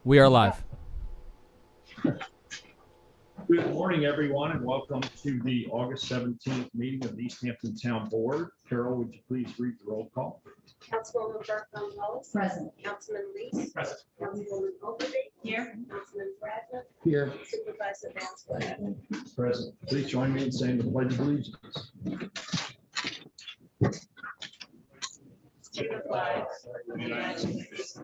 We are live. Good morning, everyone, and welcome to the August 17th meeting of the East Hampton Town Board. Carol, would you please read the roll call? Councilwoman Burke Wallace. Present. Councilman Reese. Present. Councilwoman Ogilvy. Here. Councilman Bradford. Here. Supervisor Vance. Present. Please join me in saying the Pledge of Allegiance. To the flag of the United States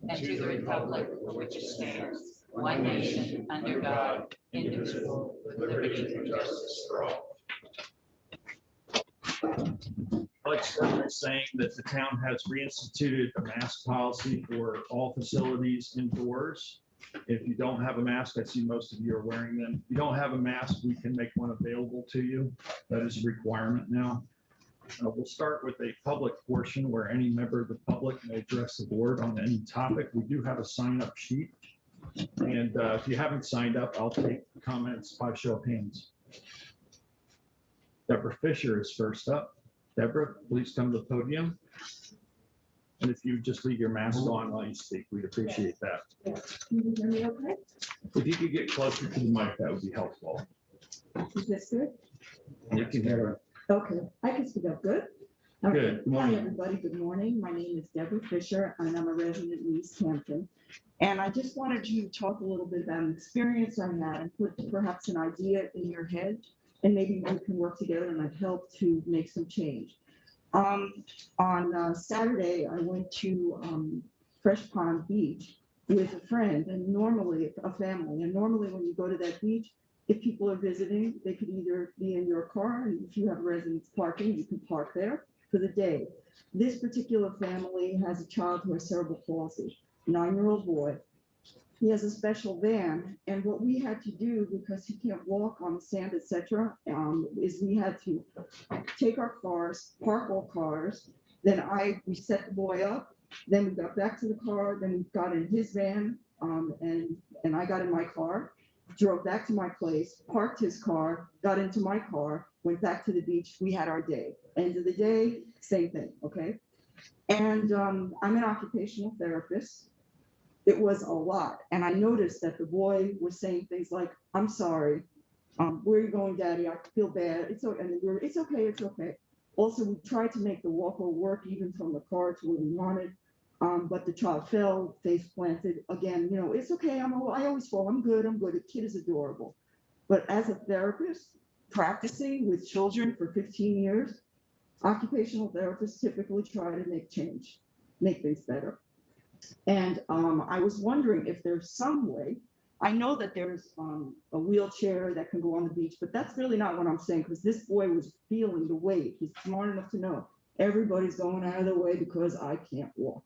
and to the republic for which it stands, one nation, under God, indivisible, with liberty and justice for all. I'd like to start by saying that the town has reinstituted a mask policy for all facilities indoors. If you don't have a mask, I see most of you are wearing them. If you don't have a mask, we can make one available to you. That is a requirement now. We'll start with a public portion where any member of the public may address the board on any topic. We do have a sign-up sheet. And if you haven't signed up, I'll take comments by show of hands. Deborah Fisher is first up. Deborah, please come to the podium. And if you just leave your mask on while you speak, we'd appreciate that. Can you hear me okay? If you could get closer to the mic, that would be helpful. Is this good? You can hear her. Okay, I can speak up good. Okay. Good. Good morning, everybody. Good morning. My name is Deborah Fisher, and I'm a resident in East Hampton. And I just wanted to talk a little bit about an experience I had and put perhaps an idea in your head, and maybe we can work together and I'd help to make some change. On Saturday, I went to Fresh Pond Beach with a friend and normally a family. And normally when you go to that beach, if people are visiting, they could either be in your car, and if you have residence parking, you can park there for the day. This particular family has a child who has cerebral palsy, 9-year-old boy. He has a special van, and what we had to do, because he can't walk on the sand, etc., is we had to take our cars, park all cars, then we set the boy up, then we got back to the car, then we got in his van, and I got in my car, drove back to my place, parked his car, got into my car, went back to the beach. We had our day. End of the day, same thing, okay? And I'm an occupational therapist. It was a lot. And I noticed that the boy was saying things like, I'm sorry, where are you going, Daddy? I feel bad. It's okay. And it's okay, it's okay. Also, we tried to make the walker work even from the car to where we wanted. But the child fell, face planted. Again, you know, it's okay. I always fall. I'm good. The kid is adorable. But as a therapist, practicing with children for 15 years, occupational therapists typically try to make change, make things better. And I was wondering if there's some way. I know that there's a wheelchair that can go on the beach, but that's really not what I'm saying, because this boy was feeling the weight. He's smart enough to know everybody's going out of their way because I can't walk.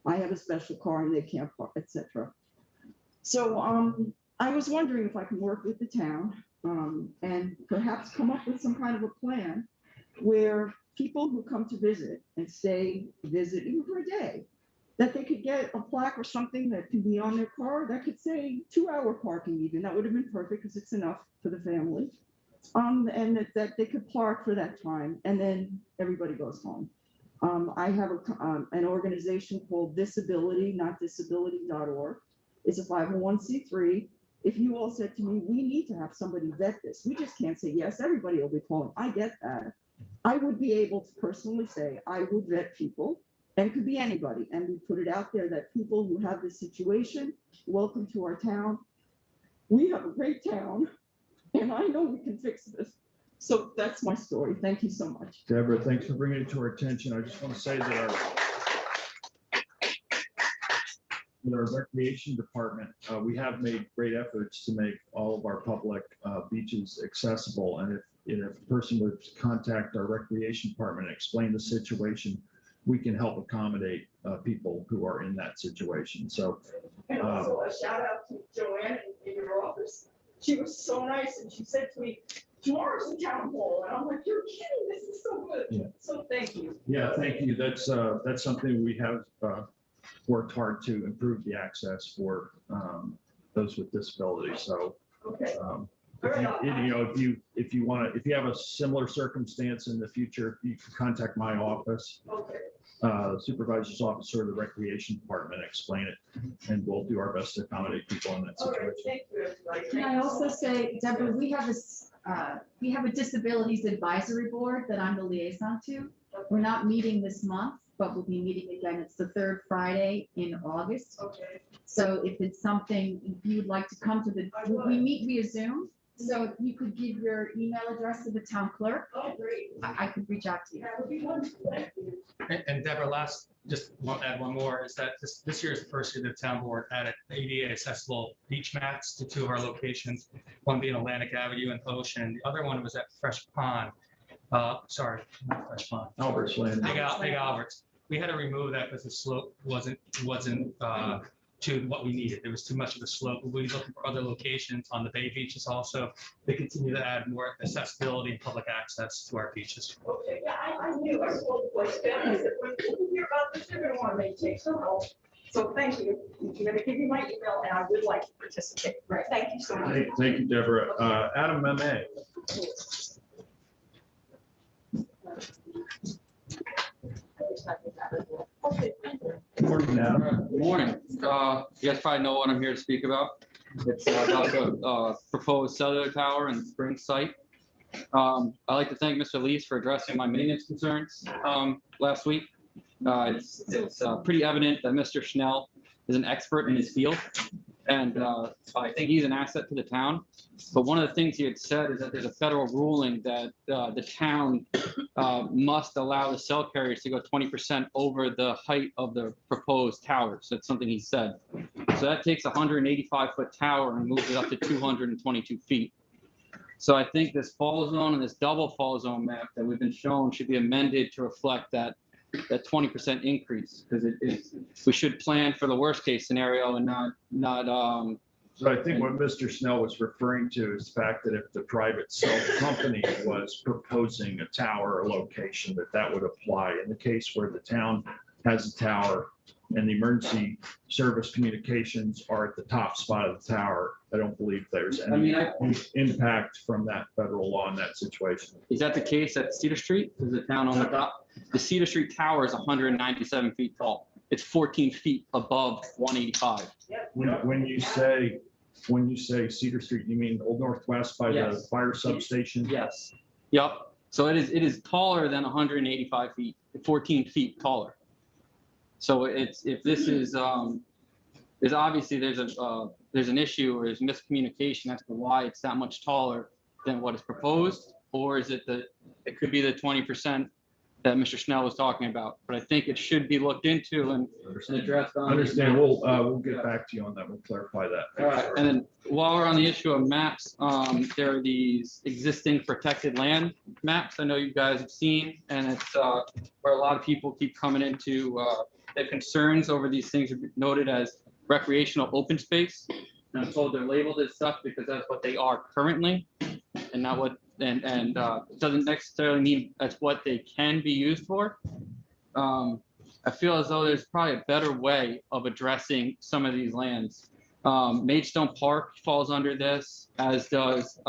I have a special car and they can't park, etc. So I was wondering if I can work with the town and perhaps come up with some kind of a plan where people who come to visit and visit even for a day, that they could get a plaque or something that can be on their car that could say 2-hour parking even. That would have been perfect because it's enough for the family. And that they could park for that time and then everybody goes home. I have an organization called Disability, not disability.org. It's a 501c3. If you all said to me, we need to have somebody vet this, we just can't say yes, everybody will be calling. I get that. I would be able to personally say I would vet people, and it could be anybody. And we put it out there that people who have this situation, welcome to our town. We have a great town, and I know we can fix this. So that's my story. Thank you so much. Deborah, thanks for bringing it to our attention. I just want to say that our recreation department, we have made great efforts to make all of our public beaches accessible. And if a person would contact our recreation department and explain the situation, we can help accommodate people who are in that situation. So, and also a shout out to Joanne in your office. She was so nice, and she said to me, tomorrow's the town hall, and I'm like, you're kidding, this is so good. Yeah. So thank you. Yeah, thank you. That's something we have worked hard to improve the access for those with disabilities. So, okay. If you have a similar circumstance in the future, you can contact my office. Okay. supervisor's office or the recreation department explain it, and we'll do our best to accommodate people in that All right, situation. thank you, everybody. Can I also say, Deborah, we have a disabilities advisory board that I'm the liaison to. We're not meeting this month, but we'll be meeting again. It's the third Friday in August. Okay. So if it's something, if you'd like to come to we meet via Zoom. So if you could give your email address to the town clerk, Oh, great. I could reach out to you. That would be wonderful. Thank you. And Deborah, just want to add one more, is that this year is the first year the town board added ADA accessible beach mats to 2 of our locations, one being Atlantic Avenue and Ocean, the other one was at Fresh Pond. Sorry, not Fresh Pond. Albert's Landing. Big Alberts. We had to remove that because the slope wasn't to what we needed. There was too much of a slope. We'll be looking for other locations on the bay beaches also. They continue to add more accessibility and public access to our beaches. Okay, yeah, I knew, I told the boys, families that when people hear about this, they're gonna wanna take some help. So thank you. I'm gonna give you my email and I would like to participate. Right, thank you so much. Thank you, Deborah. Adam Mame. Okay, thank you. Morning, Adam. Good morning. You guys probably know what I'm here to speak about. It's about the proposed cellular tower and spring site. I'd like to thank Mr. Lees for addressing my maintenance concerns last week. It's pretty evident that Mr. Schnell is an expert in his field, and I think he's an asset to the town. But one of the things he had said is that there's a federal ruling that the town must allow the cell carriers to go 20% over the height of the proposed towers. That's something he said. So that takes a 185-foot tower and moves it up to 222 feet. So I think this fall zone and this double fall zone map that we've been shown should be amended to reflect that 20% increase, because we should plan for the worst case scenario and not. So I think what Mr. Snell was referring to is the fact that if the private cell company was proposing a tower or location, that would apply. In the case where the town has a tower and the emergency service communications are at the top spot of the tower, I don't believe there's any impact from that federal law in that situation. Is that the case at Cedar Street? Is the town on the top? The Cedar Street Tower is 197 feet tall. It's 14 feet above 185. When you say Cedar Street, you mean Old Northwest by the Yes. fire substation? Yes. Yep. So it is taller than 185 feet, 14 feet taller. So if this is obviously there's an issue or there's miscommunication as to why it's that much taller than what is proposed, or is it that it could be the 20% that Mr. Schnell was talking about? But I think it should be looked into and addressed. Understand. We'll get back to you on that. We'll clarify that. All right. And then while we're on the issue of maps, there are these existing protected land maps I know you guys have seen, and it's where a lot of people keep coming into their concerns over these things are noted as recreational open space. And I'm told they're labeled as such because that's what they are currently, and not what it doesn't necessarily mean that's what they can be used for. I feel as though there's probably a better way of addressing some of these lands. Maidstone Park falls under this, as does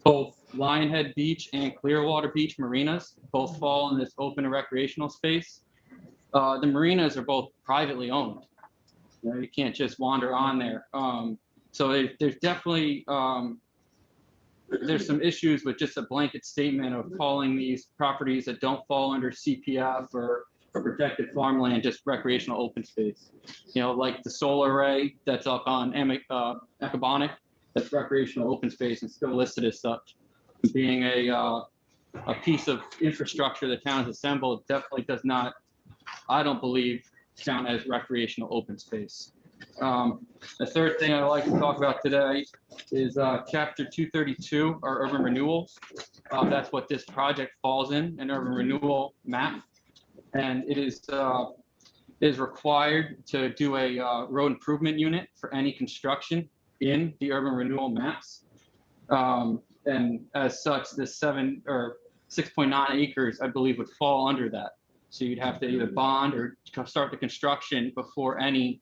both Lionhead Beach and Clearwater Beach marinas. Both fall in this open and recreational space. The marinas are both privately owned. You can't just wander on there. So there's definitely there's some issues with just a blanket statement of calling these properties that don't fall under CPF or protected farmland just recreational open space. You know, like the solar array that's up on Ecobonic, that's recreational open space and still listed as such. Being a piece of infrastructure the town has assembled, definitely does not, I don't believe, count as recreational open space. The third thing I'd like to talk about today is Chapter 232, our urban renewals. That's what this project falls in, an urban renewal map. And it is required to do a road improvement unit for any construction in the urban renewal maps. And as such, this 6.9 acres, I believe, would fall under that. So you'd have to either bond or start the construction before any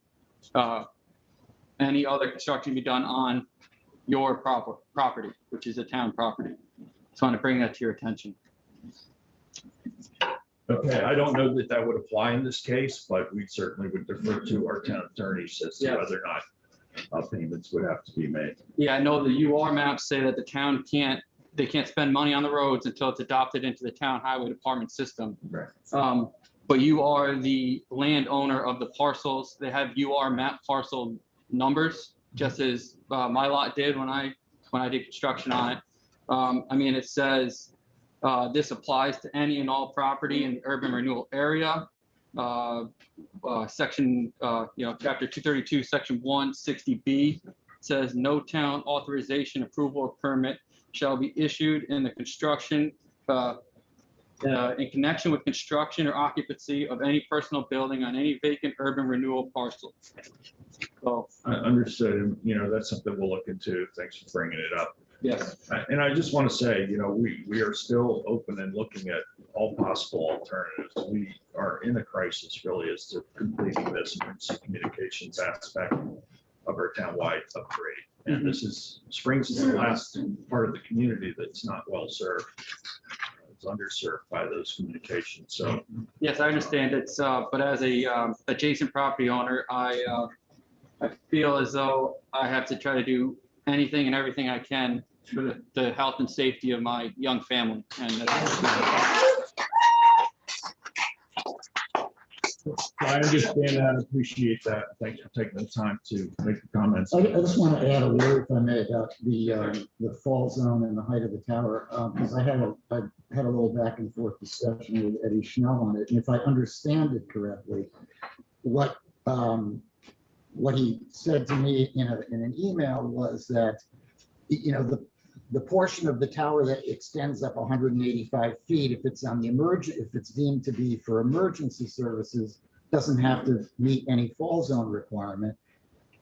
other construction be done on your property, which is a town property. So I want to bring that to your attention. Okay, I don't know that that would apply in this case, but we certainly would defer to our town attorneys as to Yeah. whether or not payments would have to be made. Yeah, I know the UR maps say that the town can't spend money on the roads until it's adopted into the town highway department system. Right. But you are the landowner of the parcels. They have UR map parcel numbers, just as my lot did when I did construction on it. I mean, it says this applies to any and all property in the urban renewal area. Section, chapter 232, section 160B says no town authorization, approval, or permit shall be issued in the construction, in connection with construction or occupancy of any personal building on any vacant urban renewal parcel. So, I understood, that's something we'll look into. Thanks for bringing it up. yes, And I just want to say, we are still open and looking at all possible alternatives. We are in a crisis really as to completing this emergency communications aspect of our townwide upgrade. And Springs is the last part of the community that's not well served. It's underserved by those communications. So yes, I understand it's, but as a adjacent property owner, I feel as though I have to try to do anything and everything I can for the health and safety of my young family. And I understand that, appreciate that. Thanks for taking the time to make the comments. I just want to add a word, if I may, about the fall zone and the height of the tower, because I had a little back and forth discussion with Eddie Schnell on it, and if I understand it correctly, what he said to me in an email was that, the portion of the tower that extends up 185 feet, if it's deemed to be for emergency services, doesn't have to meet any fall zone requirement.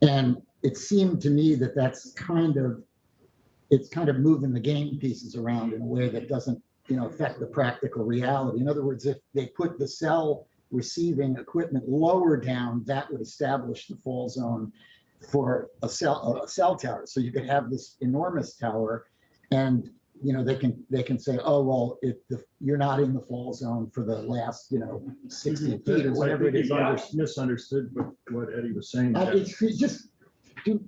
And it seemed to me that it's kind of moving the game pieces around in a way that doesn't, affect the practical reality. In other words, if they put the cell receiving equipment lower down, that would establish the fall zone for a cell tower. So you could have this enormous tower, and they can say, oh well, you're not in the fall zone for the last 60 feet or whatever it is. I misunderstood what Eddie was saying. It's just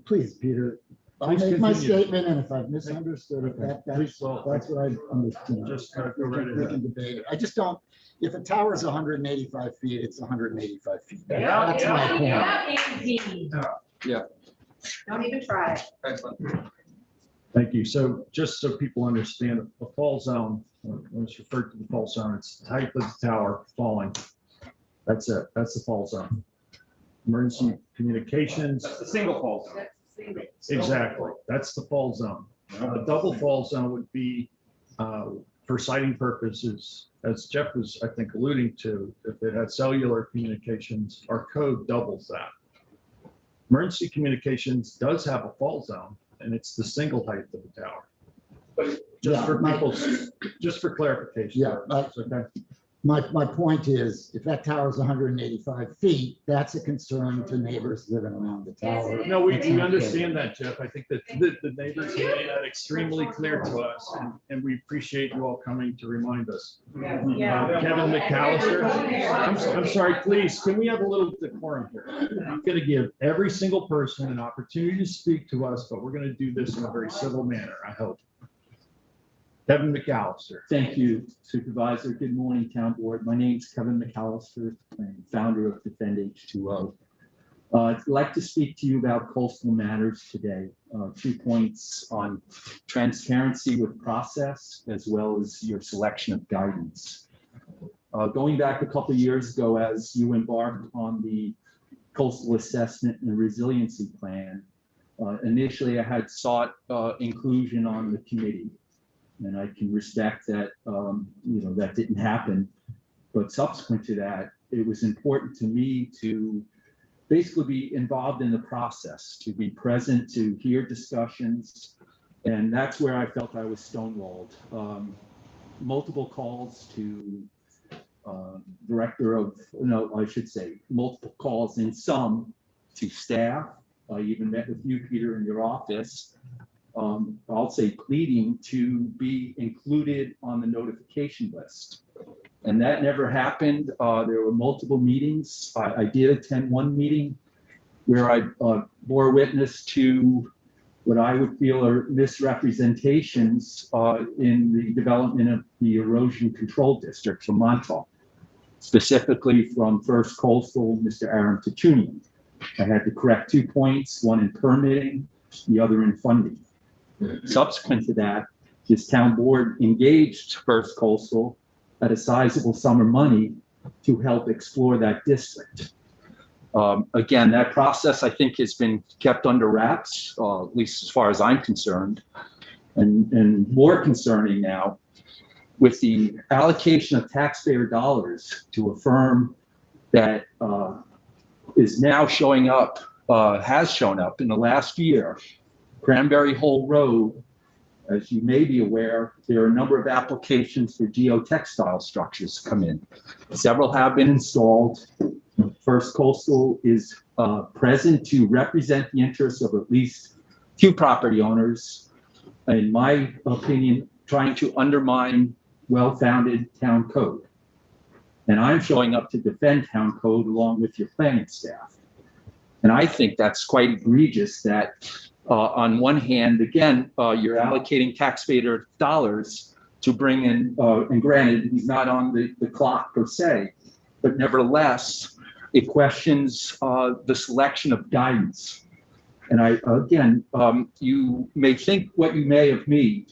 please, Peter. I'll Please make my continue. statement, and if I've misunderstood it, that's what I understand. Just go We right can ahead. debate it. I just don't. If a tower is 185 feet, it's 185 feet. Yeah, That's my point. Yeah. Don't even try. excellent. Thank you. So just so people understand, a fall zone, when it's referred to the fall zone, it's the type of the tower falling. That's it. That's the fall zone. Emergency communications. That's the single fall zone. Exactly. That's the fall zone. A double fall zone would be for sighting purposes, as Jeff was, I think, alluding to, if it had cellular communications, our code doubles that. Emergency communications does have a fall zone, and it's the single height of the tower. Just for clarification. Yeah, Okay. My point is, if that tower is 185 feet, that's a concern to neighbors living around the tower. No, we That's not understand that, Jeff. I think that the neighbors made that extremely clear to us, and we appreciate you all coming to remind us. Yeah. Kevin McAllister, I'm sorry, please, can we have a little decorum here? I'm going to give every single person an opportunity to speak to us, but we're going to do this in a very civil manner, I hope. Kevin McAllister. Thank you, Supervisor. Good morning, Town Board. My name's Kevin McAllister. I'm founder of Defend H2O. I'd like to speak to you about coastal matters today. 2 points on transparency with process, as well as your selection of guidance. Going back a couple of years ago, as you embarked on the coastal assessment and resiliency plan, initially I had sought inclusion on the committee. And I can respect that, that didn't happen. But subsequent to that, it was important to me to basically be involved in the process, to be present, to hear discussions. And that's where I felt I was stonewalled. Multiple calls to multiple calls in some to staff. I even met with you, Peter, in your office. I'll say pleading to be included on the notification list. And that never happened. There were multiple meetings. I did attend one meeting where I bore witness to what I would feel are misrepresentations in the development of the erosion control district from Montauk, specifically from First Coastal, Mr. Aaron Tachunian. I had to correct 2 points, one in permitting, the other in funding. Subsequent to that, this town board engaged First Coastal at a sizable sum of money to help explore that district. Again, that process, I think, has been kept under wraps, at least as far as I'm concerned. And more concerning now, with the allocation of taxpayer dollars to a firm that is now showing up, has shown up in the last year, Cranberry Hole Road, as you may be aware, there are a number of applications for geotextile structures come in. Several have been installed. First Coastal is present to represent the interests of at least 2 property owners, in my opinion, trying to undermine well-founded town code. And I'm showing up to defend town code along with your planning staff. And I think that's quite egregious that on one hand, again, you're allocating taxpayer dollars to bring in, and granted, he's not on the clock per se, but nevertheless, it questions the selection of guidance. And again, you may think what you may of me,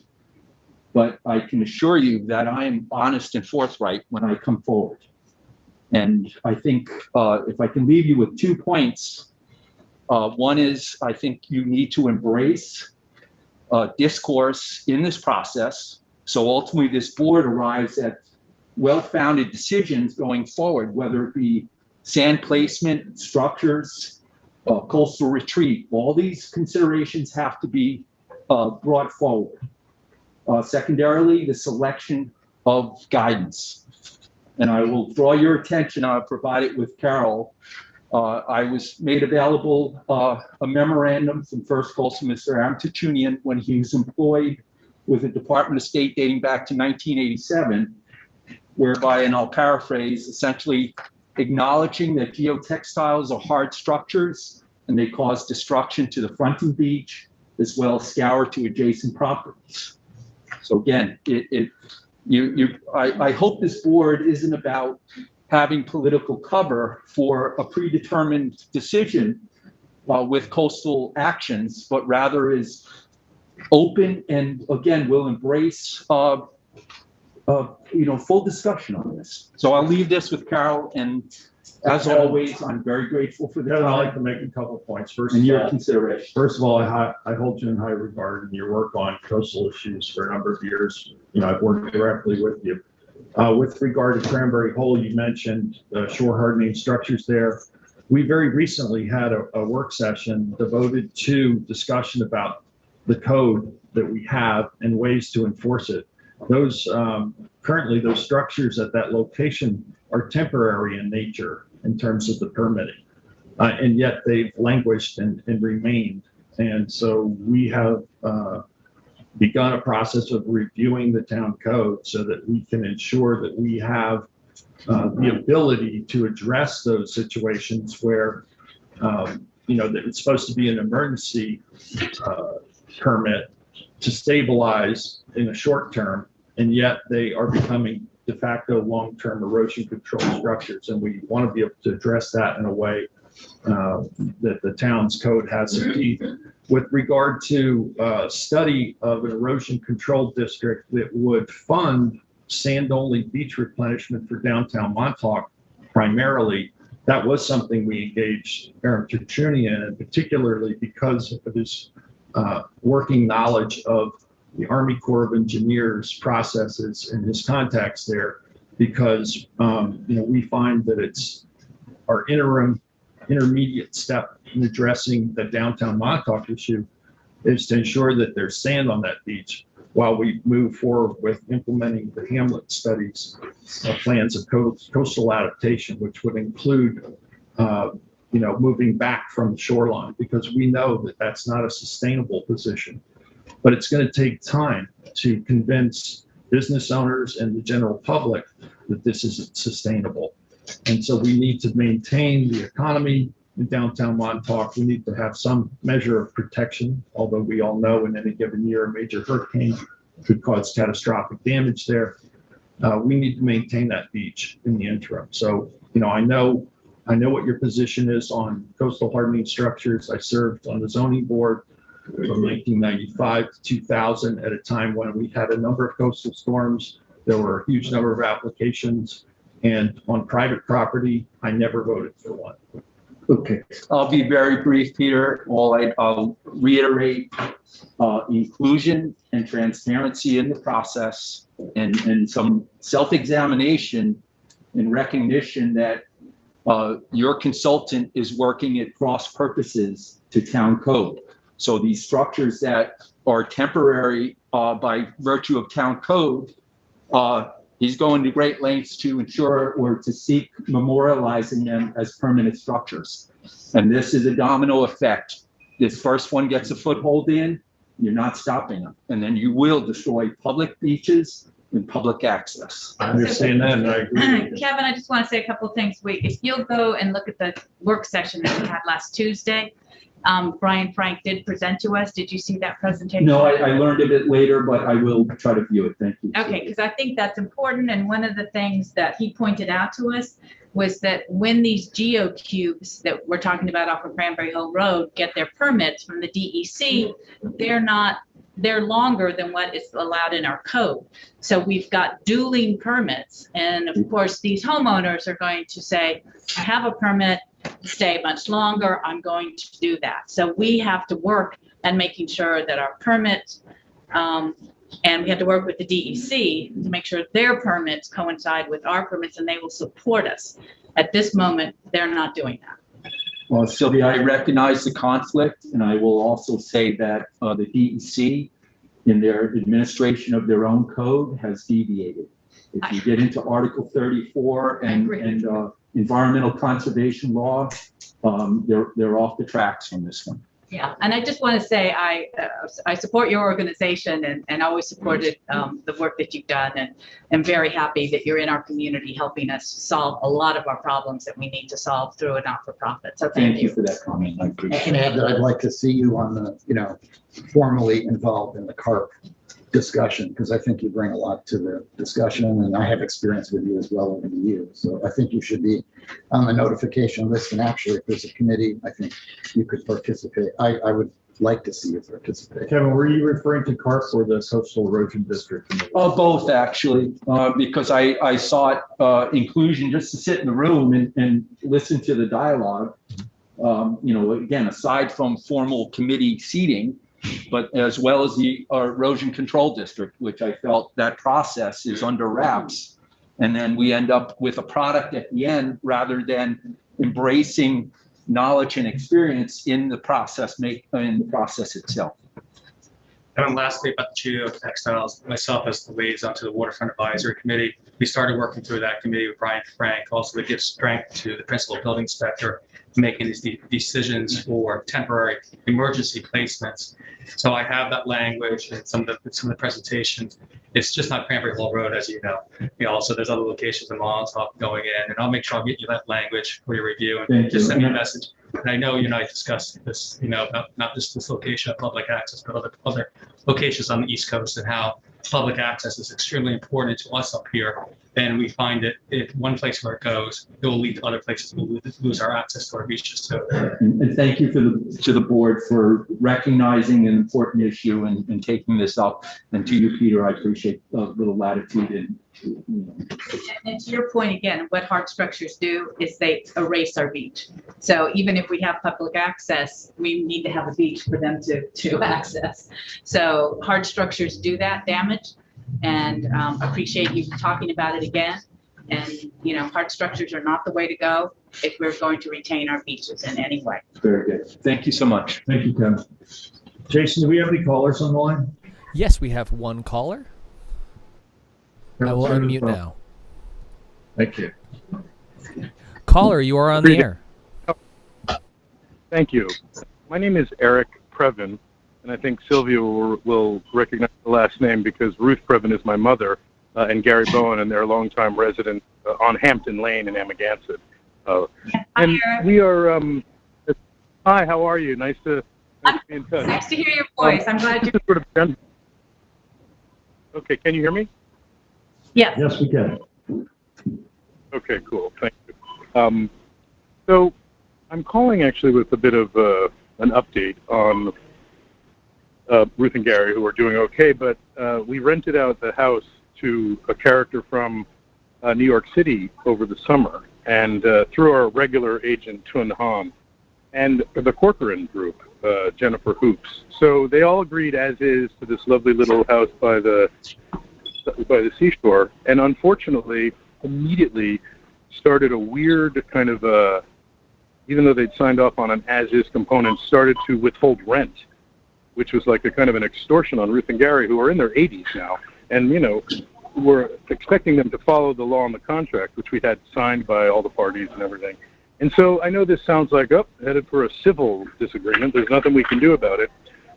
but I can assure you that I am honest and forthright when I come forward. And I think if I can leave you with 2 points, one is I think you need to embrace discourse in this process. So ultimately this board arrives at well-founded decisions going forward, whether it be sand placement, structures, coastal retreat. All these considerations have to be brought forward. Secondarily, the selection of guidance. And I will draw your attention, I'll provide it with Carol. I was made available a memorandum from First Coastal, Mr. Aaron Tachunian, when he was employed with the Department of State dating back to 1987, whereby, and I'll paraphrase, essentially acknowledging that geotextiles are hard structures and they cause destruction to the fronting beach as well as scour to adjacent properties. So again, I hope this board isn't about having political cover for a predetermined decision with coastal actions, but rather is open and again will embrace full discussion on this. So I'll leave this with Carol, and as always, I'm very grateful for the Kevin, I'd like time to make a couple of points. First and of your all, consideration. First of all, I hold you in high regard in your work on coastal issues for a number of years. I've worked directly with you. With regard to Cranberry Hole, you mentioned shore hardening structures there. We very recently had a work session devoted to discussion about the code that we have and ways to enforce it. Those currently those structures at that location are temporary in nature in terms of the permitting, and yet they've languished and remained. And so we have begun a process of reviewing the town code so that we can ensure that we have the ability to address those situations where that it's supposed to be an emergency permit to stabilize in the short term, and yet they are becoming de facto long-term erosion control structures. And we want to be able to address that in a way that the town's code has some teeth. With regard to study of an erosion control district that would fund sand-only beach replenishment for downtown Montauk primarily, that was something we engaged Aaron Tachunian in, and particularly because of his working knowledge of the Army Corps of Engineers processes and his contacts there, because we find that it's our intermediate step in addressing the downtown Montauk issue is to ensure that there's sand on that beach while we move forward with implementing the hamlet studies, plans of coastal adaptation, which would include moving back from the shoreline, because we know that that's not a sustainable position. But it's going to take time to convince business owners and the general public that this isn't sustainable. And so we need to maintain the economy in downtown Montauk. We need to have some measure of protection, although we all know in any given year, a major hurricane could cause catastrophic damage there. We need to maintain that beach in the interim. So, I know what your position is on coastal hardening structures. I served on the zoning board from 1995 to 2000 at a time when we had a number of coastal storms. There were a huge number of applications, and on private property, I never voted for one. Okay, I'll be very brief, Peter. I'll reiterate inclusion and transparency in the process and some self-examination and recognition that your consultant is working at cross purposes to town code. So these structures that are temporary by virtue of town code, he's going to great lengths to ensure or to seek memorializing them as permanent structures. And this is a domino effect. This first one gets a foothold in, you're not stopping them. And then you will destroy public beaches and public access. I understand that, and I agree. Kevin, I just want to say a couple of things. If you'll go and look at the work session that we had last Tuesday, Brian Frank did present to us. Did you see that presentation? No, I learned a bit later, but I will try to view it. Thank you. Okay, because I think that's important. And one of the things that he pointed out to us was that when these geocubes that we're talking about off of Cranberry Hill Road get their permits from the DEC, they're longer than what is allowed in our code. So we've got dueling permits. And of course, these homeowners are going to say, I have a permit to stay much longer, I'm going to do that. So we have to work at making sure that our permits, and we have to work with the DEC to make sure their permits coincide with our permits and they will support us. At this moment, they're not doing that. Well, Sylvia, I recognize the conflict, and I will also say that the DEC, in their administration of their own code, has deviated. If you get into Article 34 and environmental conservation law, they're off the tracks from this one. Yeah, and I just want to say I support your organization and always supported the work that you've done, and I'm very happy that you're in our community helping us solve a lot of our problems that we need to solve through a not-for-profit. So thank you for that comment. I I appreciate can add that I'd like to see you on the, formally involved in the CARP discussion, because I think you bring a lot to the discussion, and I have experience with you as well over the years. So I think you should be on the notification list, and actually, if there's a committee, I think you could participate. I would like to see you participate. Kevin, were you referring to CARP or the Coastal Erosion District Committee? both actually, because I sought inclusion just to sit in the room and listen to the dialogue. Again, aside from formal committee seating, but as well as the erosion control district, which I felt that process is under wraps. And then we end up with a product at the end rather than embracing knowledge and experience in the process, itself. And lastly, about the geotextiles, myself as the liaison to the Waterfront Advisory Committee, we started working through that committee with Brian Frank, also to give strength to the principal building inspector, making these decisions for temporary emergency placements. So I have that language and some of the presentations. It's just not Cranberry Hill Road, as you know. Also, there's other locations in Montauk going in, and I'll make sure I'll get you that language for your review and just send me a message. And I know you and I discussed this, not just this location of public access, but other locations on the East Coast, and how public access is extremely important to us up here. And we find that if one place where it goes, it will lead to other places. We'll lose our access to our beaches too. And thank you to the board for recognizing an important issue and taking this up. And to you, Peter, I appreciate a little latitude. And to your point again, what hard structures do is they erase our beach. So even if we have public access, we need to have a beach for them to access. So hard structures do that damage, and appreciate you talking about it again. And hard structures are not the way to go if we're going to retain our beaches in any way. Very good. Thank you so much. Thank you, Kevin. Jason, do we have any callers on the line? Yes, we have one caller. I will unmute now. Thank you. Caller, you are on the air. Thank you. My name is Eric Previn, and I think Sylvia will recognize the last name because Ruth Previn is my mother, and Gary Bowen, and they're longtime residents on Hampton Lane in Amagansett. And we are, hi, how are you? Nice to be in touch. Nice to hear your voice. I'm glad you're. Sort of, okay, can you hear me? Yes. Yes, we can. Okay, cool. Thank you. So I'm calling actually with a bit of an update on Ruth and Gary, who are doing okay, but we rented out the house to a character from New York City over the summer, and through our regular agent, Tun Han, and the Corcoran group, Jennifer Hoops. So they all agreed as is to this lovely little house by the seashore, and unfortunately, immediately started a weird kind of, even though they'd signed off on an as-is component, started to withhold rent, which was like a kind of an extortion on Ruth and Gary, who are in their 80s now, and, you know, we're expecting them to follow the law on the contract, which we had signed by all the parties and everything. And so I know this sounds like, oh, headed for a civil disagreement. There's nothing we can do about it.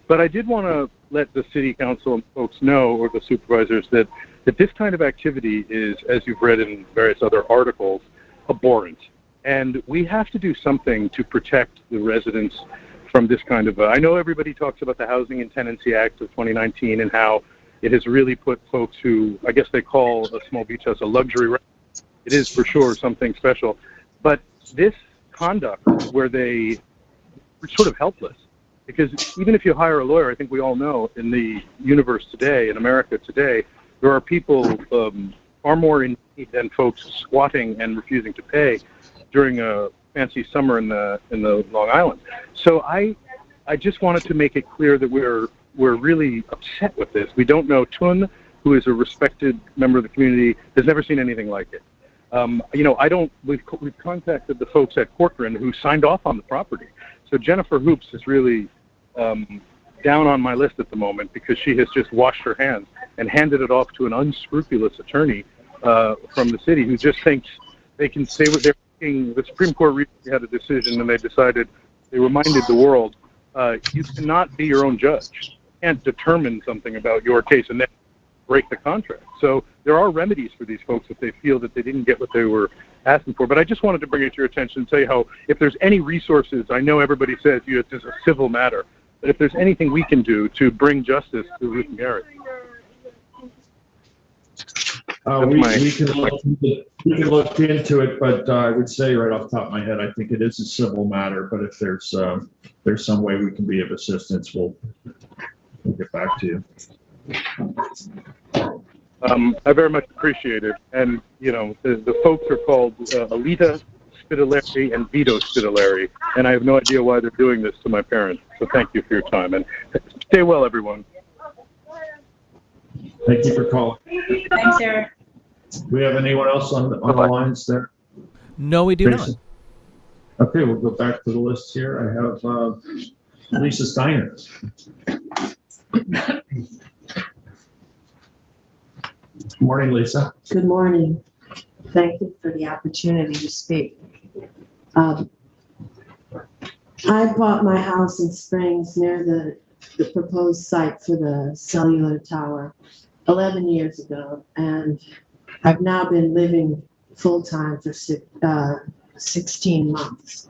But I did want to let the city council folks know, or the supervisors, that this kind of activity is, as you've read in various other articles, abhorrent. And we have to do something to protect the residents from this kind of, I know everybody talks about the Housing and Tenancy Act of 2019 and how it has really put folks who, I guess they call a small beach house a luxury residence. It is for sure something special. But this conduct where they were sort of helpless, because even if you hire a lawyer, I think we all know in the universe today, in America today, there are people far more in need than folks squatting and refusing to pay during a fancy summer in the Long Island. So I just wanted to make it clear that we're really upset with this. We don't know. Tun, who is a respected member of the community, has never seen anything like it. You know, we've contacted the folks at Corcoran who signed off on the property. So Jennifer Hoops is really down on my list at the moment because she has just washed her hands and handed it off to an unscrupulous attorney from the city who just thinks they can say what they're thinking. The Supreme Court recently had a decision and they reminded the world, you cannot be your own judge. You can't determine something about your case and then break the contract. So there are remedies for these folks if they feel that they didn't get what they were asking for. But I just wanted to bring it to your attention and say how if there's any resources, I know everybody says it's just a civil matter, but if there's anything we can do to bring justice to Ruth and Gary. We can look into it, but I would say right off the top of my head, I think it is a civil matter, but if there's some way we can be of assistance, we'll get back to you. I very much appreciate it. And, you know, the folks are called Alita Spitaleri and Vito Spitaleri, and I have no idea why they're doing this to my parents. So thank you for your time, and stay well, everyone. Thank you for calling. Thanks, Eric. Do we have anyone else on the lines there? No, we do not. Okay, we'll go back to the list here. I have Lisa Steiner. Good morning, Lisa. Good morning. Thank you for the opportunity to speak. I bought my house in Springs near the proposed site for the cellular tower 11 years ago, and I've now been living full-time for 16 months.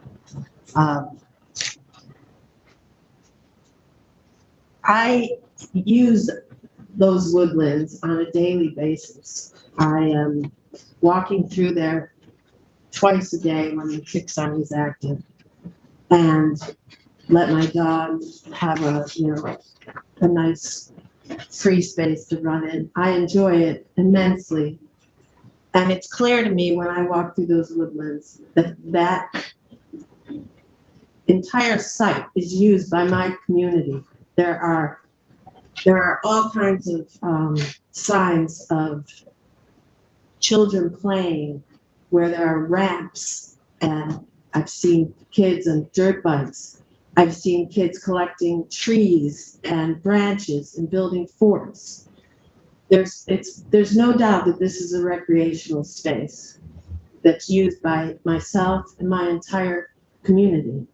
I use those woodlands on a daily basis. I am walking through there twice a day when the Pixar is active, and let my dog have a nice free space to run in. I enjoy it immensely. And it's clear to me when I walk through those woodlands that entire site is used by my community. There are all kinds of signs of children playing where there are ramps, and I've seen kids on dirt bikes. I've seen kids collecting trees and branches and building forts. There's no doubt that this is a recreational space that's used by myself and my entire community.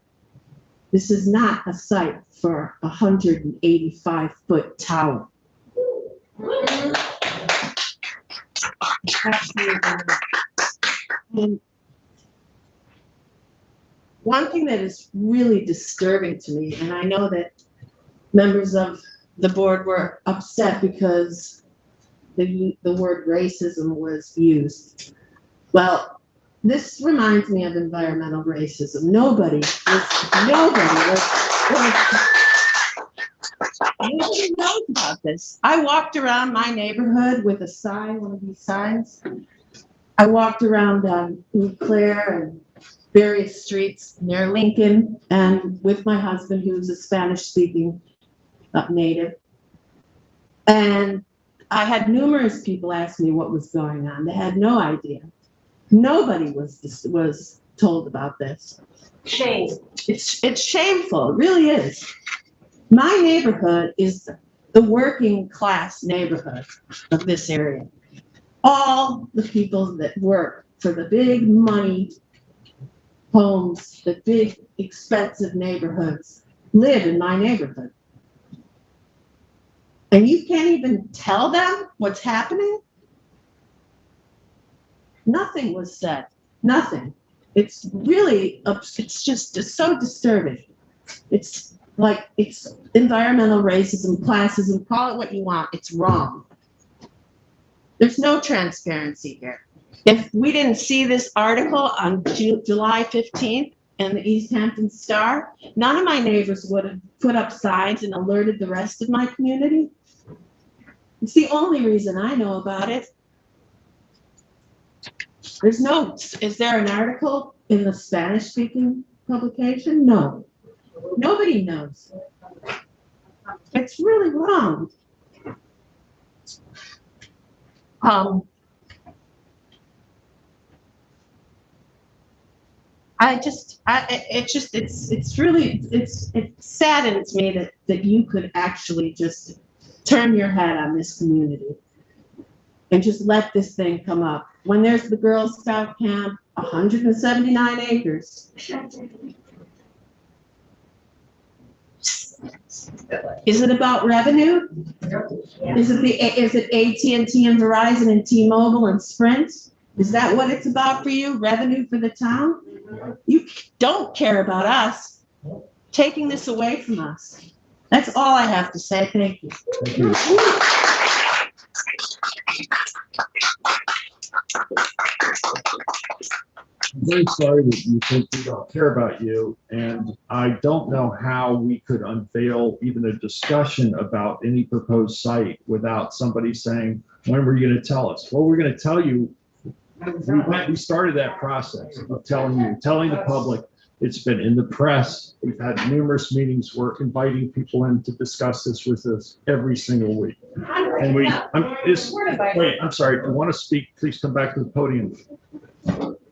This is not a site for a 185-foot tower. Absolutely. And one thing that is really disturbing to me, and I know that members of the board were upset because the word racism was used. Well, this reminds me of environmental racism. Nobody knows about this. I walked around my neighborhood with a sign, one of these signs. I walked around Eau Claire and various streets near Lincoln, and with my husband, who's a Spanish-speaking native. And I had numerous people ask me what was going on. They had no idea. Nobody was told about this. Shame. It's shameful. It really is. My neighborhood is the working class neighborhood of this area. All the people that work for the big money homes, the big expensive neighborhoods live in my neighborhood. And you can't even tell them what's happening? Nothing was said. Nothing. It's really, it's so disturbing. It's like, it's environmental racism, classism, call it what you want. It's wrong. There's no transparency here. If we didn't see this article on July 15th in the East Hampton Star, none of my neighbors would have put up signs and alerted the rest of my community. It's the only reason I know about it. Is there an article in the Spanish-speaking publication? No. Nobody knows. It's really wrong. It saddens me that you could actually just turn your head on this community and just let this thing come up. When there's the Girl Scout camp, 179 acres. Is it about revenue? Is it AT&T and Verizon and T-Mobile and Sprint? Is that what it's about for you? Revenue for the town? You don't care about us taking this away from us. That's all I have to say. Thank you. Thank you. I'm very sorry that you think we don't care about you, and I don't know how we could unveil even a discussion about any proposed site without somebody saying, when were you going to tell us? Well, we're going to tell you. We started that process of telling the public. It's been in the press. We've had numerous meetings. We're inviting people in to discuss this with us every single week. And wait, I'm sorry. If you want to speak, please come back to the podium.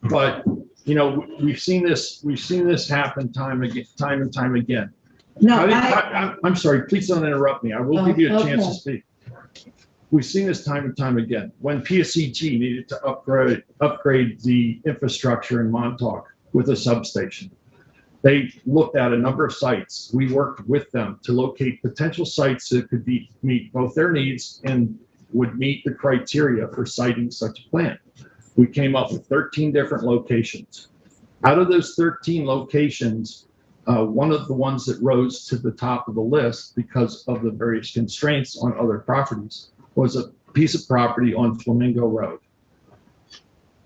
But, you know, we've seen this happen time and time again. No, I'm sorry. Please don't interrupt me. I will give you a chance to speak. We've seen this time and time again. When PSEG needed to upgrade the infrastructure in Montauk with a substation, they looked at a number of sites. We worked with them to locate potential sites that could meet both their needs and would meet the criteria for siting such a plant. We came up with 13 different locations. Out of those 13 locations, one of the ones that rose to the top of the list because of the various constraints on other properties was a piece of property on Flamingo Road.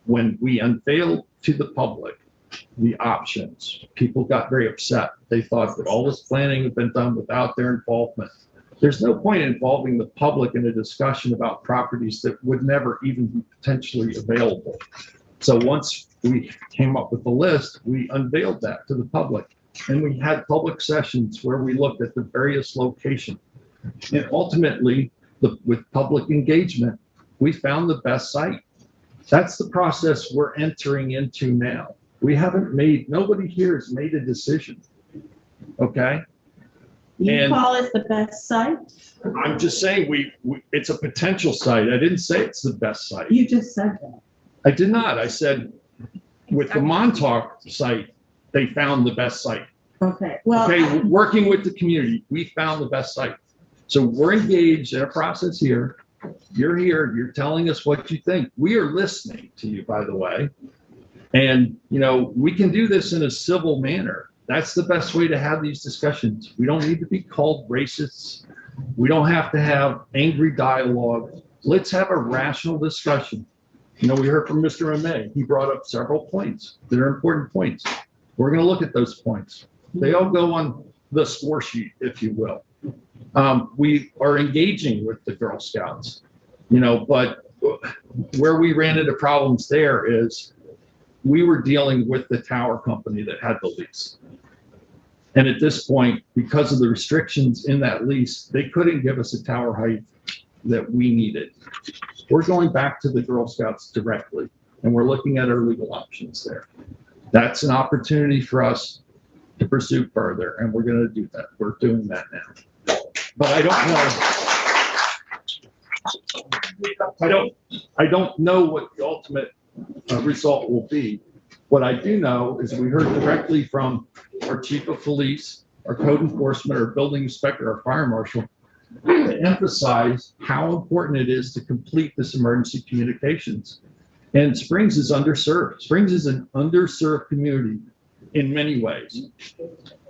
When we unveiled to the public the options, people got very upset. They thought that all this planning had been done without their involvement. There's no point in involving the public in a discussion about properties that would never even be potentially available. So once we came up with the list, we unveiled that to the public. And we had public sessions where we looked at the various locations. And ultimately, with public engagement, we found the best site. That's the process we're entering into now. Nobody here has made a decision, okay? You call it the best site? I'm just saying it's a potential site. I didn't say it's the best site. You just said that. I did not. I said with the Montauk site, they found the best site. Okay, well. Okay, working with the community, we found the best site. So we're engaged in a process here You're here, you're telling us what you think. We are listening to you, by the way. And, you know, we can do this in a civil manner. That's the best way to have these discussions. We don't need to be called racists. We don't have to have angry dialogue. Let's have a rational discussion. You know, we heard from Mr. May. He brought up several points that are important points. We're going to look at those points. They all go on the score sheet, if you will. We are engaging with the Girl Scouts, you know, but where we ran into problems there is we were dealing with the tower company that had the lease. And at this point, because of the restrictions in that lease, they couldn't give us a tower height that we needed. We're going back to the Girl Scouts directly, and we're looking at our legal options there. That's an opportunity for us to pursue further, and we're going to do that. We're doing that now. But I don't know what the ultimate result will be. What I do know is we heard directly from our chief of police, our code enforcement, our building inspector, our fire marshal, to emphasize how important it is to complete this emergency communications. And Springs is underserved. Springs is an underserved community in many ways.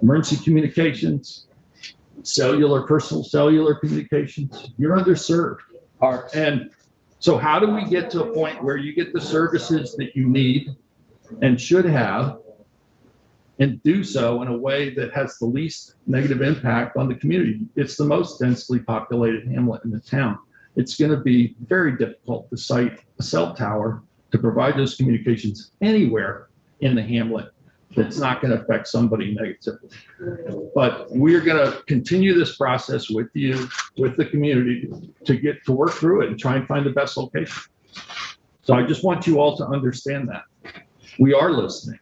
Emergency communications, personal cellular communications, you're underserved. And so how do we get to a point where you get the services that you need and should have, and do so in a way that has the least negative impact on the community? It's the most densely populated hamlet in the town. It's going to be very difficult to site a cell tower to provide those communications anywhere in the hamlet that's not going to affect somebody negatively. But we're going to continue this process with you, with the community, to work through it and try and find the best location. So I just want you all to understand that. We are listening.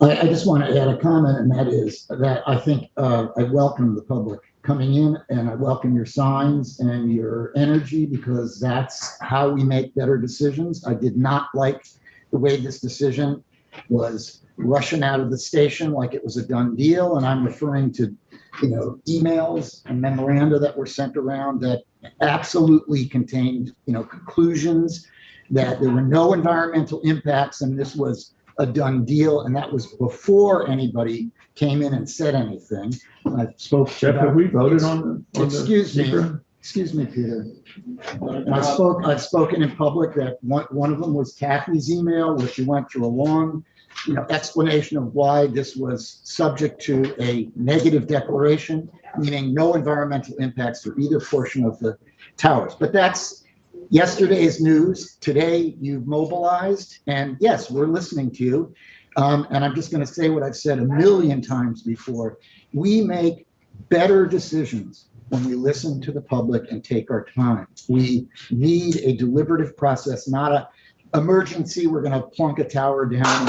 I just want to add a comment, and that is that I think I welcome the public coming in, and I welcome your signs and your energy, because that's how we make better decisions. I did not like the way this decision was rushing out of the station like it was a done deal, and I'm referring to, you know, emails and memoranda that were sent around that absolutely contained, you know, conclusions that there were no environmental impacts, and this was a done deal, and that was before anybody came in and said anything. I spoke. Jeff, have we voted on the Excuse me. secret? Excuse me, Peter. I've spoken in public that one of them was Kathy's email, where she went through a long, you know, explanation of why this was subject to a negative declaration, meaning no environmental impacts for either portion of the towers. But that's yesterday's news. Today you've mobilized, and yes, we're listening to you. And I'm just going to say what I've said a million times before. We make better decisions when we listen to the public and take our time. We need a deliberative process, not an emergency. We're going to plunk a tower down.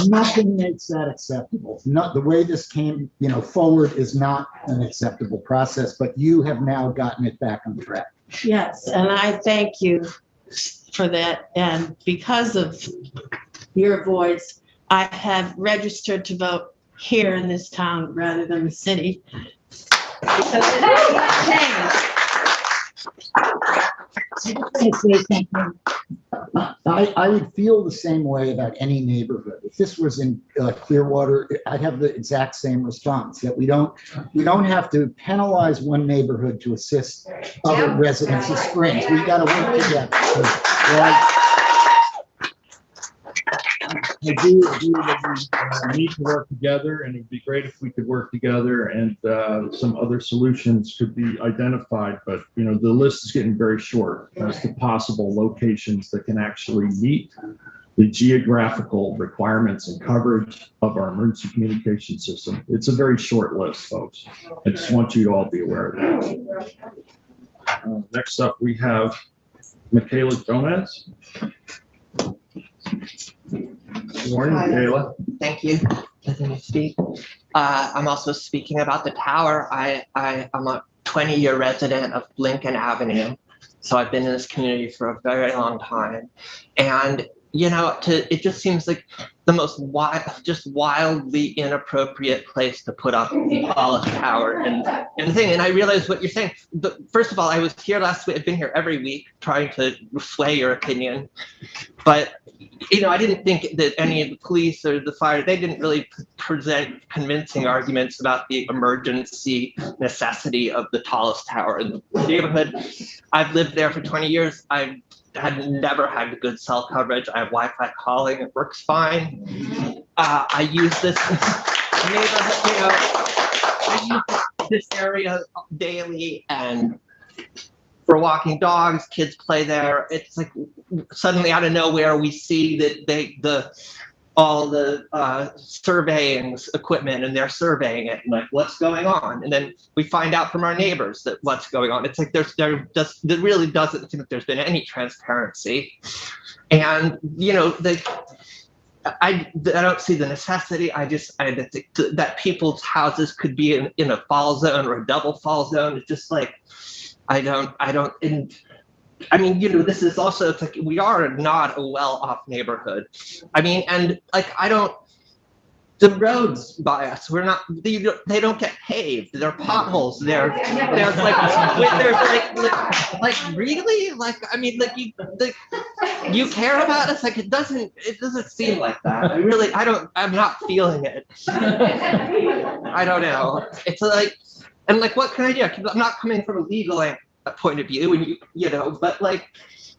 Nothing makes that acceptable. Not the way this came, you know, forward is not an acceptable process, but you have now gotten it back on track. Yes, and I thank you for that. And because of your voice, I have registered to vote here in this town rather than the city. Because it has changed. I would feel the same way about any neighborhood. If this was in Clearwater, I'd have the exact same response, that we don't have to penalize one neighborhood to assist other residents of Springs. We got to work together. I do agree that we need to work together, and it'd be great if we could work together and some other solutions could be identified. But, you know, the list is getting very short as to possible locations that can actually meet the geographical requirements and coverage of our emergency communication system. It's a very short list, folks. I just want you to all be aware of that. Next up, we have Michaela Gomez. Good morning, Michaela. Thank you. Letting me speak. I'm also speaking about the tower. I'm a 20-year resident of Lincoln Avenue, so I've been in this community for a very long time. And you know, it just seems like the most just wildly inappropriate place to put up the tallest tower and the thing. And I realized what you're saying. First of all, I was here last week. I've been here every week trying to sway your opinion, but I didn't think that any of the police or the fire, they didn't really present convincing arguments about the emergency necessity of the tallest tower in the neighborhood. I've lived there for 20 years. I've never had good cell coverage. I have Wi-Fi calling. It works fine. I use this neighborhood, I use this area daily and for walking dogs, kids play there. It's like suddenly out of nowhere we see that all the surveying equipment and they're surveying it and like what's going on, and then we find out from our neighbors that what's going on. It's like there really doesn't seem like there's been any transparency, and I don't see the necessity. I think that people's houses could be in a fall zone or a double fall zone. It's just like this is also, it's like we are not a well-off neighborhood. The roads by us, they don't get paved. They're potholes. There's really? You care about us? Like, it doesn't seem like that. I'm not feeling it. I don't know. It's like, and like, what can I do? I'm not coming from a legal point of view, and but like,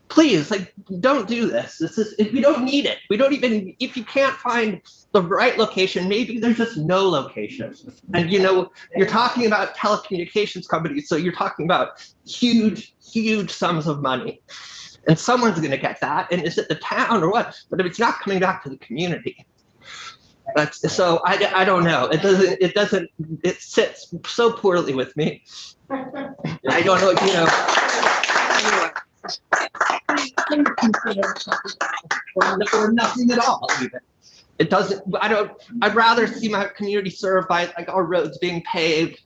please, like, don't do this. We don't need it. We don't even, if you can't find the right location, maybe there's just no location. And you're talking about telecommunications companies, so you're talking about huge sums of money. And someone's gonna get that, and is it the town or what? But if it's not coming back to the community. So I don't know. It sits so poorly with me. I don't know, anyway. Or nothing at all, even. It doesn't, I'd rather see my community served by like our roads being paved,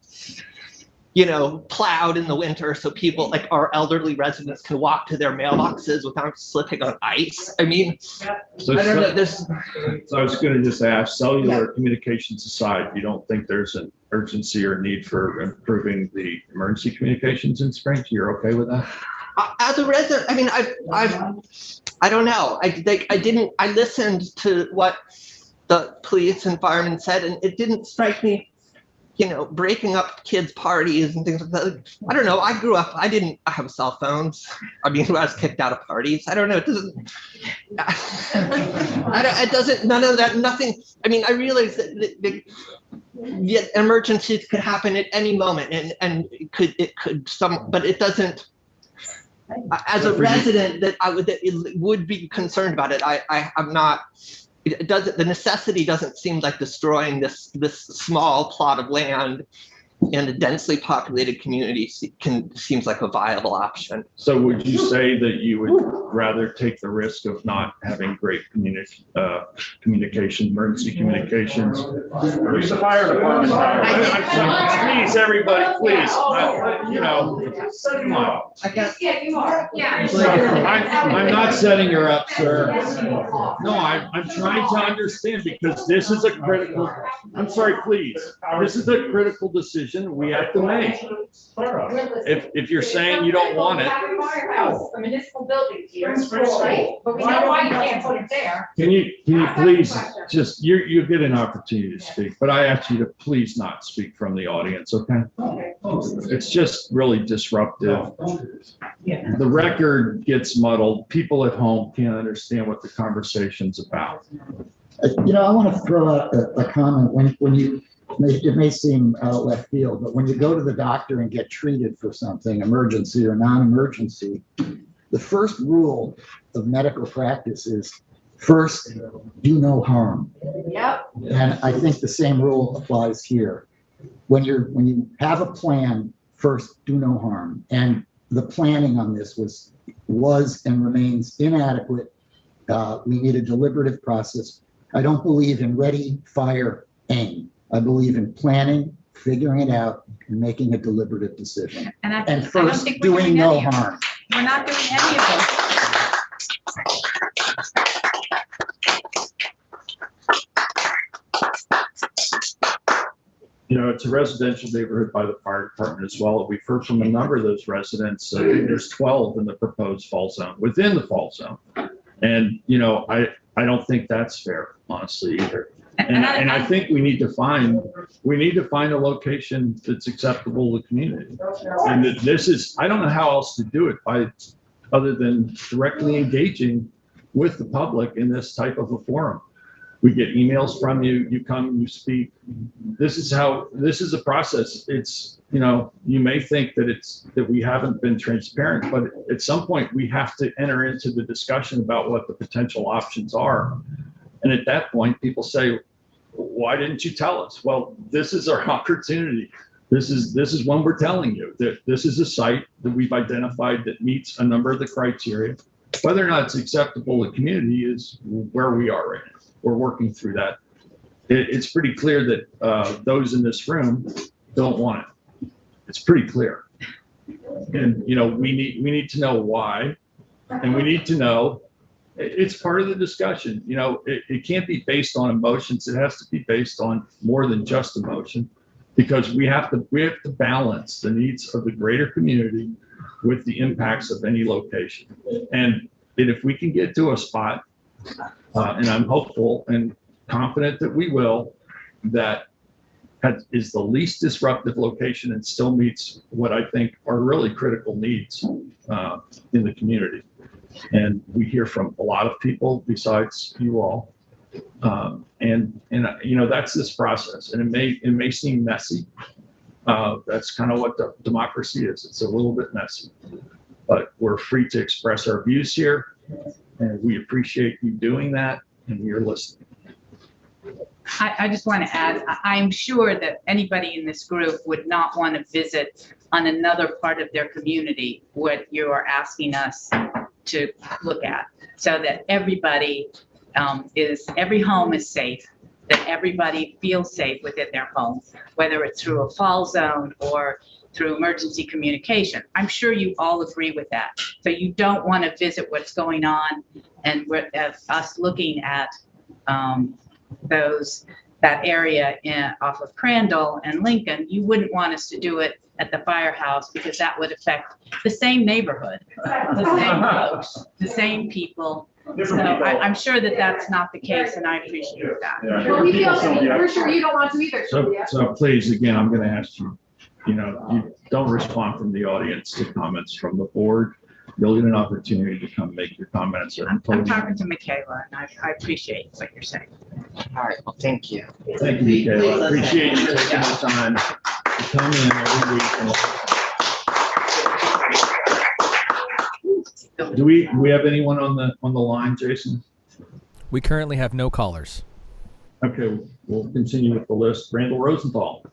plowed in the winter so people, like our elderly residents, can walk to their mailboxes without slipping on ice. I don't know, So I was going to just ask, cellular communications aside, you don't think there's an urgency or need for improving the emergency communications in Springs? You're okay with that? As a resident, I don't know. I listened to what the police and firemen said, and it didn't strike me, breaking up kids' parties and things like that. I don't know. I grew up, I didn't have cell phones. I was kicked out of parties. I don't know. It doesn't, none of that, nothing. I realize that emergencies could happen at any moment, and it could but it doesn't. As a resident, that would be concerned about it. I'm not. It doesn't. The necessity doesn't seem like destroying this small plot of land in a densely populated community seems like a viable option. So would you say that you would rather take the risk of not having great communication, emergency communications? Where's the fire department? Please, everybody, please. Come on. Yeah, you are. Yeah. I'm not setting her up, sir. No, I'm trying to understand, because this is a critical, I'm sorry, please. This is a critical decision we have to make. If you're saying you don't want it. Firehouse, a municipal building here, right? But we know why you can't put it there. Can you please just, you get an opportunity to speak, but I ask you to please not speak from the audience, okay? It's just really disruptive. The record gets muddled. People at home can't understand what the conversation's about. I want to throw out a comment when you, it may seem left field, but when you go to the doctor and get treated for something, emergency or non-emergency, the first rule of medical practice is first, do no harm. Yep. And I think the same rule applies here. When you have a plan, first, do no harm. And the planning on this was and remains inadequate. We need a deliberative process. I don't believe in ready, fire, aim. I believe in planning, figuring it out, and making a deliberative decision. And first, doing no harm. We're not doing any of this. it's a residential neighborhood by the fire department as well. We've heard from a number of those residents. I think there's 12 in the proposed fall zone, within the fall zone. And, I don't think that's fair, honestly, either. And I think we need to find a location that's acceptable to the community. And I don't know how else to do it other than directly engaging with the public in this type of a forum. We get emails from you, you come, you speak. This is a process. It's, you may think that we haven't been transparent, but at some point we have to enter into the discussion about what the potential options are. And at that point, people say, why didn't you tell us? Well, this is our opportunity. This is when we're telling you that this is a site that we've identified that meets a number of the criteria. Whether or not it's acceptable to the community is where we are right now. We're working through that. It's pretty clear that those in this room don't want it. It's pretty clear. And, we need to know why, and we need to know it's part of the discussion. It can't be based on emotions. It has to be based on more than just emotion, because we have to balance the needs of the greater community with the impacts of any location. And if we can get to a spot, and I'm hopeful and confident that we will, that is the least disruptive location and still meets what I think are really critical needs in the community. And we hear from a lot of people besides you all. And that's this process. And it may seem messy. That's kind of what the democracy is. It's a little bit messy. But we're free to express our views here. And we appreciate you doing that, and you're listening. I just want to add, I'm sure that anybody in this group would not want to visit on another part of their community what you are asking us to look at, so that everybody every home is safe, that everybody feels safe within their home, whether it's through a fall zone or through emergency communication. I'm sure you all agree with that. So you don't want to visit what's going on, and us looking at that area off of Crandall and Lincoln. You wouldn't want us to do it at the firehouse, because that would affect the same neighborhood, the same folks, the same people. So I'm sure that that's not the case, and I appreciate that. Yeah. Well, we're sure you don't want to either, Sylvia. So please, again, I'm going to ask you, you don't respond from the audience to comments from the board. You'll get an opportunity to come make your comments. I'm talking to Michaela, and I appreciate what you're saying. All right, well, thank you. Thank you, Michaela. I appreciate you taking the time to come in every week. Do we have anyone on the line, Jason? We currently have no callers. Okay, we'll continue with the list. Randall Rosenthal.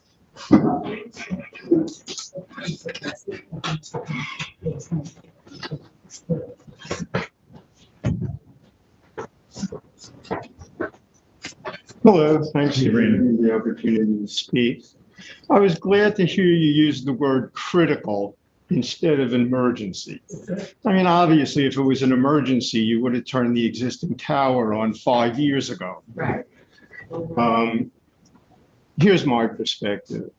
Hello, thanks for giving me the opportunity to speak. I was glad to hear you use the word critical instead of emergency. I mean, obviously, if it was an emergency, you would have turned the existing tower on 5 years ago. Right. Here's my perspective.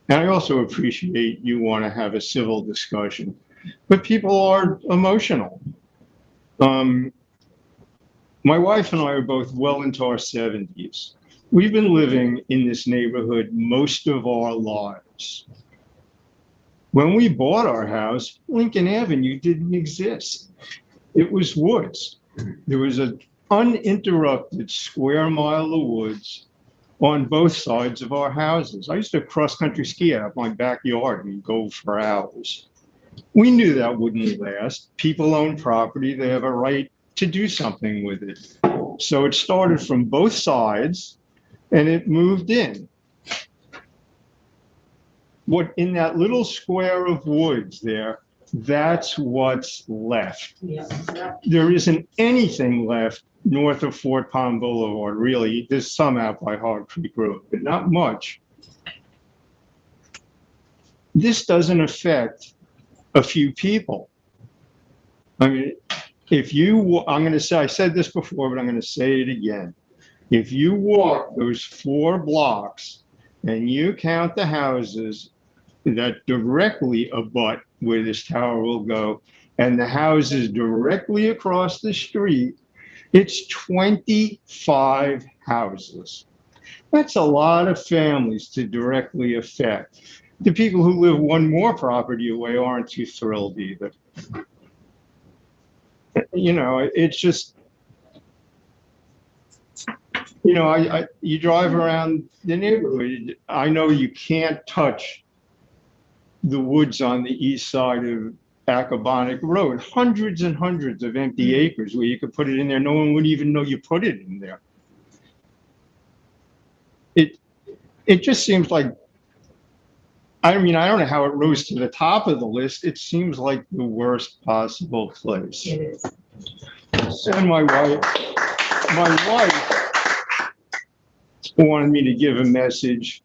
And I also appreciate you want to have a civil discussion, but people are emotional. My wife and I are both well into our 70s. We've been living in this neighborhood most of our lives. When we bought our house, Lincoln Avenue didn't exist. It was woods. There was an uninterrupted square mile of woods on both sides of our houses. I used to cross-country ski out of my backyard and go for hours. We knew that wouldn't last. People own property. They have a right to do something with it. So it started from both sides and it moved in. What in that little square of woods there, that's what's left. There isn't anything left north of Fort Pond Boulevard, really. There's some out by Hard Creek Road, but not much. This doesn't affect a few people. I mean, I'm going to say, I said this before, but I'm going to say it again. If you walk those 4 blocks and you count the houses that directly abut where this tower will go, and the houses directly across the street, it's 25 houses. That's a lot of families to directly affect. The people who live one more property away aren't too thrilled either. You know, it's just, you know, you drive around the neighborhood. I know you can't touch the woods on the east side of Acabonic Road, hundreds and hundreds of empty acres where you could put it in there. No one would even know you put it in there. It just seems like, I mean, I don't know how it rose to the top of the list. It seems like the worst possible place. It is. And my wife wanted me to give a message.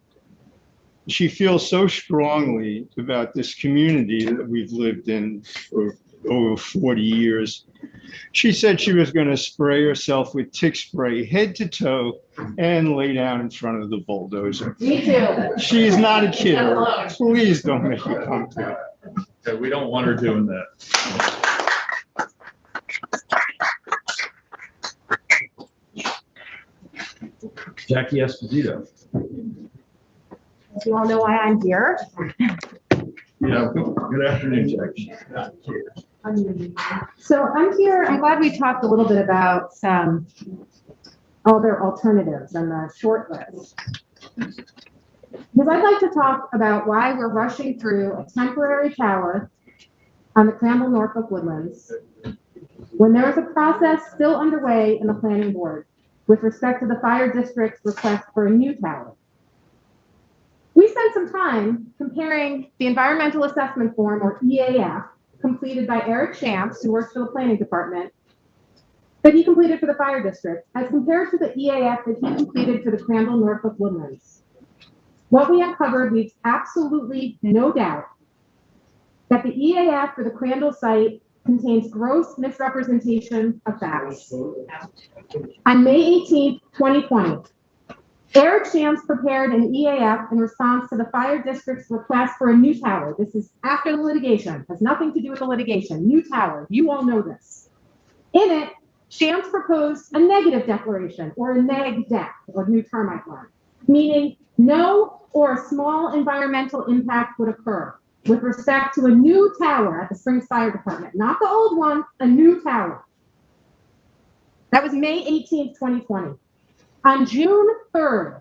She feels so strongly about this community that we've lived in for over 40 years. She said she was going to spray herself with tick spray head to toe and lay down in front of the bulldozer. Me too. She's not a kidder. Please don't make it come to it. Okay, we don't want her doing that. Jackie Esposito. You all know why I'm here. Yeah, good afternoon, Jackie. So I'm here, I'm glad we talked a little bit about other alternatives on the short list. Because I'd like to talk about why we're rushing through a temporary tower on the Crandall Norfolk Woodlands when there is a process still underway in the planning board with respect to the fire district's request for a new tower. We spent some time comparing the environmental assessment form, or EAF, completed by Eric Shamps, who works for the planning department, that he completed for the fire district, as compared to the EAF that he completed for the Crandall Norfolk Woodlands. What we uncovered leaves absolutely no doubt that the EAF for the Crandall site contains gross misrepresentation of facts. On May 18th, 2020, Eric Shamps prepared an EAF in response to the fire district's request for a new tower. This is after the litigation, has nothing to do with the litigation. New tower, you all know this. In it, Shamps proposed a negative declaration, or a neg-dec, or new term I've learned, meaning no or a small environmental impact would occur with respect to a new tower at the Springs Fire Department, not the old one, a new tower. That was May 18th, 2020. On June 3rd,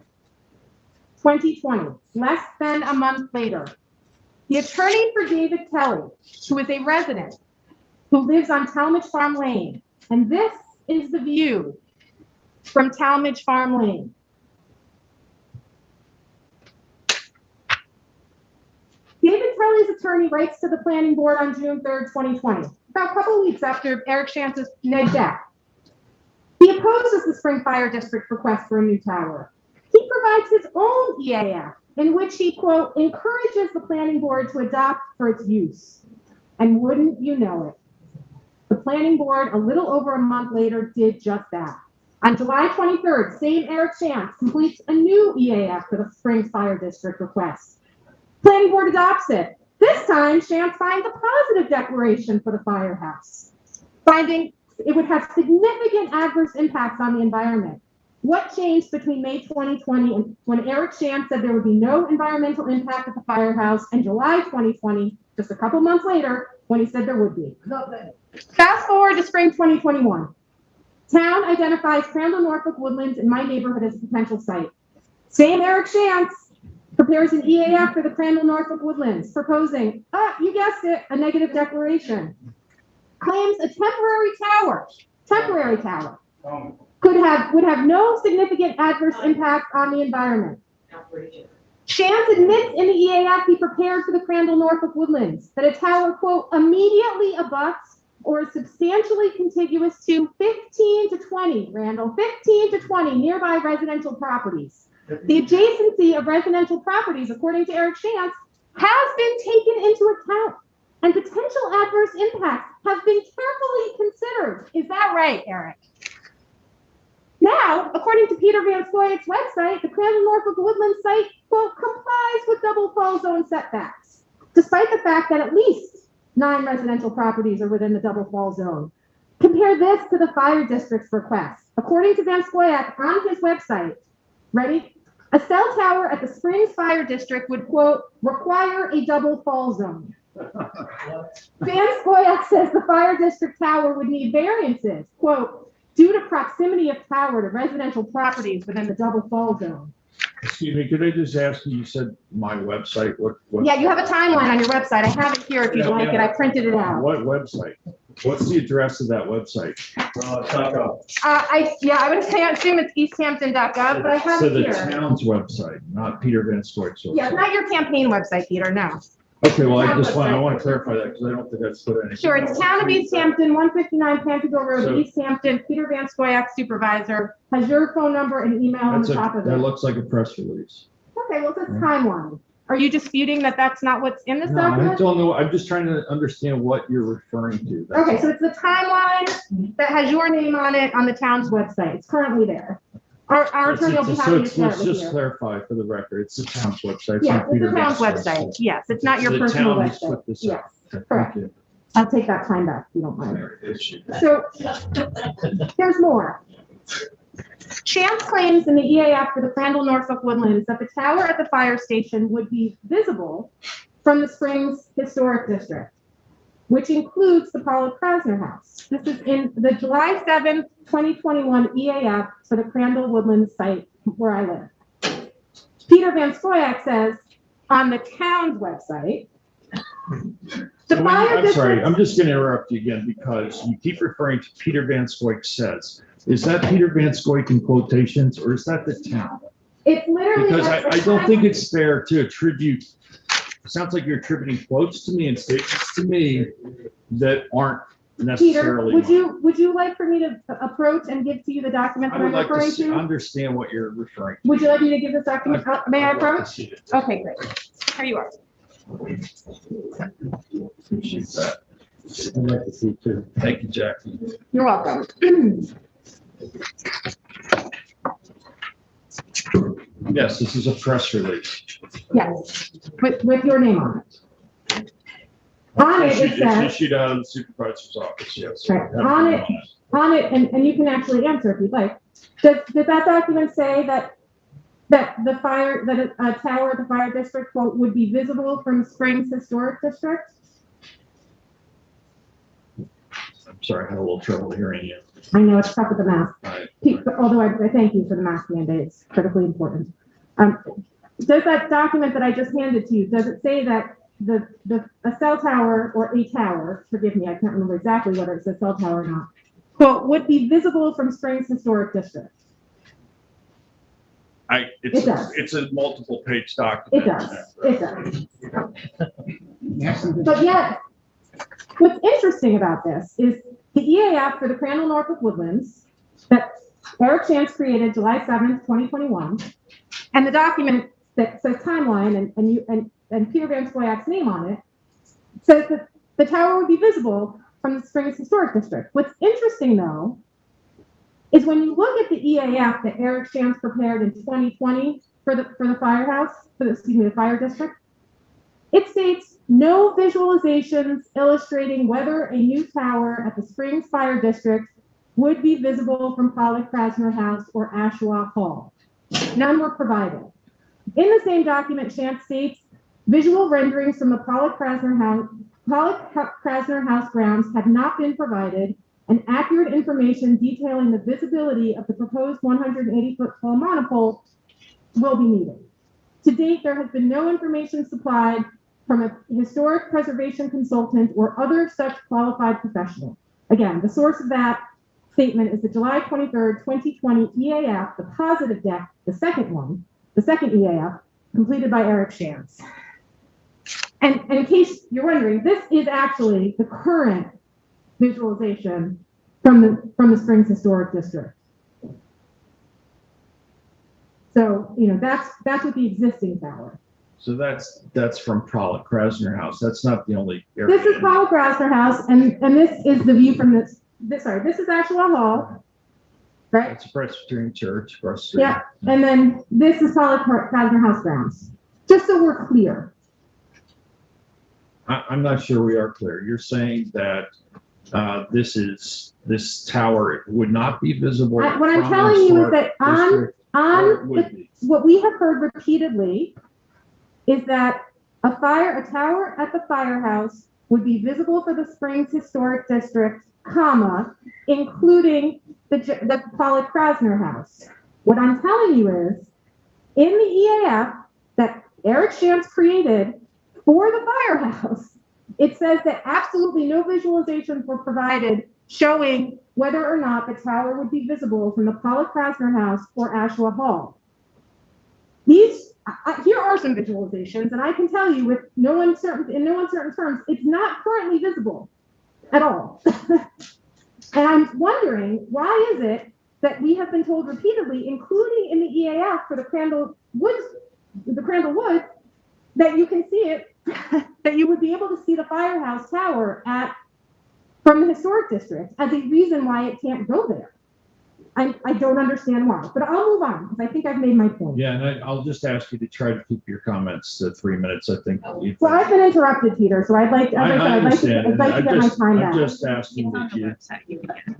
2020, less than a month later, the attorney for David Kelly, who is a resident who lives on Talmadge Farm Lane, and this is the view from Talmadge Farm Lane. David Kelly's attorney writes to the planning board on June 3rd, 2020, about a couple of weeks after Eric Shamps' neg-dec. He opposes the Spring Fire District's request for a new tower. He provides his own EAF, in which he, quote, encourages the planning board to adopt for its use. And wouldn't you know it, the planning board, a little over a month later, did just that. On July 23rd, same Eric Shamps completes a new EAF for the Springs Fire District request. Planning board adopts it. This time, Shamps finds a positive declaration for the firehouse, finding it would have significant adverse impacts on the environment. What changed between May 2020 and when Eric Shamps said there would be no environmental impact at the firehouse, and July 2020, just a couple months later, when he said there would be? Nothing. Fast forward to spring 2021. Town identifies Crandall Norfolk Woodlands in my neighborhood as a potential site. Same Eric Shamps prepares an EAF for the Crandall Norfolk Woodlands, proposing, you guessed it, a negative declaration. Claims a temporary tower, would have no significant adverse impact on the environment. Shamps admits in the EAF he prepared for the Crandall Norfolk Woodlands that a tower, quote, immediately abuts or is substantially contiguous to 15 to 20 nearby residential properties. The adjacency of residential properties, according to Eric Shamps, has been taken into account, and potential adverse impacts have been carefully considered. Is that right, Eric? Now, according to Peter Van Scoyek's website, the Crandall Norfolk Woodlands site, quote, zone setbacks, despite the fact that at least 9 residential properties are within the double fall zone. Compare this to the fire district's request. According to Van Scoyac on his website, ready? A cell tower at the Springs Fire District would, quote, require a double fall zone. Van Scoyac says the fire district tower would need variances, quote, due to proximity of tower to residential properties within the double fall zone. Excuse me, could I just ask you, you said my website, what? Yeah, you have a timeline on your website. I have it here if you'd Yeah, like it. I printed it out. What website? What's the address of that website? I would say, I assume it's easthampton.gov, but I have So it the here. town's website, not Peter Van Scoy's website. Yeah, not your campaign website, Peter, no. Okay, well, I want to clarify that because I don't think that's put anything. Sure, it's Town of East Hampton, 159 Pantherville Road, So- East Hampton. Peter Van Scoyac, supervisor, has your phone number and email on That's the top of that it. looks like a press release. Okay, well, it's a timeline. Are you disputing that that's not what's in this No, I document? don't know. I'm just trying to understand what you're referring to. That's Okay, all. so it's the timeline that has your name on it on the town's website. It's currently there. Our attorney will be happy to share it Let's with just you. clarify for the record, it's the town's website. Yeah, not it's Peter the town's Van website. Scoy's. Yes, it's not your The personal town has website. put this Yes, out. Okay, correct. thank you. I'll take that time back if you don't mind. Issue. So there's more. Chance claims in the EAF for the Crandall Norfolk Woodlands that the tower at the fire station would be visible from the Springs Historic District, which includes the Paula Krasner House. This is in the July 7th, 2021 EAF for the Crandall Woodlands site where I live. Peter Van Scoyac says on the town's website, the So fire I'm sorry, district. I'm just going to interrupt you again because you keep referring to Peter Van Scoyc says. Is that Peter Van Scoyc in quotations or is that the town? It's literally. Because at the I don't time- think it's fair to attribute, it sounds like you're attributing quotes to me and statements to me that aren't Peter, necessarily. would you like for me to approach and give to you the document I that I'm would like to referring see- to? understand what you're referring to. Would you like me to give this document? May I I'd like to approach? see it. Okay, great. Here you are. Appreciate that. I'd like to see too. Thank you, Jackie. You're welcome. Yes, this is a press release. Yes, with your name on it. On it, it It's says, issued out of the supervisor's office, yes. right, on it, and you can actually answer if you'd like. Does that document say that a tower at the fire district, quote, would be visible from Springs Historic District? I'm sorry, I had a little trouble hearing you. I know it's tough with the mask. Right. Although I thank you for the mask mandate, it's critically important. Does that document that I just handed to you, does it say that a cell tower or a tower, forgive me, I can't remember exactly whether it's a cell tower or not, quote, would be visible from Springs Historic District? It does. It's a multiple page It document. does, But yet, what's interesting about this is the EAF for the Crandall Norfolk Woodlands that Eric Chance created July 7th, 2021, and the document that says timeline and Peter Van Scoyac's name on it says that the tower would be visible from the Springs Historic District. What's interesting though is when you look at the EAF that Eric Chance prepared in 2020 for the firehouse, the fire district, it states no visualizations illustrating whether a new tower at the Springs Fire District would be visible from Pollock Krasner House or Ashuwa Hall. None were provided. In the same document, Chance states visual renderings from the Pollock Krasner House grounds have not been provided, and accurate information detailing the visibility of the proposed 180-foot tall monopole will be needed. To date, there has been no information supplied from a historic preservation consultant or other such qualified professional. Again, the source of that statement is the July 23rd, 2020 EAF, the positive deck, the second EAF, completed by Eric Chance. And in case you're wondering, this is actually the current visualization from the Springs Historic District. So, that's with the existing tower. So that's from Pollock Krasner House. That's not the only area. This is Pollock Krasner House, and this is the view from this is Ashuwa Hall, right? It's a Presbyterian church across the street. Yeah, and then this is Pollock Krasner House grounds. Just so we're clear, I'm not sure we are clear. You're saying that this tower would not be visible. What I'm from telling you is that historic district, or it would be? what we have heard repeatedly is that a tower at the firehouse would be visible for the Springs Historic District, comma, including the Polly Krasner house. What I'm telling you is, in the EAF that Eric Shantz created for the firehouse, it says that absolutely no visualizations were provided showing whether or not the tower would be visible from the Polly Krasner house or Ashua Hall. Here are some visualizations, and I can tell you in no uncertain terms, it's not currently visible at all. And I'm wondering, why is it that we have been told repeatedly, including in the EAF for the Crandall Woods, that you can see it, that you would be able to see the firehouse tower from the historic district as a reason why it can't go there. I don't understand why, but I'll move on because I think I've made my point. Yeah, and I'll just ask you to try to keep your comments to 3 minutes. I think. Well, I've been interrupted, Peter, so I'd like to get my time back. I'm just asking that you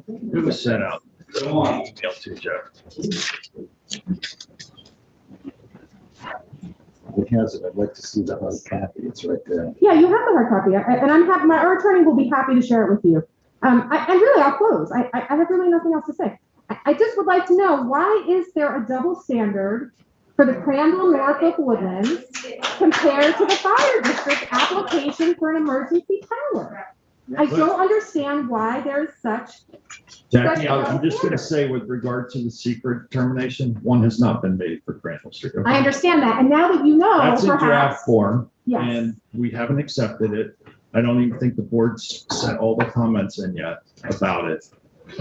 it was sent out. Go on email to Jeff. It has it. I'd like to see the hard copy. It's right there. Yeah, you have the hard copy, and I'm happy. Our attorney will be happy to share it with you. I'll close. I have really nothing else to say. I just would like to know, why is there a double standard for the Crandall Norfolk Woodlands compared to the fire district application for an emergency tower? I don't understand why there's such. Jackie, I'm just going to say, with regard to the secret determination, one has not been made for Crandall Street. Okay? I understand that, and now that you know, that's in draft form, yes. And we haven't accepted it. I don't even think the board's sent all the comments in yet about it.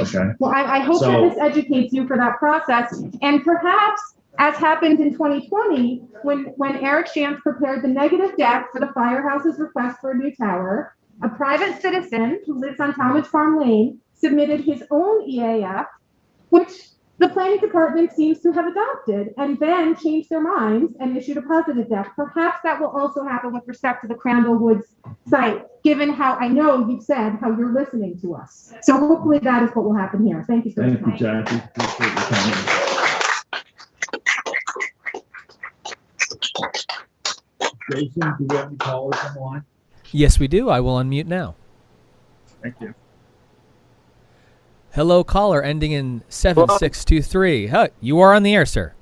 Okay. Well, I hope that this educates you for that process, and perhaps, as happened in 2020, when Eric Shantz prepared the negative deck for the firehouse's request for a new tower, a private citizen who lives on Talmadge Farm Lane submitted his own EAF, which the planning department seems to have adopted, and then changed their minds and issued a positive deck. Perhaps that will also happen with respect to the Crandall Woods site, given how I know you've said how you're listening to us. So hopefully that is what will happen here. Thank you so much. Thank you, Jackie. Appreciate your comment. Jason, do we have any callers on the line? Yes, we do. I will unmute now. Thank you. Hello, caller ending in 7623. You are on the air, sir.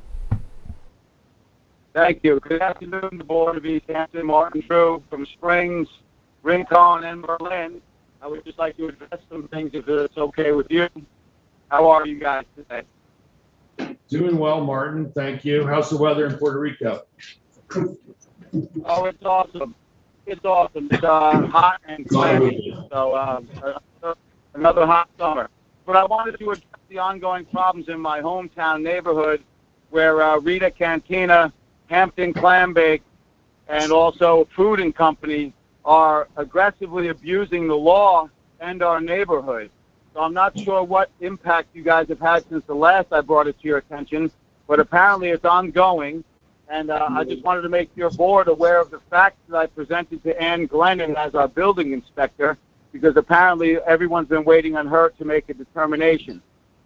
Thank you. Good afternoon, the Board of East Hampton. Martin True from Springs, Rincon, and Berlin. I would just like to address some things if it's okay with you. How are you guys today? Doing well, Martin. Thank you. How's the weather in Puerto Rico? Oh, it's awesome. It's awesome. It's hot and cloudy. So another hot summer. But I wanted to address the ongoing problems in my hometown neighborhood where Rita Cantina, Hampton Clam Bake, and also Food and Company are aggressively abusing the law and our neighborhood. So I'm not sure what impact you guys have had since the last I brought it to your attention, but apparently it's ongoing. And I just wanted to make your board aware of the facts that I presented to Ann Glennon as our building inspector, because apparently everyone's been waiting on her to make a determination.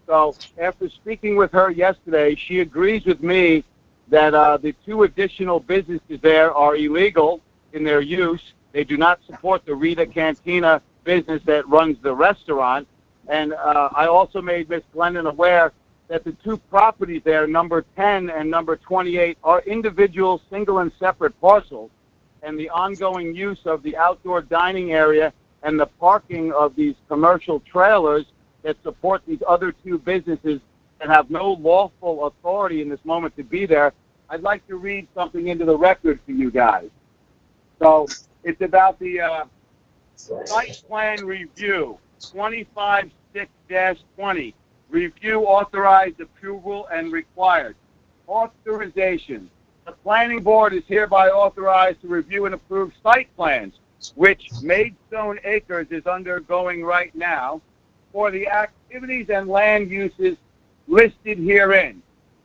So after speaking with her yesterday, she agrees with me that the 2 additional businesses there are illegal in their use. They do not support the Rita Cantina business that runs the restaurant. And I also made Ms. Glennon aware that the 2 properties there, number 10 and number 28, are individual, single and separate parcels. And the ongoing use of the outdoor dining area and the parking of these commercial trailers that support these other 2 businesses that have no lawful authority in this moment to be there. I'd like to read something into the record for you guys. So it's about the site plan review, 25-6-20. Review authorized, approval, and required. Authorization. The planning board is hereby authorized to review and approve site plans, which Maidstone Acres is undergoing right now, for the activities and land uses listed herein.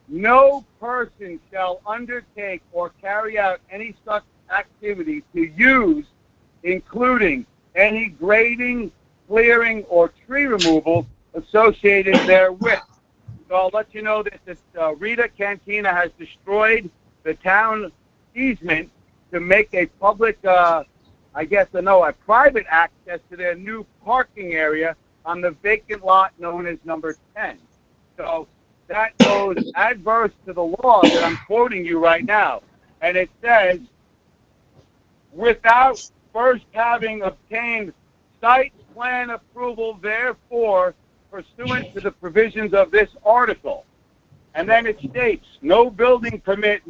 No person shall undertake or carry out any such activity to use including any grading, clearing, or tree removal associated therewith. So I'll let you know that this Rita Cantina has destroyed the town easement to make a public, a private access to their new parking area on the vacant lot known as number 10. So that goes adverse to the law that I'm quoting you right now. And it says, without first having obtained site plan approval, therefore, pursuant to the provisions of this article. And then it states, no building permit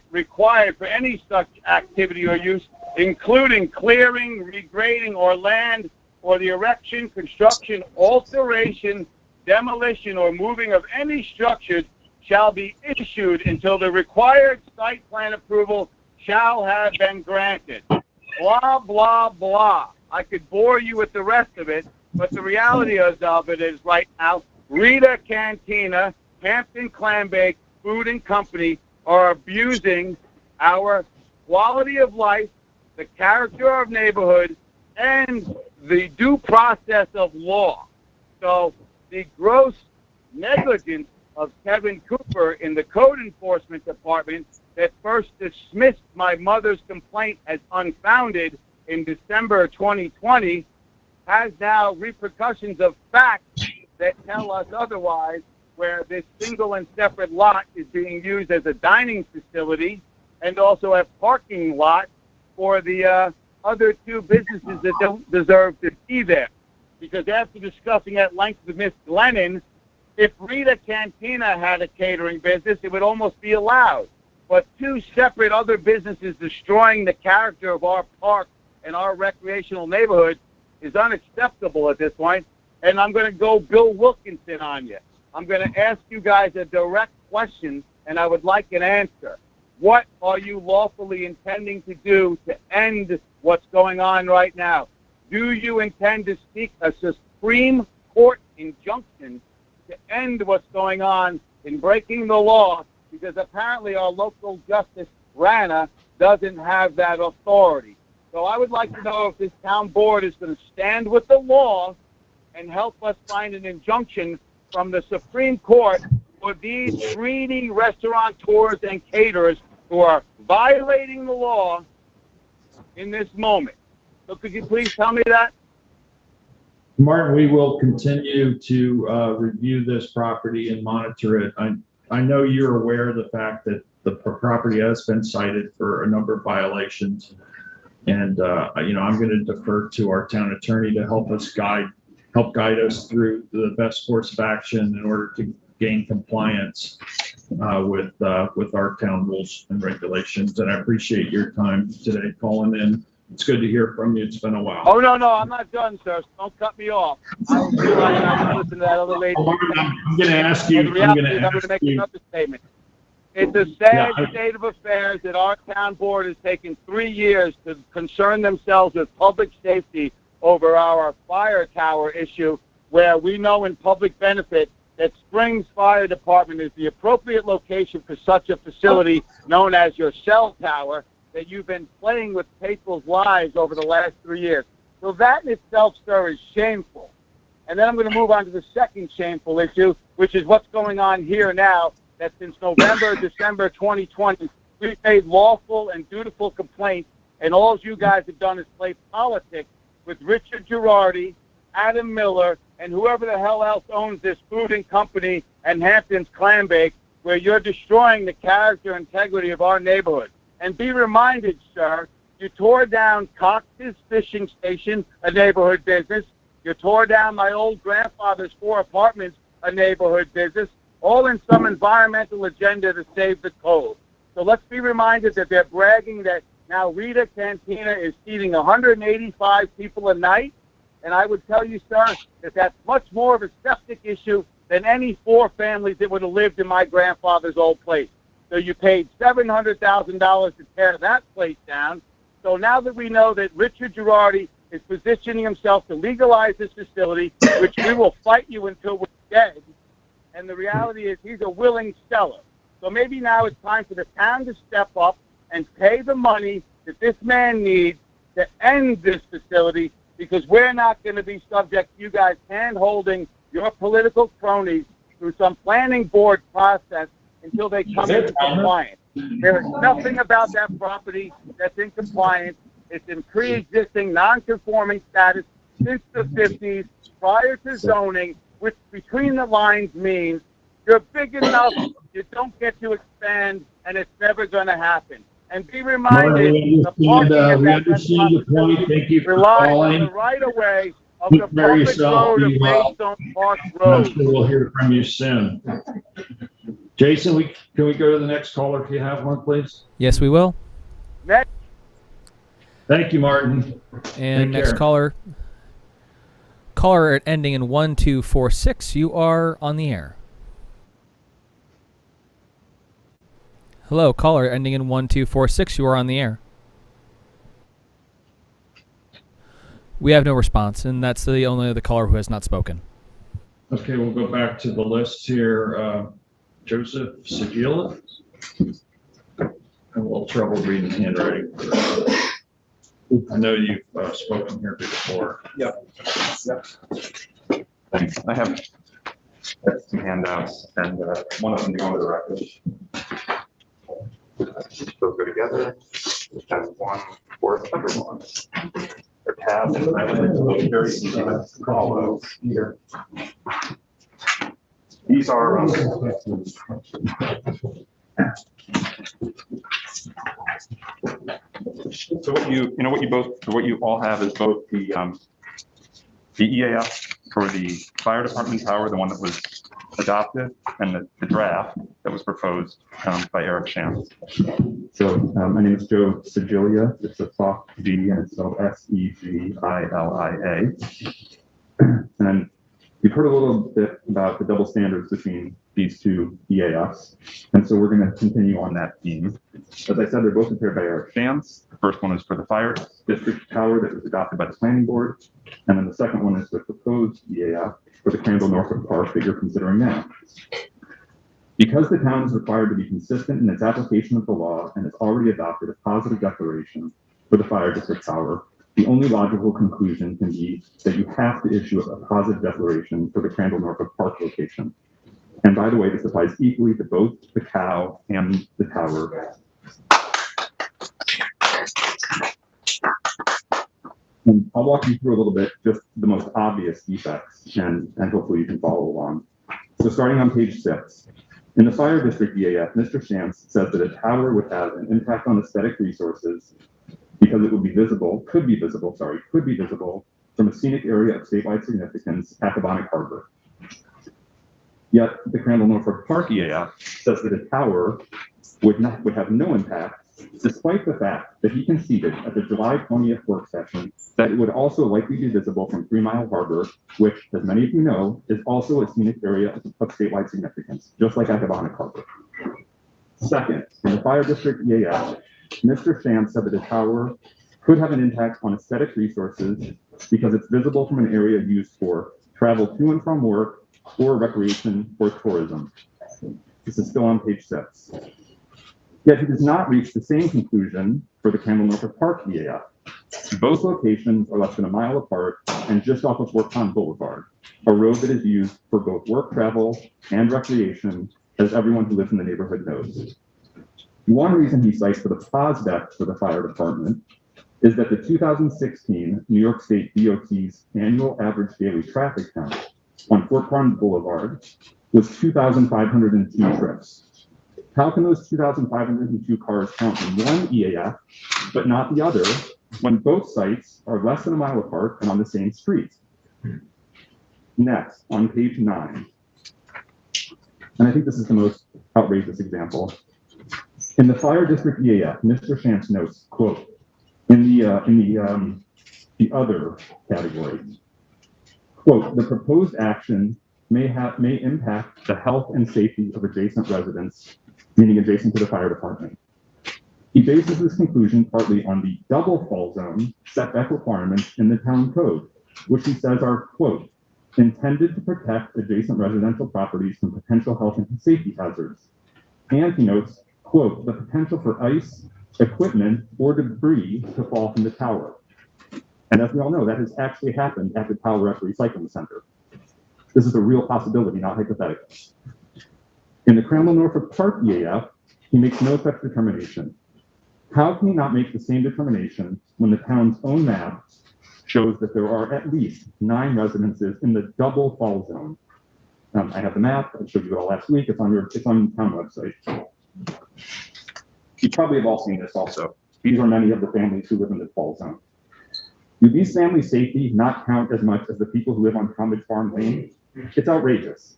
required for any such activity or use, including clearing, regrading, or land, or the erection, construction, alteration, demolition, or moving of any structures shall be issued until the required site plan approval shall have been granted. Blah, blah, blah. I could bore you with the rest of it, but the reality of it is right now, Rita Cantina, Hampton Clambake Food and Company are abusing our quality of life, the character of neighborhood, and the due process of law. So the gross negligence of Kevin Cooper in the code enforcement department that first dismissed my mother's complaint as unfounded in December 2020 has now repercussions of facts that tell us otherwise, where this single and separate lot is being used as a dining facility and also a parking lot for the other two businesses that don't deserve to be there. Because after discussing at length with Miss Glennon, if Rita Cantina had a catering business, it would almost be allowed. But two separate other businesses destroying the character of our park and our recreational neighborhood is unacceptable at this point. And I'm going to go Bill Wilkinson on you. I'm going to ask you guys a direct question, and I would like an answer. What are you lawfully intending to do to end what's going on right now? Do you intend to seek a Supreme Court injunction to end what's going on in breaking the law? Because apparently our local justice, Rana, doesn't have that authority. So I would like to know if this town board is going to stand with the law and help us find an injunction from the Supreme Court for these greedy restaurateurs and caterers who are violating the law in this moment. So could you please tell me that? Martin, we will continue to review this property and monitor it. I know you're aware of the fact that the property has been cited for a number of violations. And, I'm going to defer to our town attorney to help guide us through the best course of action in order to gain compliance with our town rules and regulations. And I appreciate your time today calling in. It's good to hear from you. It's been a while. Oh, no, I'm not done, sir. So don't cut me off. I was realizing I was listening to that other lady. I'm going to ask you. I'm going to make another statement. It's a sad state of affairs that our town board has taken 3 years to concern themselves with public safety over our fire tower issue, where we know in public benefit that Springs Fire Department is the appropriate location for such a facility known as your cell tower, that you've been playing with people's lives over the last 3 years. So that in itself, sir, is shameful. And then I'm going to move on to the second shameful issue, which is what's going on here now, that since November, December 2020, we've made lawful and dutiful complaints, and all you guys have done is play politics with Richard Girardi, Adam Miller, and whoever the hell else owns this food and company and Hampton's Clambake, where you're destroying the character and integrity of our neighborhood. And be reminded, sir, you tore down Cox's Fishing Station, a neighborhood business. You tore down my old grandfather's 4 apartments, a neighborhood business, all in some environmental agenda to save the code. So let's be reminded that they're bragging that now Rita Cantina is feeding 185 people a night. And I would tell you, sir, that that's much more of a septic issue than any 4 families that would have lived in my grandfather's old place. So you paid $700,000 to tear that place down. So now that we know that Richard Girardi is positioning himself to legalize this facility, which we will fight you until we're dead, and the reality is he's a willing seller. So maybe now it's time for the town to step up and pay the money that this man needs to end this facility, because we're not going to be subject to you guys hand-holding your political cronies through some planning board process until they come into compliance. There is nothing about that property that's in compliance. It's in pre-existing non-conforming status since the 50s, prior to zoning, which between the lines means you're big enough, you don't get to expand, and it's never going to happen. And be reminded, the parking at we that understand your point. Thank you for relies on calling. the right-of-way of the Prepare public yourself, road of be well. Maidstone Park I'm Road. sure we'll hear from you soon. Jason, can we go to the next caller if you have one, please? Yes, we will. Next. Thank you, Martin. And Take next care. caller. Caller ending in 1246. You are on the air. Hello, caller ending in 1246. You are on the air. We have no response, and that's the only other caller who has not spoken. Okay, we'll go back to the list here. Joseph Segula. I have a little trouble reading handwriting. I know you've spoken here before. Yep. Thanks. I have some handouts, and one of them to go into the record. These both go together. Has one for everyone. They're tabs, and I like very easy to follow here. These are so what you all have is both the EAF for the fire department tower, the one that was adopted, and the draft that was proposed by Eric Shams. So my name is Joe Segilia. It's a soft G, and it's spelled Segilia. And we've heard a little bit about the double standards between these two EAFs, and so we're going to continue on that theme. As I said, they're both prepared by Eric Shams. The first one is for the fire district tower that was adopted by the planning board, and then the second one is the proposed EAF for the Crandall Norfolk Park that you're considering now. Because the town is required to be consistent in its application of the law and has already adopted a positive declaration for the fire district tower, the only logical conclusion can be that you have to issue a positive declaration for the Crandall Norfolk Park location. And by the way, this applies equally to both the cow and the tower. And I'll walk you through a little bit, just the most obvious defects, and hopefully you can follow along. So starting on page 6, in the fire district EAF, Mr. Shams says that a tower would have an impact on aesthetic resources because it would be visible, could be visible from a scenic area of statewide significance, Accabonac Harbor. Yet the Crandall Norfolk Park EAF says that a tower would have no impact, despite the fact that he conceded at the July 20th work session that it would also likely be visible from 3 Mile Harbor, which, as many of you know, is also a scenic area of statewide significance, just like Accabonac Harbor. Second, in the fire district EAF, Mr. Shams said that a tower could have an impact on aesthetic resources because it's visible from an area used for travel to and from work or recreation or tourism. This is still on page 6. Yet he does not reach the same conclusion for the Crandall Norfolk Park EAF. Both locations are less than a mile apart and just off of Fort Pond Boulevard, a road that is used for both work travel and recreation, as everyone who lives in the neighborhood knows. One reason he cites for the pause deck for the fire department is that the 2016 New York State DOT's annual average daily traffic count on Fort Pond Boulevard was 2,502 trips. How can those 2,502 cars count in one EAF, but not the other, when both sites are less than a mile apart and on the same street? Next, on page 9, and I think this is the most outrageous example. In the fire district EAF, Mr. Shams notes, quote, in the other category, quote, the proposed action may impact the health and safety of adjacent residents, meaning adjacent to the fire department. He bases this conclusion partly on the double fall zone setback requirements in the town code, which he says are, quote, intended to protect adjacent residential properties from potential health and safety hazards. And he notes, quote, the potential for ice, equipment, or debris to fall from the tower. And as we all know, that has actually happened at the Toweret Recycling Center. This is a real possibility, not hypothetical. In the Crandall Norfolk Park EAF, he makes no such determination. How can he not make the same determination when the town's own map shows that there are at least 9 residences in the double fall zone? I have the map. I showed you it all last week. It's on the town website. You probably have all seen this also. These are many of the families who live in the fall zone. Do these families' safety not count as much as the people who live on Talmadge Farm Lane? It's outrageous.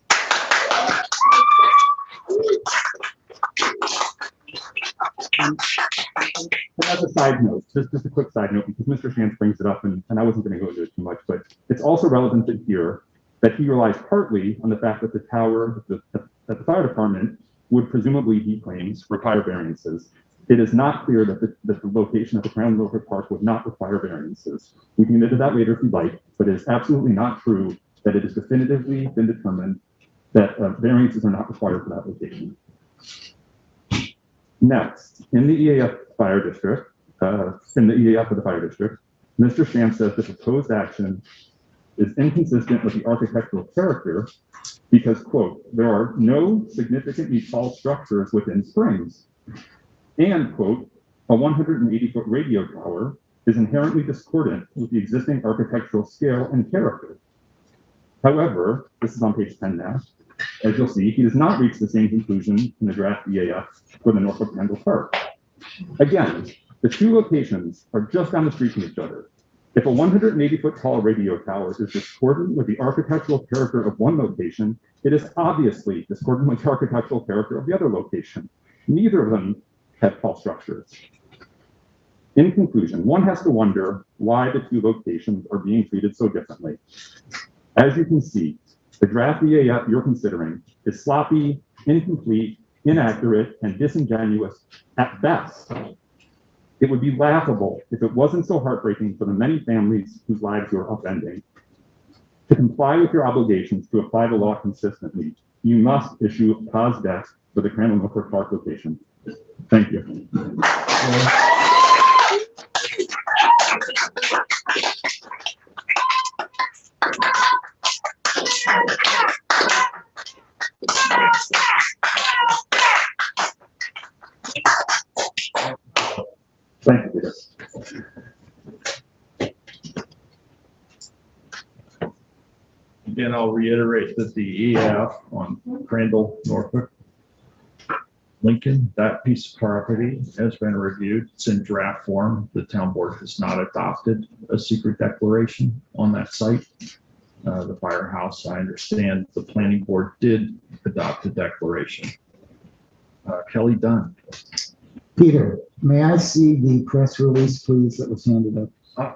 And as a side note, just a quick side note, because Mr. Shantz brings it up, and I wasn't going to go into it too much, but it's also relevant to here that he relies partly on the fact that the tower, that the fire department would presumably, he claims, require variances. It is not clear that the location of the Crandall Norfolk Park would not require variances. We can get into that later if you'd like, but it is absolutely not true that it has definitively been determined that variances are not required for that location. Next, in the EAF fire district, in the EAF of the fire district, Mr. Shantz says the proposed action is inconsistent with the architectural character because, quote, there are no significantly tall structures within springs. And, quote, a 180-foot radio tower is inherently discordant with the existing architectural scale and character. However, this is on page 10 now. As you'll see, he does not reach the same conclusion in the draft EAF for the Norfolk Crandall Park. Again, the two locations are just down the street from each other. If a 180-foot tall radio tower is discordant with the architectural character of one location, it is obviously discordant with the architectural character of the other location. Neither of them have tall structures. In conclusion, one has to wonder why the two locations are being treated so differently. As you can see, the draft EAF you're considering is sloppy, incomplete, inaccurate, and disingenuous at best. It would be laughable if it wasn't so heartbreaking for the many families whose lives you're upending. To comply with your obligations to apply the law consistently, you must issue a pause deck for the Crandall Norfolk Park location. Thank you. Thank you, Peter. Again, I'll reiterate that the EAF on Crandall, Norfolk, Lincoln, that piece of property has been reviewed. It's in draft form. The town board has not adopted a secret declaration on that site. The firehouse, I understand the planning board did adopt a declaration. Kelly Dunn. Peter, may I see the press release, please, that was handed up?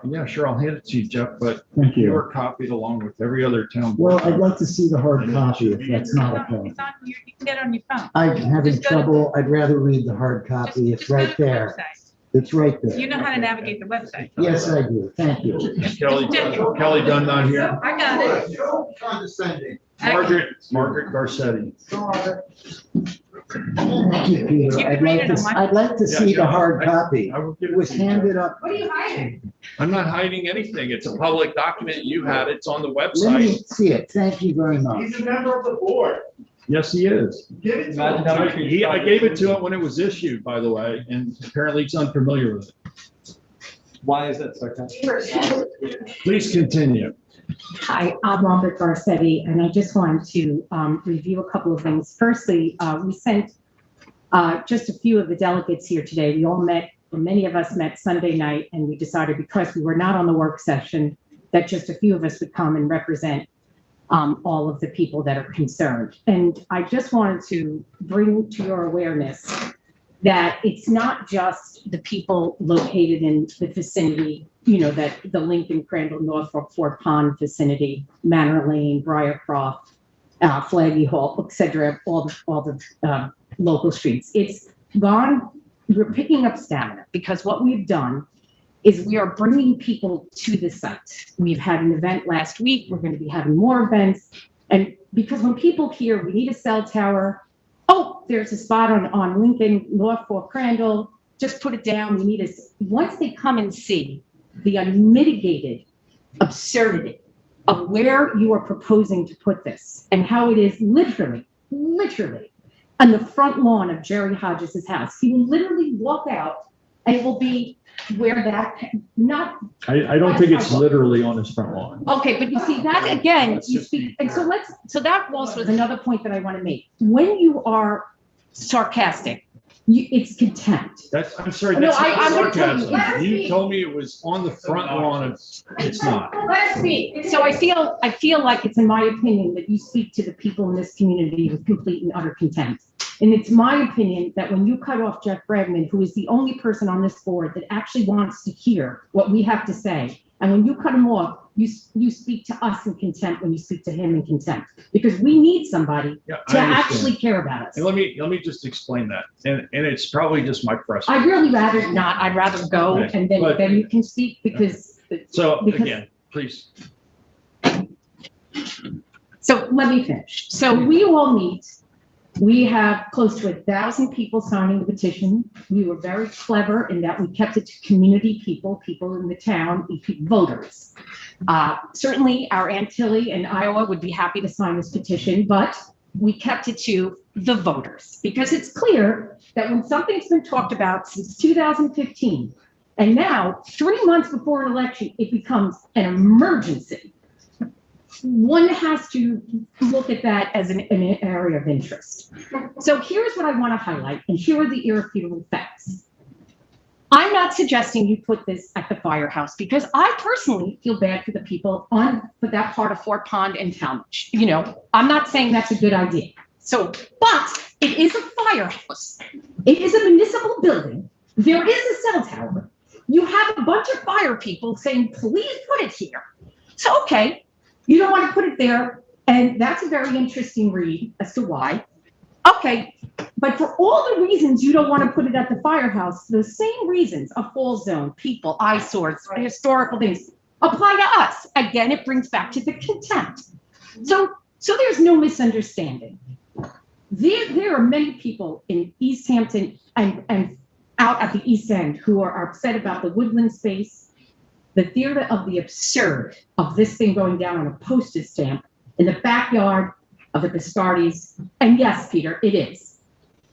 Yeah, sure. I'll hand it to you, Jeff, but Thank you. you're copied along with every other town board. Well, I'd like to see the hard copy if that's not okay. It's on, you can get it on your phone. I'm having Just go to- trouble. I'd rather read the hard copy. It's Just go to right the there. website. It's right there. You know how to navigate the website. Yes, I do. Thank you. Kelly Dunn not here. I got it. Condescending. Margaret Garcetti. Thank you, Peter. I'd like to see the hard copy. I will give It was to you, Jeff. handed up. What are you hiding? I'm not hiding anything. It's a public document. You had it. It's on the Let me website. see it. Thank you very much. He's a member of the board. Yes, he is. Give it to Imagine him. how much we- I gave it to him when it was issued, by the way, and apparently he's unfamiliar with it. Why is that sarcastic? Please continue. Hi, I'm Robert Garcetti, and I just wanted to review a couple of things. Firstly, we sent just a few of the delegates here today. We all met, or many of us met Sunday night, and we decided because we were not on the work session, that just a few of us would come and represent all of the people that are concerned. And I just wanted to bring to your awareness that it's not just the people located in the vicinity, you know, that the Lincoln, Crandall, Norfolk, Fort Pond vicinity, Manor Lane, Briarcroft, Flaggy Hall, et cetera, all the local streets. It's gone, we're picking up stamina because what we've done is we are bringing people to the site. We've had an event last week. We're going to be having more events. And because when people hear we need a cell tower, oh, there's a spot on Lincoln, Norfolk, Crandall, just put it down. We need a, once they come and see the unmitigated absurdity of where you are proposing to put this and how it is literally on the front lawn of Jerry Hodges' house. He will literally walk out and it will be where that, not. I don't think it's literally on his front lawn. Okay, but you see, that again, Let's you just speak, be and so fair. so that also is another point that I want to make. When you are sarcastic, it's contempt. I'm sorry, No, that's I'm not gonna tell you, sarcasm. You told me it was on the front lawn. It's not. Let's speak. So I feel like it's in my opinion that you speak to the people in this community with complete and utter contempt. And it's my opinion that when you cut off Jeff Bregman, who is the only person on this board that actually wants to hear what we have to say, and when you cut him off, you speak to us in contempt when you speak to him in contempt, because we need somebody Yeah, to I understand. actually care about us. And let me just explain that. And it's probably just my frustration. I'd really rather not. I'd rather go Okay, and then you can speak because. So because- again, please. So let me finish. So we all meet. We have close to 1,000 people signing the petition. We were very clever in that we kept it to community people in the town, voters. Certainly our Aunt Tilly in Iowa would be happy to sign this petition, but we kept it to the voters because it's clear that when something's been talked about since 2015, and now 3 months before an election, it becomes an emergency. One has to look at that as an area of interest. So here's what I want to highlight, and here are the irrefutable facts. I'm not suggesting you put this at the firehouse because I personally feel bad for the people on that part of Fort Pond and Talmadge. You know, I'm not saying that's a good idea. So, but it is a firehouse. It is a municipal building. There is a cell tower. You have a bunch of fire people saying, please put it here. So, okay. You don't want to put it there, and that's a very interesting read as to why. Okay, but for all the reasons you don't want to put it at the firehouse, the same reasons, a fall zone, people, eyesores, historical things, apply to us. Again, it brings back to the contempt. So there's no misunderstanding. There are many people in East Hampton and out at the East End who are upset about the woodland space, the theater of the absurd of this thing going down on a postage stamp in the backyard of the Biscardi's. And yes, Peter, it is.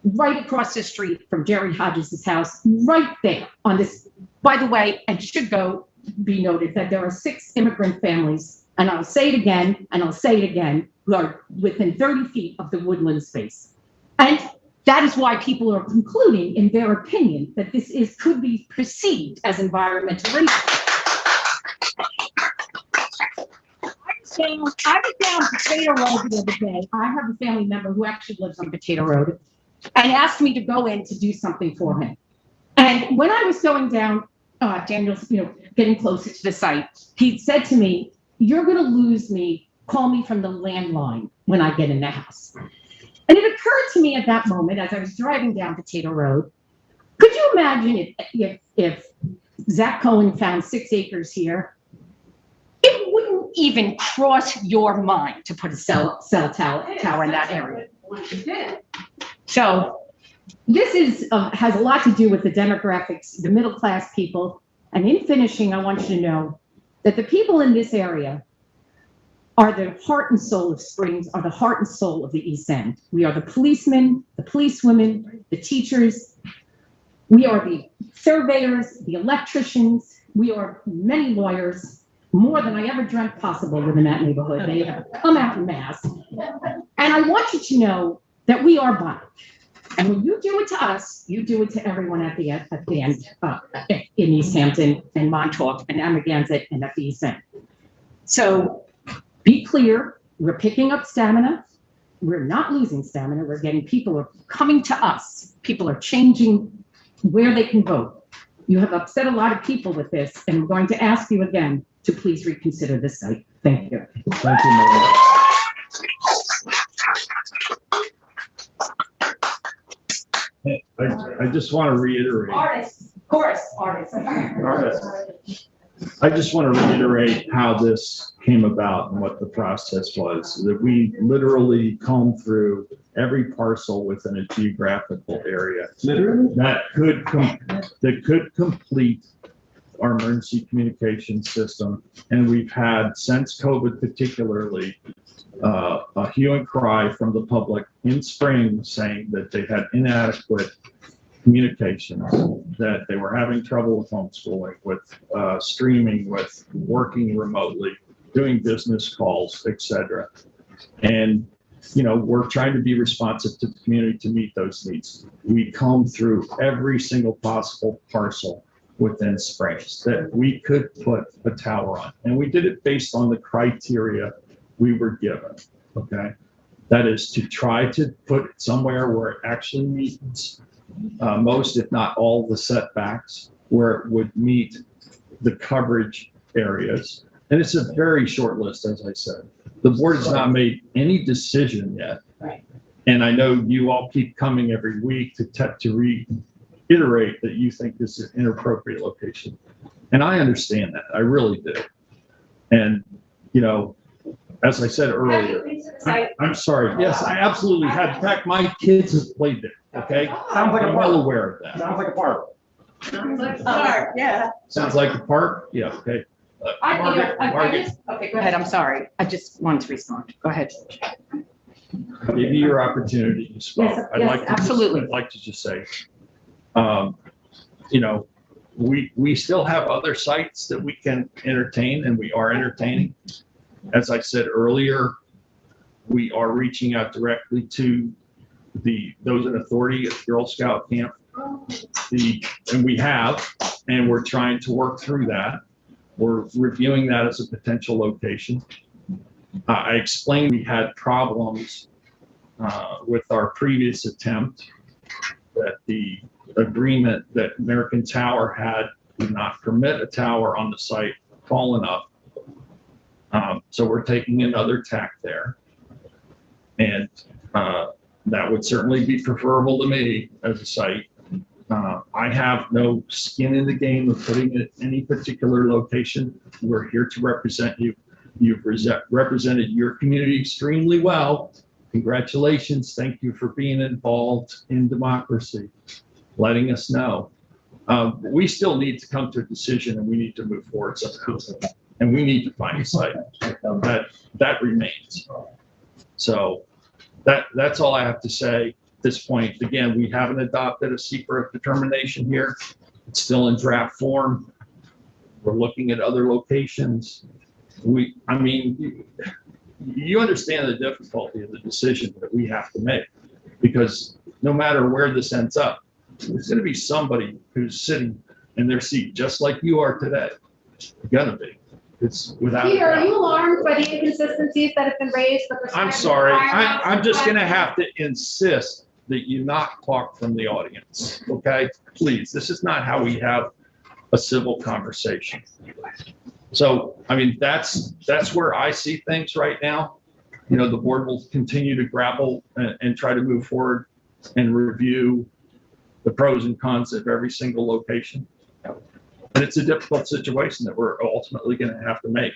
Right across the street from Jerry Hodges' house, right there on this, by the way, and should be noted that there are 6 immigrant families, and I'll say it again, and I'll say it again, who are within 30 feet of the woodland space. And that is why people are concluding in their opinion that this could be perceived as environmental racism. I was down Potato Road the other day. I have a family member who actually lives on Potato Road and asked me to go in to do something for him. And when I was going down, Daniel's, getting closer to the site, he said to me, you're going to lose me. Call me from the landline when I get in the house. And it occurred to me at that moment, as I was driving down Potato Road, could you imagine if Zach Cohen found 6 acres here? It wouldn't even cross your mind to put a cell tower in that area. So this has a lot to do with the demographics, the middle class people. And in finishing, I want you to know that the people in this area are the heart and soul of Springs, are the heart and soul of the East End. We are the policemen, the policewomen, the teachers. We are the surveyors, the electricians. We are many lawyers. More than I ever dreamt possible within that neighborhood. They have come out in mass. And I want you to know that we are black. And when you do it to us, you do it to everyone at the end in East Hampton and Montauk and Amagansett and at the East End. So be clear, we're picking up stamina. We're not losing stamina. We're getting people are coming to us. People are changing where they can vote. You have upset a lot of people with this, and I'm going to ask you again to please reconsider this site. Thank you. Thank you, Mayor. I just want to reiterate. Artists, of course, artists. I just want to reiterate how this came about and what the process was. That we literally combed through every parcel within a geographical area Literally? that could complete our emergency communication system. And we've had, since COVID particularly, a hue and cry from the public in spring saying that they had inadequate communications, that they were having trouble with homeschooling, with streaming, with working remotely, doing business calls, etc. And, you know, we're trying to be responsive to the community to meet those needs. We comb through every single possible parcel within Springs that we could put a tower on. And we did it based on the criteria we were given, okay? That is to try to put it somewhere where it actually meets most, if not all, the setbacks, where it would meet the coverage areas. And it's a very short list, as I said. The board has not made any decision yet. Right. And I know you all keep coming every week to reiterate that you think this is an inappropriate location. And I understand that, I really do. And, you know, as I said earlier, I'm sorry, yes, I absolutely have. In fact, my kids have played there, okay? Sounds like a I'm park. well aware of that. Sounds like a park. Sounds like a park, yeah. Sounds like a park? Yeah, okay. Margaret, Okay, go ahead, I'm sorry. I just wanted to respond. Go ahead. give you your opportunity to speak. Yes, yes, absolutely. I'd like to just say, you know, we still have other sites that we can entertain, and we are entertaining. As I said earlier, we are reaching out directly to those in authority at Girl Scout camp. And we're trying to work through that. We're reviewing that as a potential location. I explained we had problems with our previous attempt, that the agreement that American Tower had did not permit a tower on the site tall enough. So we're taking another tack there. And that would certainly be preferable to me as a site. I have no skin in the game of putting it in any particular location. We're here to represent you. You've represented your community extremely well. Congratulations. Thank you for being involved in democracy, letting us know. We still need to come to a decision, and we need to move forward somehow. And we need to find a site that remains. So that's all I have to say at this point. Again, we haven't adopted a secret determination here. It's still in draft form. We're looking at other locations. I mean, you understand the difficulty of the decision that we have to make, because no matter where this ends up, there's going to be somebody who's sitting in their seat just like you are today. Gonna be. It's without. Peter, are you alarmed by the inconsistencies that have been raised with respect I'm to sorry. the firehouse I'm just going to project? have to insist that you not talk from the audience. Okay, please. This is not how we have a civil conversation. So, I mean, that's where I see things right now. You know, the board will continue to grapple and try to move forward and review the pros and cons of every single location. And it's a difficult situation that we're ultimately going to have to make.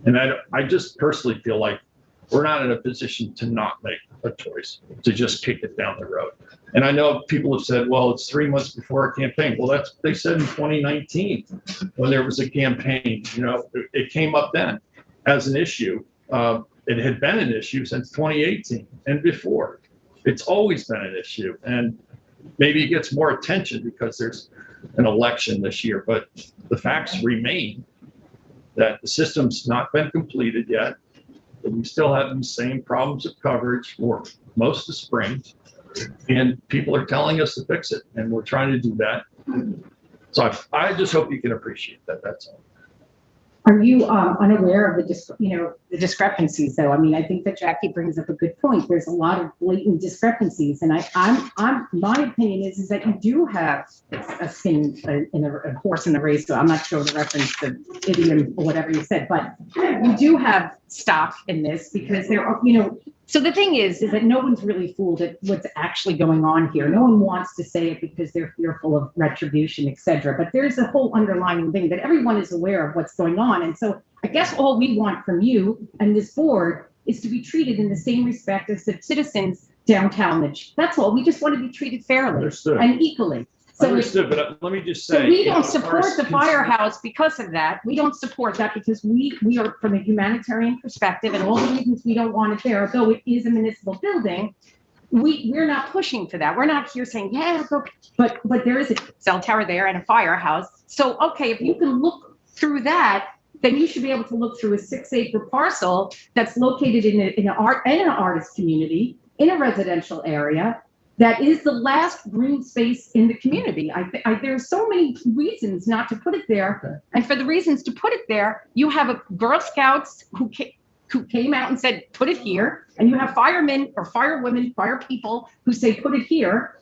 And I just personally feel like we're not in a position to not make a choice, to just kick it down the road. And I know people have said, well, it's 3 months before a campaign. Well, that's they said in 2019 when there was a campaign. You know, it came up then as an issue. It had been an issue since 2018 and before. It's always been an issue. And maybe it gets more attention because there's an election this year, but the facts remain that the system's not been completed yet. That we still have the same problems of coverage for most of Springs, and people are telling us to fix it, and we're trying to do that. So I just hope you can appreciate that. That's all. Are you unaware of the discrepancies, though? I mean, I think that Jackie brings up a good point. There's a lot of blatant discrepancies, and my opinion is that you do have a horse in the race. So I'm not sure the reference to idiom or whatever you said, but you do have stock in this because there are, So the thing is that no one's really fooled at what's actually going on here. No one wants to say it because they're fearful of retribution, et cetera. But there's a whole underlying thing that everyone is aware of what's going on. And so I guess all we want from you and this board is to be treated in the same respect as the citizens downtown. That's all. We just want to be treated fairly and equally. So Understood, but let me just say. So we you know, don't as far support as the firehouse because of that. We don't support that because we are from a humanitarian perspective and all the reasons we don't want it there, though it is a municipal building. We're not pushing for that. We're not here saying, yeah, go, but there is a cell tower there and a firehouse. So, okay, if you can look through that, then you should be able to look through a 6-acre parcel that's located in an artist community, in a residential area. That is the last green space in the community. There's so many reasons not to put it there. Okay. And for the reasons to put it there, you have a Girl Scouts who came out and said, put it here. And you have firemen or firewomen, fire people who say, put it here.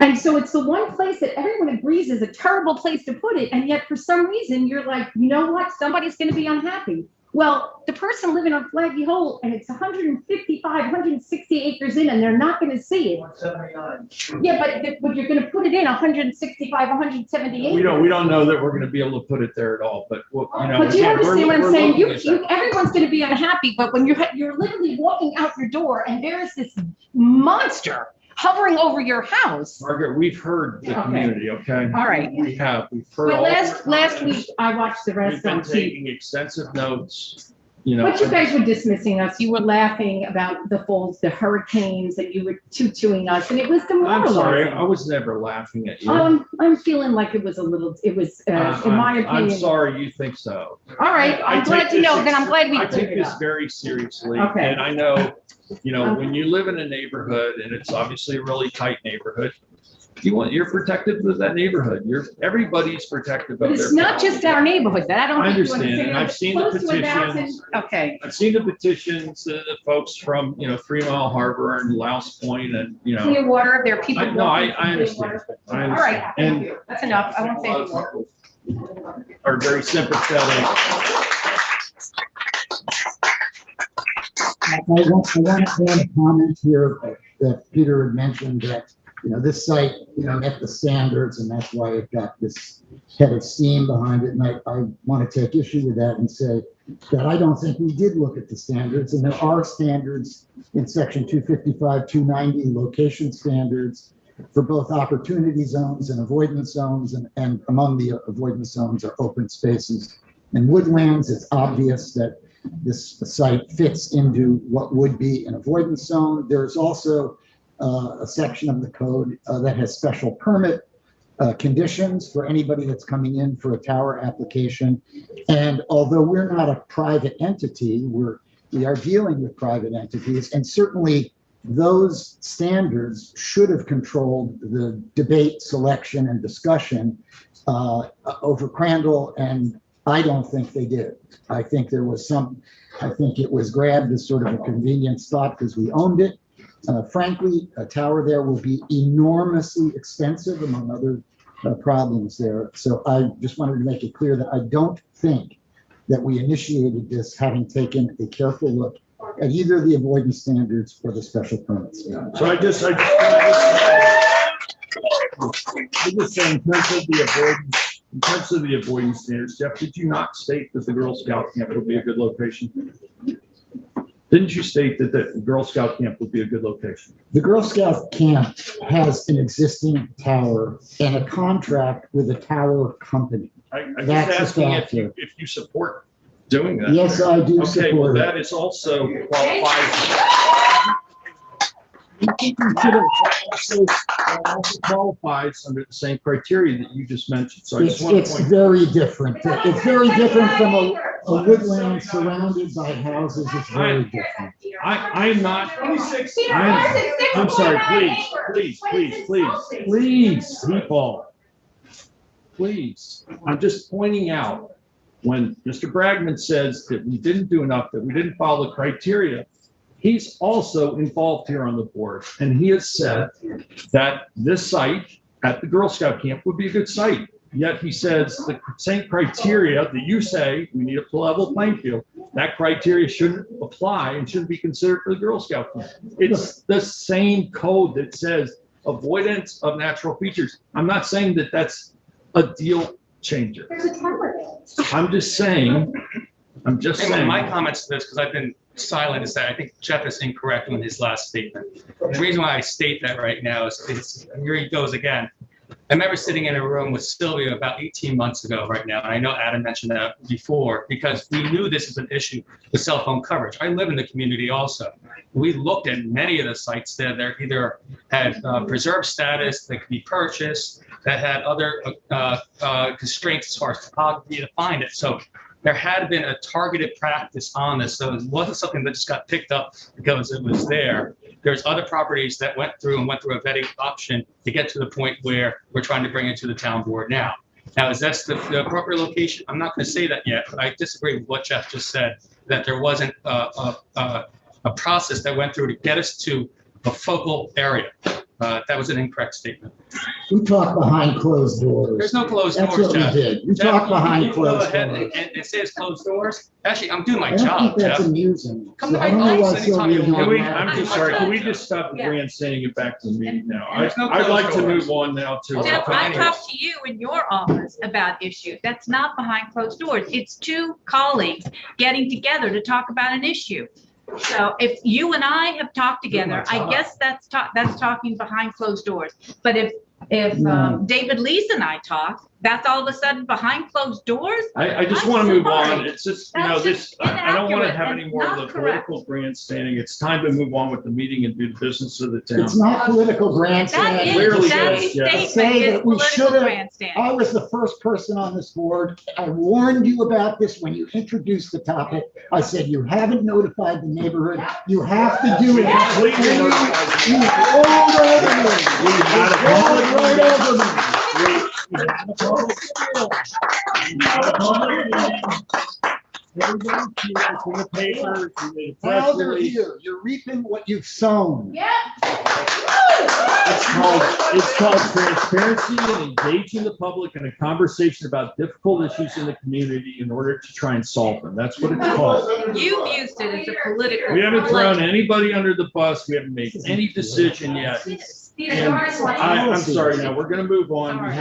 And so it's the one place that everyone agrees is a terrible place to put it. And yet for some reason, you're like, you know what? Somebody's going to be unhappy. Well, the person living on Flaggy Hole, and it's 155, 160 acres in, and they're not going to see it. 179. Yeah, but you're going to put it in 165, 170 acres. We don't know that we're going to be able to put it there at all, but you know. But you again, understand what I'm saying? looking at that. Everyone's going to be unhappy, but when you're literally walking out your door and there is this monster hovering over your house. Margaret, we've heard the community, okay? All right. We've heard. But all last week I watched the rest We've been on TV. taking extensive notes, you know. But you guys were dismissing us. You were laughing about the falls, the hurricanes, and you were tutuing us, and it was I'm demoralizing. sorry, I was never laughing at you. I'm feeling like it was in my opinion. I'm sorry you think so. All right, I'm glad to know, then I'm glad we I cleared take it this up. very seriously. Okay. And I know, you know, when you live in a neighborhood and it's obviously a really tight neighborhood, you're protective of that neighborhood. Everybody's protective of But their. it's not just our neighborhood, that I don't I think you understand, and I've seen the Close to 1,000 petitions. Okay. I've seen the petitions, the folks from, you know, 3 Mile Harbor and Louse Point and, you know. Clear water, there are people. No, I walking through understand. clear I water. All understand. right, thank you. That's enough. I won't say anymore. Are very sympathetic. I want to add a comment here that Peter had mentioned that, you know, this site, you know, met the standards and that's why it got this head of steam behind it. And I want to take issue with that and say that I don't think we did look at the standards, and there are standards in section 255, 290, location standards for both opportunity zones and avoidance zones, and among the avoidance zones are open spaces and woodlands. It's obvious that this site fits into what would be an avoidance zone. There's also a section of the code that has special permit conditions for anybody that's coming in for a tower application. And although we're not a private entity, we are dealing with private entities, and certainly those standards should have controlled the debate, selection, and discussion over Crandall, and I don't think they did. I think there was I think it was grabbed as sort of a convenient spot because we owned it. Frankly, a tower there will be enormously expensive, among other problems there. So I just wanted to make it clear that I don't think that we initiated this having taken a careful look at either the avoidance standards or the special permits. So I just say, in terms of the avoidance standards, Jeff, did you not state that the Girl Scout camp would be a good location? Didn't you state that the Girl Scout camp would be a good location? The Girl Scout camp has an existing tower and a contract with a tower company. I'm That's just a asking factor. if you support doing that. Yes, I do Okay, well, support it. that is also qualifies. Also qualifies under the same criteria that you just mentioned. So I just want to It's point. very different. It's very different from a woodland surrounded by houses. It's very different. I'm not. I'm sorry, please, people. Please, I'm just pointing out, when Mr. Bragman says that we didn't do enough, that we didn't follow the criteria, he's also involved here on the board. And he has said that this site at the Girl Scout camp would be a good site. Yet he says the same criteria that you say we need a level playing field, that criteria shouldn't apply and shouldn't be considered for the Girl Scout camp. It's the same code that says avoidance of natural features. I'm not saying that that's a deal changer. There's a tower there. I'm just saying. My comments to this, because I've been silent, is that I think Jeff is incorrect in his last statement. The reason why I state that right now is, here he goes again. I remember sitting in a room with Sylvia about 18 months ago right now, and I know Adam mentioned that before, because we knew this is an issue with cell phone coverage. I live in the community also. We looked at many of the sites that either had preserved status that could be purchased, that had other constraints as far as topography to find it. So there had been a targeted practice on this, so it wasn't something that just got picked up because it was there. There's other properties that went through a vetting option to get to the point where we're trying to bring it to the town board now. Now, is that the appropriate location? I'm not going to say that yet, but I disagree with what Jeff just said, that there wasn't a process that went through to get us to a focal area. That was an incorrect statement. We talk behind closed doors. There's no closed That's doors, what we Jeff. did. We Jeff, talk behind you closed go ahead doors. and say it's closed doors. Actually, I'm doing my I don't job, think that's Jeff. amusing. Come to I my don't know why office anytime you Sylvia want. doing I'm just sorry, can we just stop the Yeah. grandstanding and back to the meeting now? There's no I'd like to closed move on now to. Jeff, I talked to you in your office about issues. That's not behind closed doors. It's two colleagues getting together to talk about an issue. So if you and I have talked together, I guess that's talking behind closed doors. But if David, Lisa and I talk, that's all of a sudden behind closed doors? I just I'm want to move sorry. on. It's just, That's just I don't want to inaccurate have and any more of not the correct. political grandstanding. It's time to move on with the meeting and do the business of the town. It's not political That grandstanding. Clearly that is, yeah. statement Say is that we political should have, grandstanding. I was the first person on this board. I warned you about this when you introduced the topic. I said, you haven't notified the neighborhood. You have to do it. Completely notified. You rolled over me. We had a You rolled public right over me. We had a public hearing. We had a public meeting. Everybody here, it's in the papers, we made a press Now they're release. here. You're reaping what you've sown. It's called transparency and engaging the public in a conversation about difficult issues in the community in order to try and solve them. That's what it's called. You've used it as a political. We haven't thrown anybody under the bus. We haven't made any decision yet. And I'm sorry, now, we're gonna move on.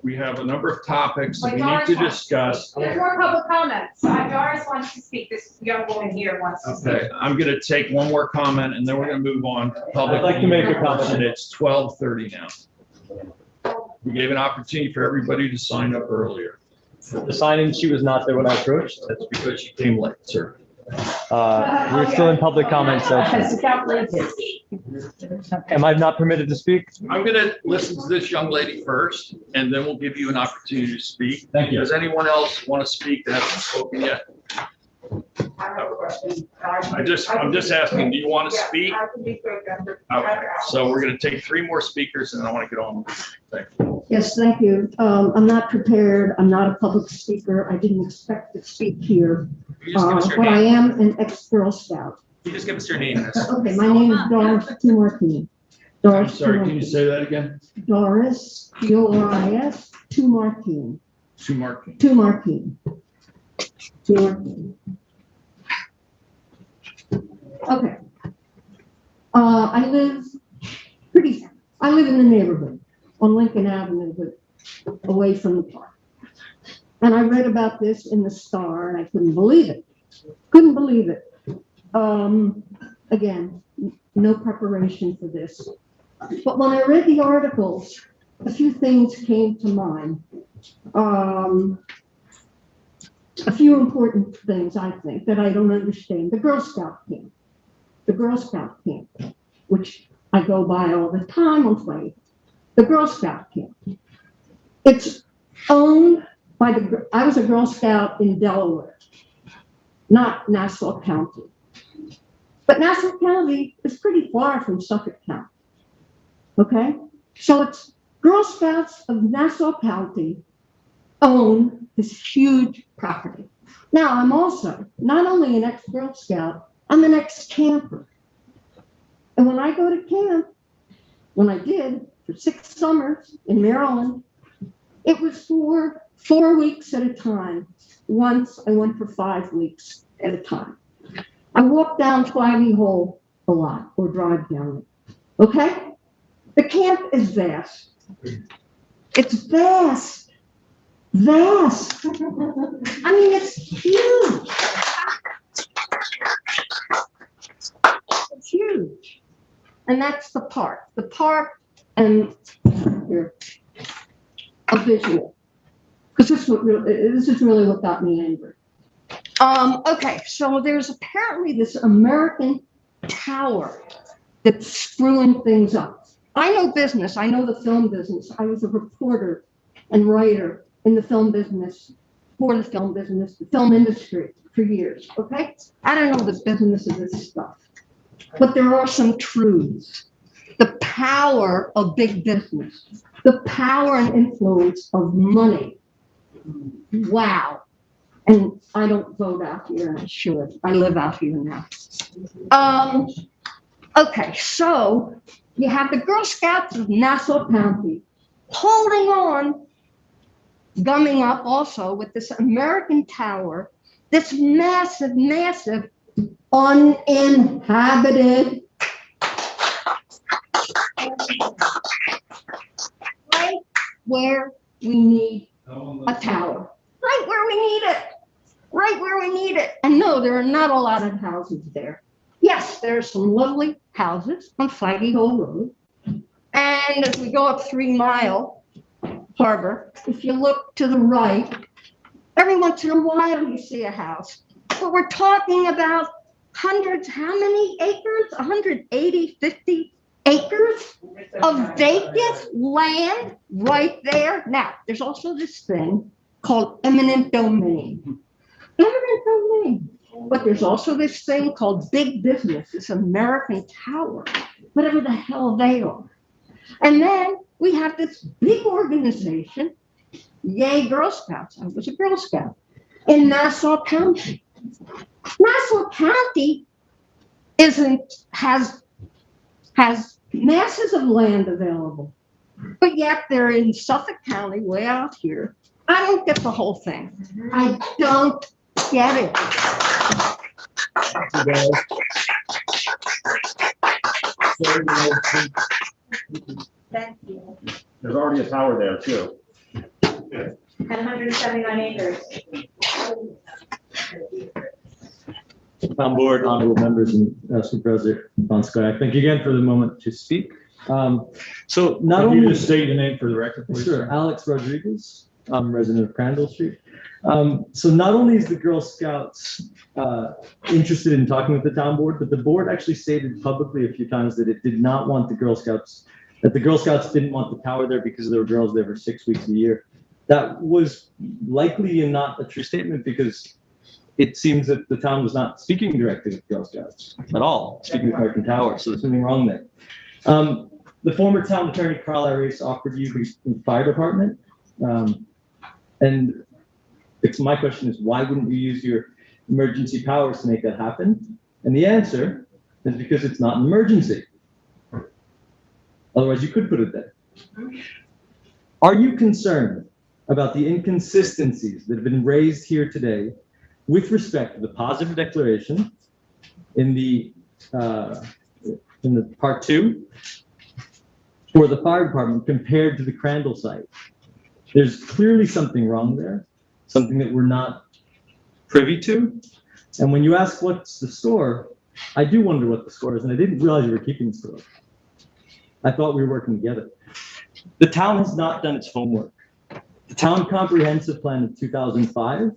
We have a number of topics that we need to discuss. There's more public comments. Doris wants to speak. This young woman here wants to speak. Okay, I'm gonna take one more comment and then we're gonna move on to public. I'd like to make a comment. And it's 12:30 now. We gave an opportunity for everybody to sign up earlier. The signing, she was not there when I approached. That's because you came late, sir. We're still in public comment section. Am I not permitted to speak? I'm gonna listen to this young lady first, and then we'll give you an opportunity to speak. Thank you. Does anyone else want to speak that hasn't spoken yet? I have a question. I'm just asking, do you want to speak? I can be quick. Okay, so we're gonna take 3 more speakers, and I want to get on. Thank you. Yes, thank you. I'm not prepared. I'm not a public speaker. I didn't expect to speak here. You just give us your But I name. am an ex-Girl Scout. You just give us your name. Okay, my name is Doris Tumarkin. I'm Doris sorry, can you Tumarkin. say that again? Doris, Doris, Tumarkin. Sumarkin. Tumarkin. Tumarkin. Okay. I live in the neighborhood on Lincoln Avenue, but away from the park. And I read about this in the Star and I couldn't believe it. Couldn't believe it. Again, no preparation for this. But when I read the articles, a few things came to mind. A few important things, I think, that I don't understand. The Girl Scout camp. The Girl Scout camp, which I go by all the time on Friday. The Girl Scout camp. It's owned by I was a Girl Scout in Delaware, not Nassau County. But Nassau County is pretty far from Suffolk County. Okay? So it's Girl Scouts of Nassau County own this huge property. Now, I'm also not only an ex-Girl Scout, I'm an ex-camper. And when I go to camp, when I did for 6 summers in Maryland, it was for 4 weeks at a time. Once I went for 5 weeks at a time. I walk down Twaggy Hole a lot or drive down it. Okay? The camp is vast. It's vast. Vast. I mean, it's huge. It's huge. And that's the park. The park and here. a visual. Because this is really what got me angry. Okay, so there's apparently this American tower that's screwing things up. I know business, I know the film business. I was a reporter and writer in the film business, for the film business, the film industry for years, okay? I don't know the business of this stuff, but there are some truths. The power of big business, the power and influence of money. Wow. And I don't vote out here, and I should. I live out here now. Okay, so you have the Girl Scouts of Nassau County holding on, gumming up also with this American tower, this massive, massive, uninhabited, right where we need a tower. Right where we need it. Right where we need it. And no, there are not a lot of houses there. Yes, there are some lovely houses on Flaggy Hole Road. And as we go up 3 Mile Harbor, if you look to the right, every once in a while you see a house. But we're talking about hundreds, how many acres? 180, 50 acres of vacant land right there. Now, there's also this thing called eminent domain. Eminent domain. But there's also this thing called big business, this American tower, whatever the hell they are. And then we have this big organization, Yay Girl Scouts. I was a Girl Scout in Nassau County. Nassau County has masses of land available, but yet they're in Suffolk County, way out here. I don't get the whole thing. I don't get it. Thank you. There's already a tower there too. And 179 acres. On board, honorable members, and Supervisor Bonskaya, thank you again for the moment to speak. So not Can only you just state your name for the record, please? Sure, Alex Rodriguez, I'm resident of Crandall Street. So not only is the Girl Scouts interested in talking with the town board, but the board actually stated publicly a few times that it did not want the Girl Scouts, that the Girl Scouts didn't want the tower there because there were girls there for 6 weeks a year. That was likely not a true statement because it seems that the town was not speaking directly with Girl Scouts at all, speaking with American Tower, so there's something wrong there. The former town attorney, Carl Arias, offered you the fire department. And my question is, why wouldn't you use your emergency powers to make that happen? And the answer is because it's not an emergency. Otherwise, you could put it there. Are you concerned about the inconsistencies that have been raised here today with respect to the positive declaration in the part 2 for the fire department compared to the Crandall site? There's clearly something wrong there, something that we're not privy to. And when you ask what's the score, I do wonder what the score is, and I didn't realize you were keeping score. I thought we were working together. The town has not done its homework. The town comprehensive plan of 2005,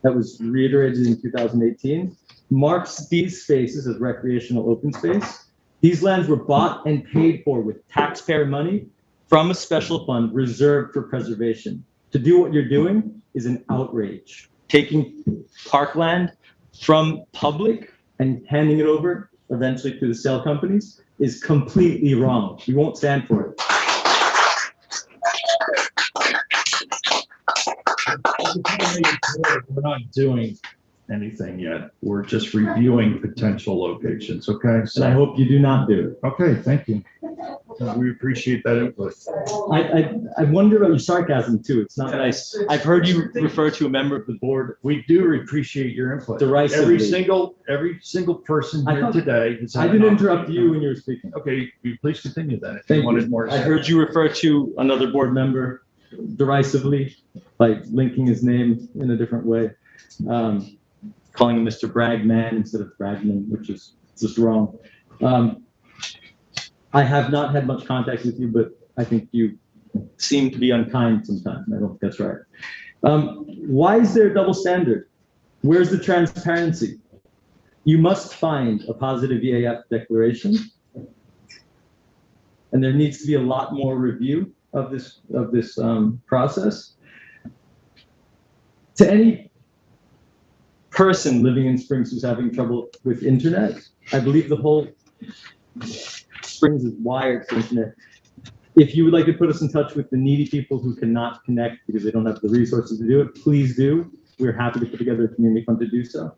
that was reiterated in 2018, marks these spaces as recreational open space. These lands were bought and paid for with taxpayer money from a special fund reserved for preservation. To do what you're doing is an outrage. Taking parkland from public and handing it over eventually to the sale companies is completely wrong. We won't stand for it. We're not doing anything yet. We're just reviewing potential locations, okay? And I hope you do not do it. Okay, thank you. We appreciate that input. I wonder about your sarcasm too. It's not nice. I've heard you refer to a member of the board. We do appreciate your input. Derisively. Every single person I here thought- today. I didn't interrupt you when you were speaking. Okay, please continue that. If Thank you wanted you. more. to I say. heard you refer to another board member derisively, like linking his name in a different way, calling him Mr. Bragman instead of Bragman, which is just wrong. I have not had much contact with you, but I think you seem to be unkind sometimes. I don't think that's right. Why is there a double standard? Where's the transparency? You must find a positive EAF declaration, and there needs to be a lot more review of this process. To any person living in Springs who's having trouble with internet, I believe the whole Springs is wired to internet. If you would like to put us in touch with the needy people who cannot connect because they don't have the resources to do it, please do. We're happy to put together a community fund to do so.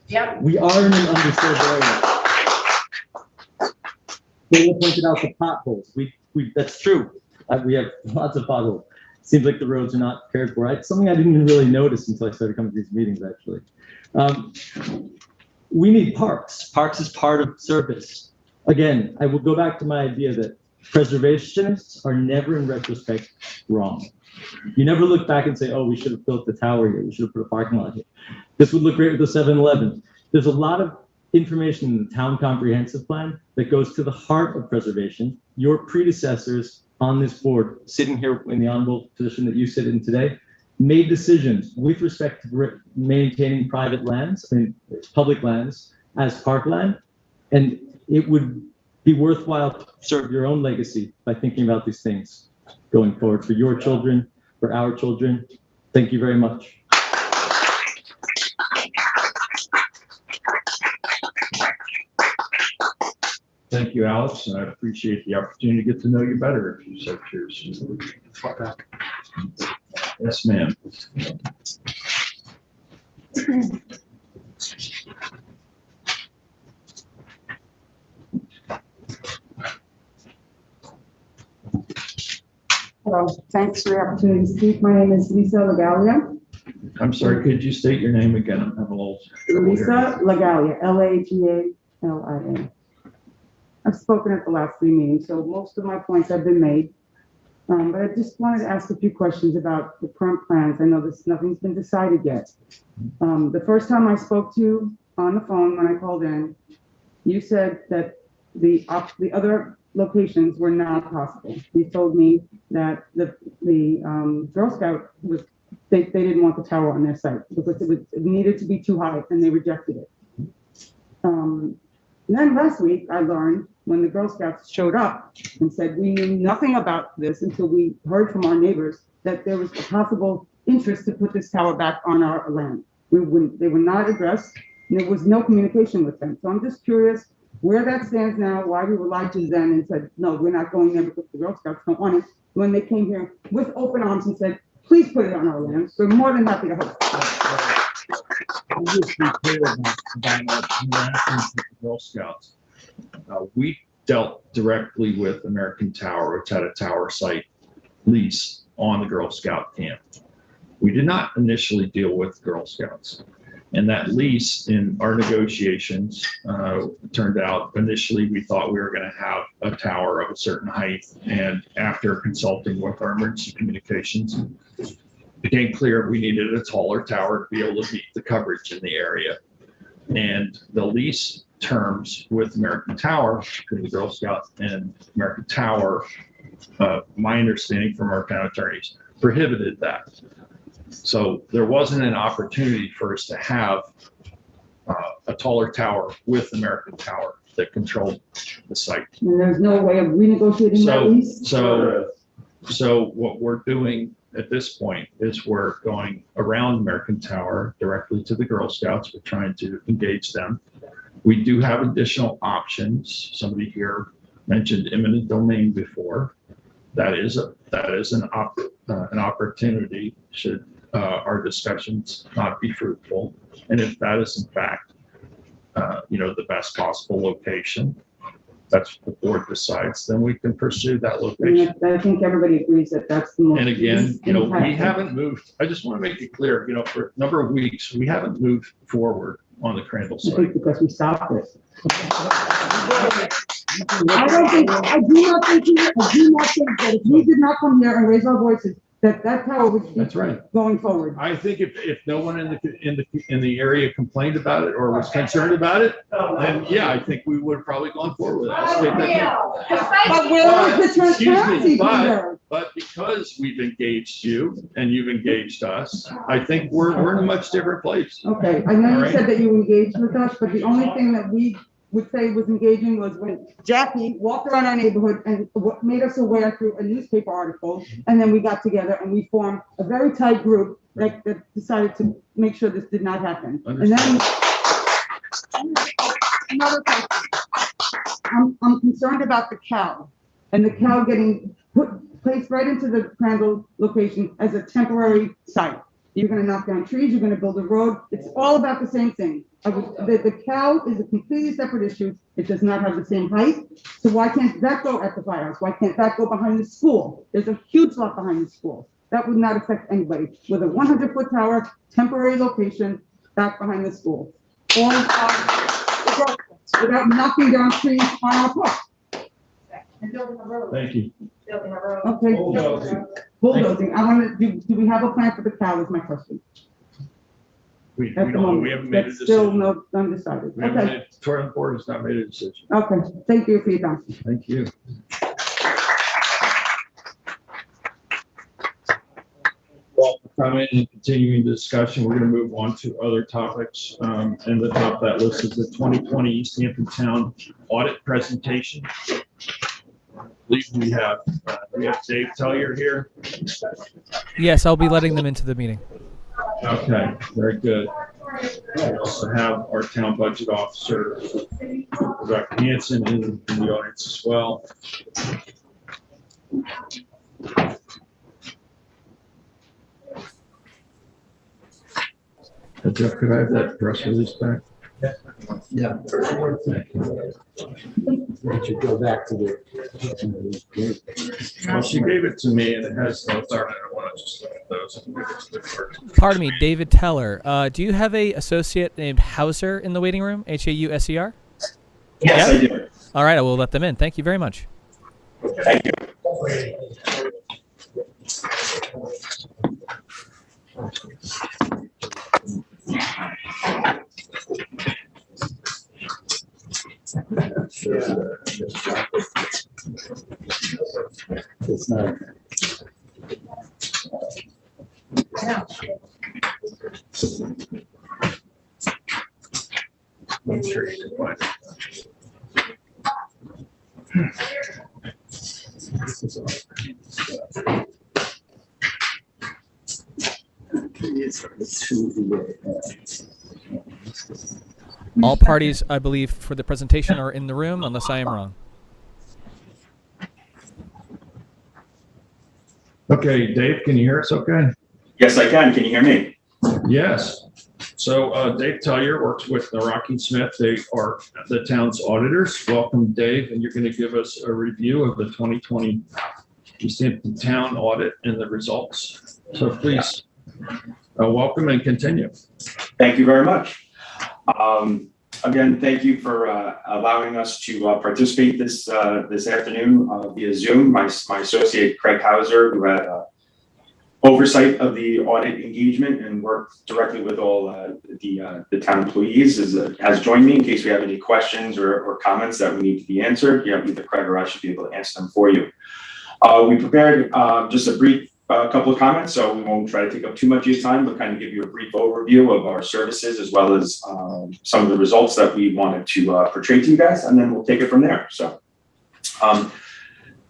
Yep. We are in an underserved area. They pointed out the potholes. That's true. We have lots of potholes. Seems like the roads are not cared for. It's something I didn't even really notice until I started coming to these meetings, actually. We need parks. Parks is part of service. Again, I will go back to my idea that preservationists are never in retrospect wrong. You never look back and say, oh, we should have built the tower here. We should have put a parking lot here. This would look great with the 7-Eleven. There's a lot of information in the town comprehensive plan that goes to the heart of preservation. Your predecessors on this board, sitting here in the honorable position that you sit in today, made decisions with respect to maintaining private lands, public lands as parkland, and it would be worthwhile to serve your own legacy by thinking about these things going forward for your children, for our children. Thank you very much. Thank you, Alex, and I appreciate the opportunity to get to know you better if you so choose. Yes, ma'am. Hello, thanks for the opportunity to speak. My name is Lisa Lagalia. I'm sorry, could you state your name again? I'm having a little trouble Lisa Lagalia, Lagalia. I've spoken at the last 3 meetings, so most of my points have been made. But I just wanted to ask a few questions about the current plans. I know nothing's been decided yet. The first time I spoke to you on the phone when I called in, you said that the other locations were not possible. You told me that the Girl Scout they didn't want the tower on their site because it needed to be too high and they rejected it. And then last week I learned when the Girl Scouts showed up and said we knew nothing about this until we heard from our neighbors that there was a possible interest to put this tower back on our land. They were not addressed and there was no communication with them. So I'm just curious where that stands now, why we were lied to then and said, no, we're not going there because the Girl Scouts don't want it. When they came here with open arms and said, please put it on our land. We're more than happy to host. I'll just be clear about our interactions with the Girl Scouts. We dealt directly with American Tower, which had a tower site lease on the Girl Scout camp. We did not initially deal with Girl Scouts. And that lease in our negotiations turned out initially we thought we were going to have a tower of a certain height. And after consulting with our emergency communications, it became clear we needed a taller tower to be able to meet the coverage in the area. And the lease terms with American Tower, the Girl Scouts and American Tower, my understanding from our town attorneys, prohibited that. So there wasn't an opportunity for us to have a taller tower with American Tower that controlled the site. And there's no way of renegotiating that lease? So what we're doing at this point is we're going around American Tower directly to the Girl Scouts. We're trying to engage them. We do have additional options. Somebody here mentioned eminent domain before. That is an opportunity should our discussions not be fruitful. And if that is in fact, the best possible location, that's what the board decides, then we can pursue that location. I think everybody agrees that that's the most. And again, we haven't moved. I just want to make it clear, for a number of weeks, we haven't moved forward on the Crandall I site. think because we stopped it. I do not think that if we did not come here and raise our voices that tower would That's keep right. going forward. I think if no one in the area complained about it or was concerned about it, then yeah, I think we would have probably gone forward with it. But where is the transparency Excuse me, but because we've engaged you and you've engaged us, I think we're in a much different place. Okay, I know All you right? said that you engaged with us, but the only thing that we would say was engaging was when Jackie walked around our neighborhood and made us aware through a newspaper article, and then we got together and we formed a very tight group that decided to make sure this did not happen. And then another question. I'm concerned about the cow and the cow getting placed right into the Crandall location as a temporary site. You're gonna knock down trees, you're gonna build a road. It's all about the same thing. The cow is a completely separate issue. It does not have the same height. So why can't that go at the firehouse? Why can't that go behind the school? There's a huge lot behind the school. That would not affect anybody with a 100-foot tower, temporary location, back behind the school. All without knocking down trees on our park. And building a road. Thank you. Building a road. Okay. Bulldozing. I want to, do we have a plan for the cow is my question. We At the don't, moment, we haven't made a that's decision. still undecided. We haven't Okay, made, tourism board has not made a decision. okay. Thank you for your time. Thank you. Well, coming and continuing the discussion, we're going to move on to other topics. And the top of that list is the 2020 East Hampton Town audit presentation. I believe we have Dave Tellier here. Yes, I'll be letting them into the meeting. Okay, very good. We also have our town budget officer, Rebecca Hanson, in the audience as well. Jeff, could I have that press release back? Yeah. We should go back to the. Well, she gave it to me and it has notes on it. I want to just look at those. And give it to the clerk. Pardon me, David Teller. Do you have a associate named Hauser in the waiting room? Hauser? Yes, I do. All right, I will let them in. Thank you very much. Thank you. It's not. I'm sure you can find it. All parties, I believe, for the presentation are in the room, unless I am wrong. Okay, Dave, can you hear us okay? Yes, I can. Can you hear me? Yes. So Dave Tellier works with Rocky Smith. They are the town's auditors. Welcome, Dave, and you're going to give us a review of the 2020 East Hampton Town audit and the results. So please, welcome and continue. Thank you very much. Again, thank you for allowing us to participate this afternoon via Zoom. My associate Craig Hauser, who had oversight of the audit engagement and worked directly with all the town employees, has joined me in case we have any questions or comments that we need to be answered. Either Craig or I should be able to answer them for you. We prepared just a brief couple of comments, so we won't try to take up too much of your time, but kind of give you a brief overview of our services as well as some of the results that we wanted to portray to you guys, and then we'll take it from there. So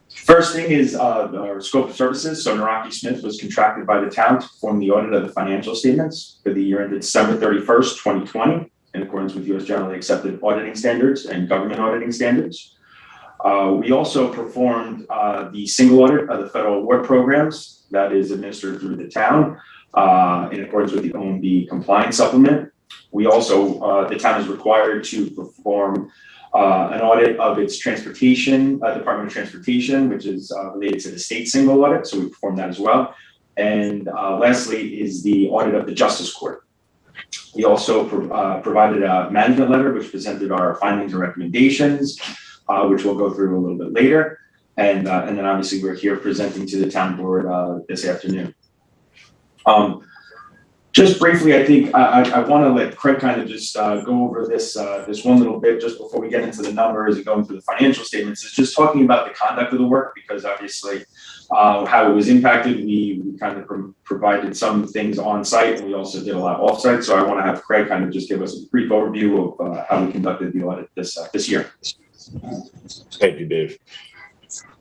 first thing is our scope of services. So Rocky Smith was contracted by the town to perform the audit of the financial statements for the year ended December 31st, 2020, in accordance with U.S. generally accepted auditing standards and government auditing standards. We also performed the single audit of the federal award programs that is administered through the town in accordance with the OMB compliance supplement. We also, the town is required to perform an audit of its transportation, Department of Transportation, which is related to the state single audit. So we perform that as well. And lastly is the audit of the Justice Court. We also provided a management letter, which presented our findings and recommendations, which we'll go through a little bit later. And then obviously we're here presenting to the town board this afternoon. Just briefly, I think I want to let Craig kind of just go over this this one little bit just before we get into the numbers and going through the financial statements. It's just talking about the conduct of the work, because obviously how it was impacted, we kind of provided some things on site, and we also did a lot off site. So I want to have Craig kind of just give us a brief overview of how we conducted the audit this year. Thank you, Dave.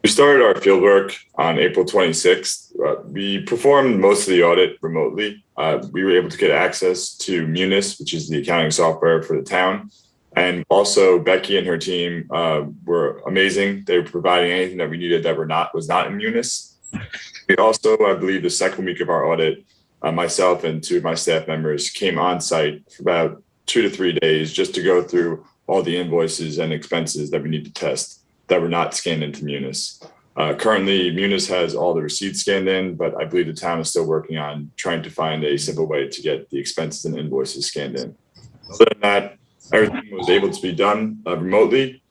We started our fieldwork on April 26th. We performed most of the audit remotely. We were able to get access to Munis, which is the accounting software for the town. And also Becky and her team were amazing. They were providing anything that we needed that was not in Munis. We also, I believe the second week of our audit, myself and two of my staff members came on site for about 2 to 3 days just to go through all the invoices and expenses that we need to test that were not scanned into Munis. Currently, Munis has all the receipts scanned in, but I believe the town is still working on trying to find a simple way to get the expenses and invoices scanned in. Other than that, everything was able to be done remotely.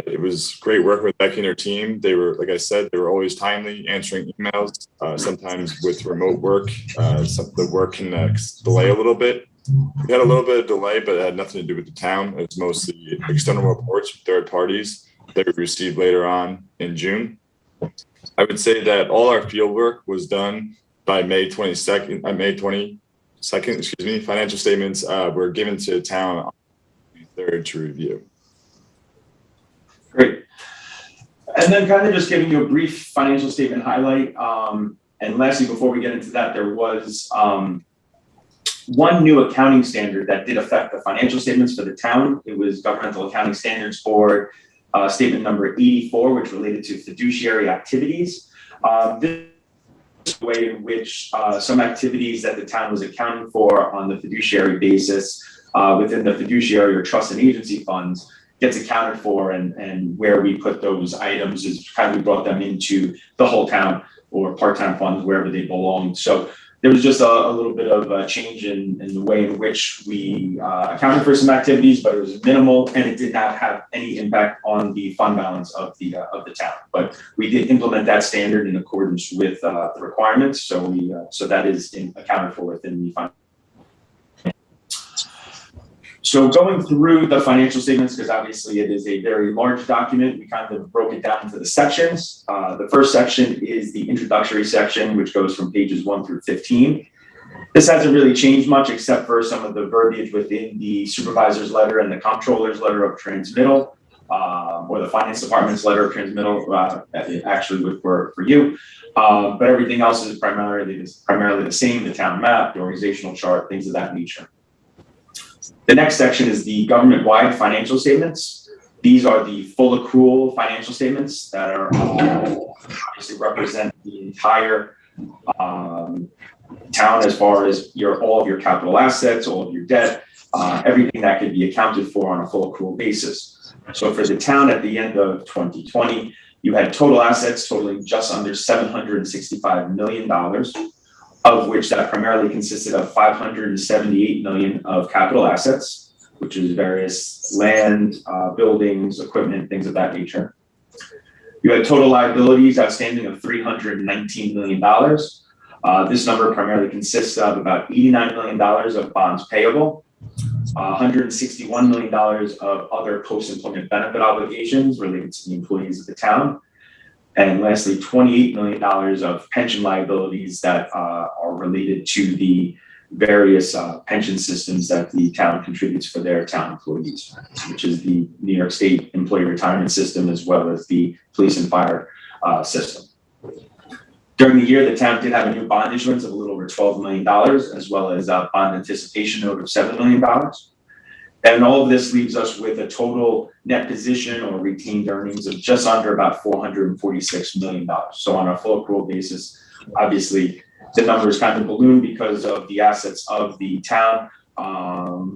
It was great working with Becky and her team. They were, like I said, they were always timely, answering emails. Sometimes with remote work, the work can delay a little bit. We had a little bit of delay, but it had nothing to do with the town. It was mostly external reports from third parties that we received later on in June. I would say that all our field work was done by May 22nd, excuse me. Financial statements were given to the town on the 3rd to review. Great. And then kind of just giving you a brief financial statement highlight. And lastly, before we get into that, there was one new accounting standard that did affect the financial statements for the town. It was Governmental Accounting Standards Board statement number 84, which related to fiduciary activities. This is the way in which some activities that the town was accounting for on the fiduciary basis within the fiduciary or trust and agency funds gets accounted for, and where we put those items is how we brought them into the whole town or part-time funds, wherever they belong. So there was just a little bit of a change in the way in which we accounted for some activities, but it was minimal, and it did not have any impact on the fund balance of the town. But we did implement that standard in accordance with the requirements, so so that is accounted for within the fund. So going through the financial statements, because obviously it is a very large document, we kind of broke it down into the sections. The first section is the introductory section, which goes from pages 1 through 15. This hasn't really changed much except for some of the verbiage within the supervisor's letter and the comptroller's letter of transmittal, or the finance department's letter of transmittal, actually for you. But everything else is primarily the same, the town map, the organizational chart, things of that nature. The next section is the government-wide financial statements. These are the full accrual financial statements that are obviously represent the entire town as far as all of your capital assets, all of your debt, everything that could be accounted for on a full accrual basis. So for the town at the end of 2020, you had total assets totaling just under $765 million. Of which that primarily consisted of $578 million of capital assets, which is various land, buildings, equipment, things of that nature. You had total liabilities outstanding of $319 million. This number primarily consists of about $89 million of bonds payable, $161 million of other post-employment benefit obligations related to the employees of the town. And lastly, $28 million of pension liabilities that are related to the various pension systems that the town contributes for their town employees, which is the New York State Employee Retirement System, as well as the police and fire system. During the year, the town did have a new bond issuance of a little over $12 million, as well as a bond anticipation note of $7 million. And all of this leaves us with a total net position or retained earnings of just under about $446 million. So on a full accrual basis, obviously the numbers kind of balloon because of the assets of the town,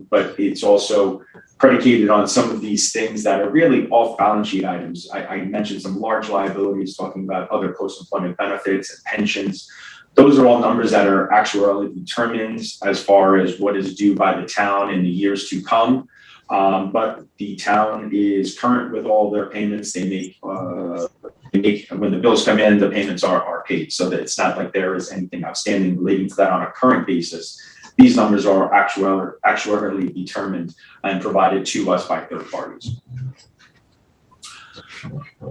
but it's also predicated on some of these things that are really off balance sheet items. I mentioned some large liabilities talking about other post-employment benefits and pensions. Those are all numbers that are actuarially determined as far as what is due by the town in the years to come. But the town is current with all their payments. They make when the bills come in, the payments are paid, so that it's not like there is anything outstanding relating to that on a current basis. These numbers are actuarially determined and provided to us by third parties.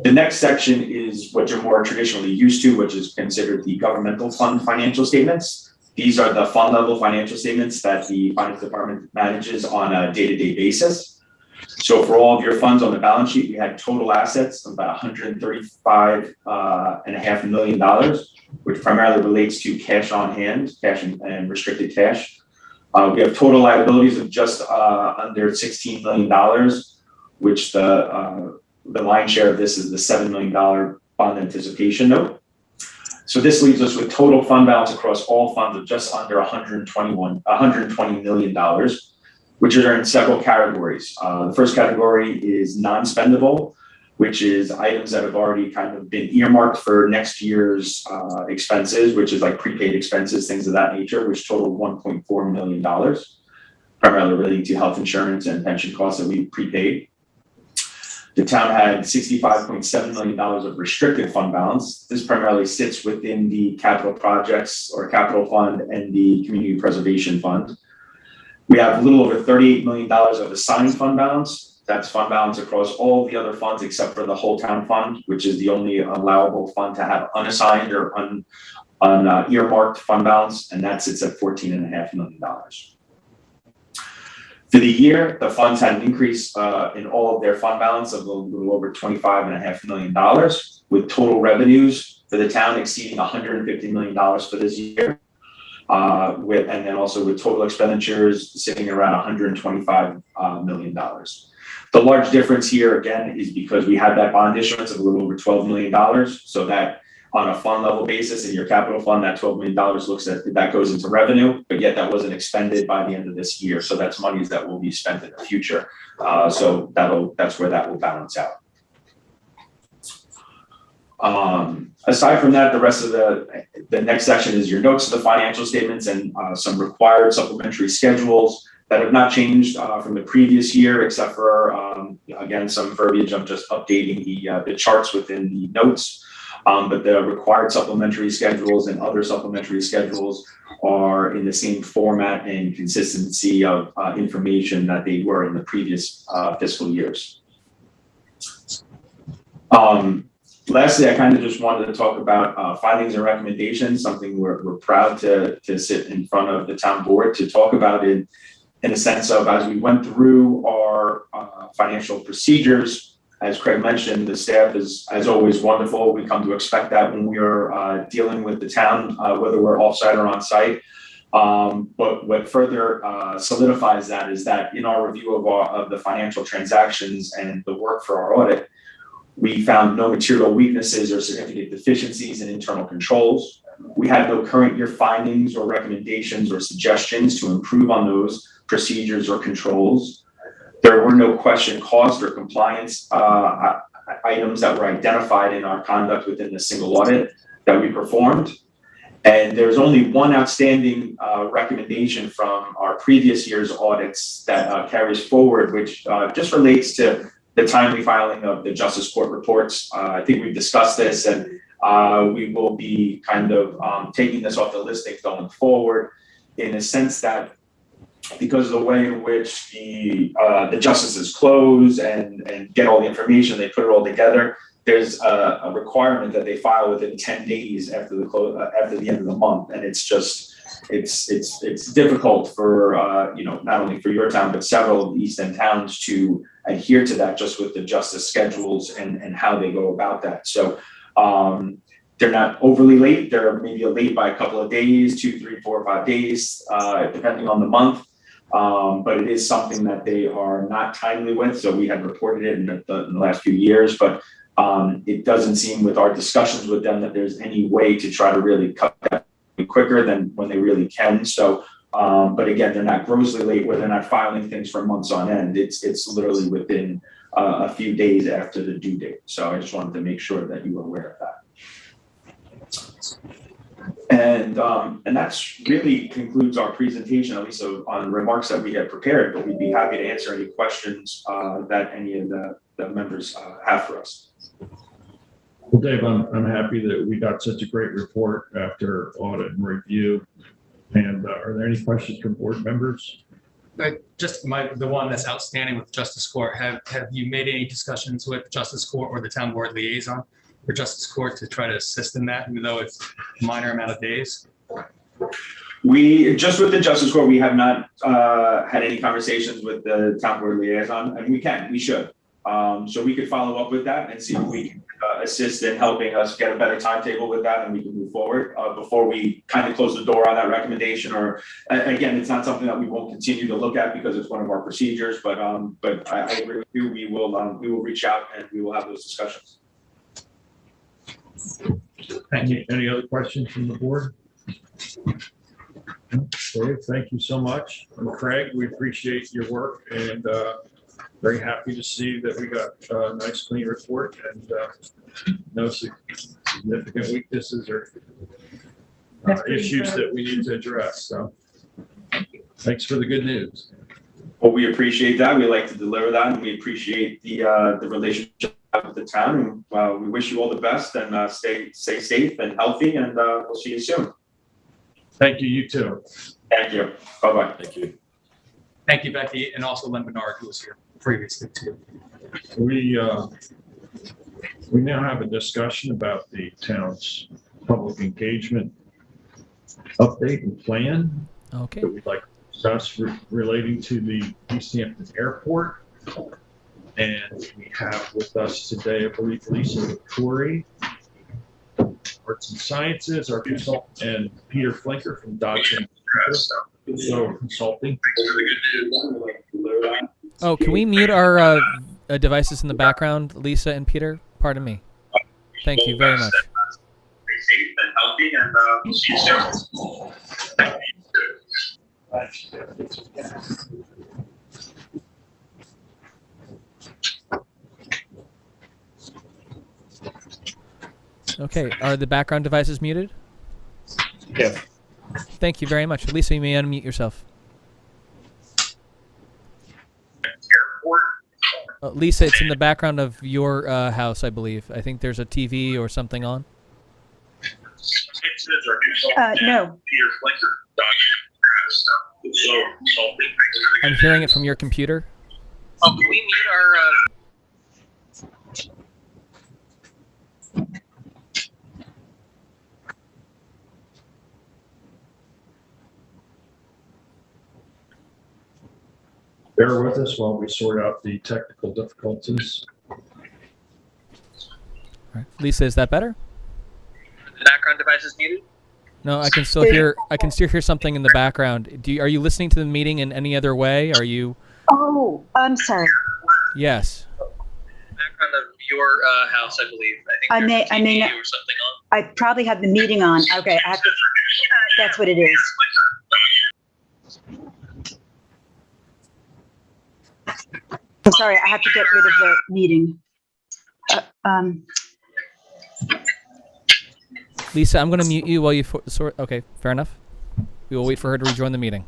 The next section is what you're more traditionally used to, which is considered the governmental fund financial statements. These are the fund level financial statements that the finance department manages on a day-to-day basis. So for all of your funds on the balance sheet, we had total assets of about $135.5 million, which primarily relates to cash on hand, cash and restricted cash. We have total liabilities of just under $16 million, which the lion's share of this is the $7 million bond anticipation note. So this leaves us with total fund balance across all funds of just under $120 million, which are in several categories. The first category is non-spendable, which is items that have already kind of been earmarked for next year's expenses, which is like prepaid expenses, things of that nature, which total $1.4 million, primarily relating to health insurance and pension costs that we prepaid. The town had $65.7 million of restricted fund balance. This primarily sits within the capital projects or capital fund and the community preservation fund. We have a little over $38 million of assigned fund balance. That's fund balance across all the other funds except for the whole town fund, which is the only allowable fund to have unassigned or earmarked fund balance, and that sits at $14.5 million. For the year, the funds had an increase in all of their fund balance of a little over $25.5 million, with total revenues for the town exceeding $150 million for this year, and then also with total expenditures sitting around $125 million. The large difference here, again, is because we had that bond issuance of a little over $12 million, so that on a fund level basis in your capital fund, that $12 million that goes into revenue, but yet that wasn't expended by the end of this year. So that's monies that will be spent in the future. So that's where that will balance out. Aside from that, the rest of the next section is your notes of the financial statements and some required supplementary schedules that have not changed from the previous year, except for, again, some verbiage. I'm just updating the charts within the notes. But the required supplementary schedules and other supplementary schedules are in the same format and consistency of information that they were in the previous fiscal years. Lastly, I kind of just wanted to talk about findings and recommendations, something we're proud to sit in front of the town board to talk about in a sense of, as we went through our financial procedures. As Craig mentioned, the staff is, as always, wonderful. We come to expect that when we are dealing with the town, whether we're off-site or on-site. But what further solidifies that is that in our review of the financial transactions and the work for our audit, we found no material weaknesses or significant deficiencies in internal controls. We had no current year findings or recommendations or suggestions to improve on those procedures or controls. There were no question cost or compliance items that were identified in our conduct within the single audit that we performed. And there's only one outstanding recommendation from our previous year's audits that carries forward, which just relates to the timely filing of the Justice Court reports. I think we've discussed this, and we will be kind of taking this off the listing going forward, in a sense that because of the way in which the justices close and get all the information, they put it all together. There's a requirement that they file within 10 days after the end of the month, and it's just it's difficult for not only for your town but several of the East End towns to adhere to that, just with the justice schedules and how they go about that. So they're not overly late. They're maybe late by a couple of days, 2, 3, 4, 5 days, depending on the month. But it is something that they are not timely with. So we had reported it in the last few years, but it doesn't seem with our discussions with them that there's any way to try to really cut that quicker than when they really can. So, but again, they're not grossly late where they're not filing things for months on end. It's literally within a few days after the due date. So I just wanted to make sure that you were aware of that. And that's really concludes our presentation, at least on remarks that we had prepared, but we'd be happy to answer any questions that any of the members have for us. Well, Dave, I'm happy that we got such a great report after audit and review. And are there any questions from board members? Just the one that's outstanding with Justice Court, have you made any discussions with Justice Court or the town board liaison for Justice Court to try to assist in that, even though it's a minor amount of days? We, just with the Justice Court, we have not had any conversations with the town board liaison, and we should. So we could follow up with that and see if we can assist in helping us get a better timetable with that, and we can move forward before we kind of close the door on that recommendation. Or again, it's not something that we won't continue to look at because it's one of our procedures. But I agree with you. We will reach out and we will have those discussions. Thank you. Any other questions from the board? Okay, thank you so much. And Craig, we appreciate your work, and very happy to see that we got a nice clean report and no significant weaknesses or issues that we need to address. So thanks for the good news. Well, we appreciate that. We like to deliver that, and we appreciate the relationship with the town. And we wish you all the best, and stay safe and healthy, and we'll see you soon. Thank you. You too. Thank you. Bye-bye. Thank you. Thank you, Becky, and also Lynn Bernard, who was here previously too. We now have a discussion about the town's public engagement update and plan. Okay. That we'd like to discuss relating to the East Hampton Airport. And we have with us today, I believe, Lisa Corey, Arts and Sciences, our consultant, and Peter Flinker from Dodson Consulting. Oh, can we mute our devices in the background, Lisa and Peter? Pardon me. Thank you very much. Stay safe and healthy, and we'll see you soon. Okay, are the background devices muted? Yeah. Thank you very much. Lisa, you may unmute yourself. Lisa, it's in the background of your house, I believe. I think there's a TV or something on. No. I'm hearing it from your computer. Oh, can we mute our... Bear with us while we sort out the technical difficulties. All right. Lisa, is that better? The background device is muted? No, I can still hear. I can still hear something in the background. Are you listening to the meeting in any other way? Are you? Oh, I'm sorry. Yes. Background of your house, I believe. I may not, or something on. I probably have the meeting on. Okay, I have to, that's what it is. I'm sorry, I have to get rid of the meeting. Lisa, I'm going to mute you while you sort. Okay, fair enough. We will wait for her to rejoin the meeting.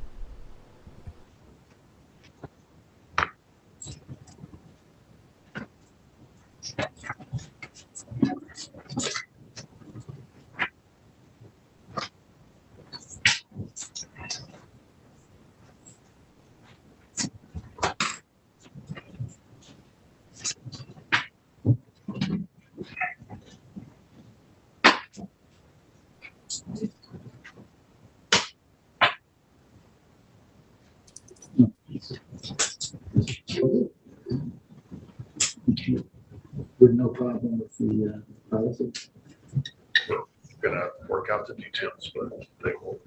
With no problem with the policy. Gonna work out the details, but they will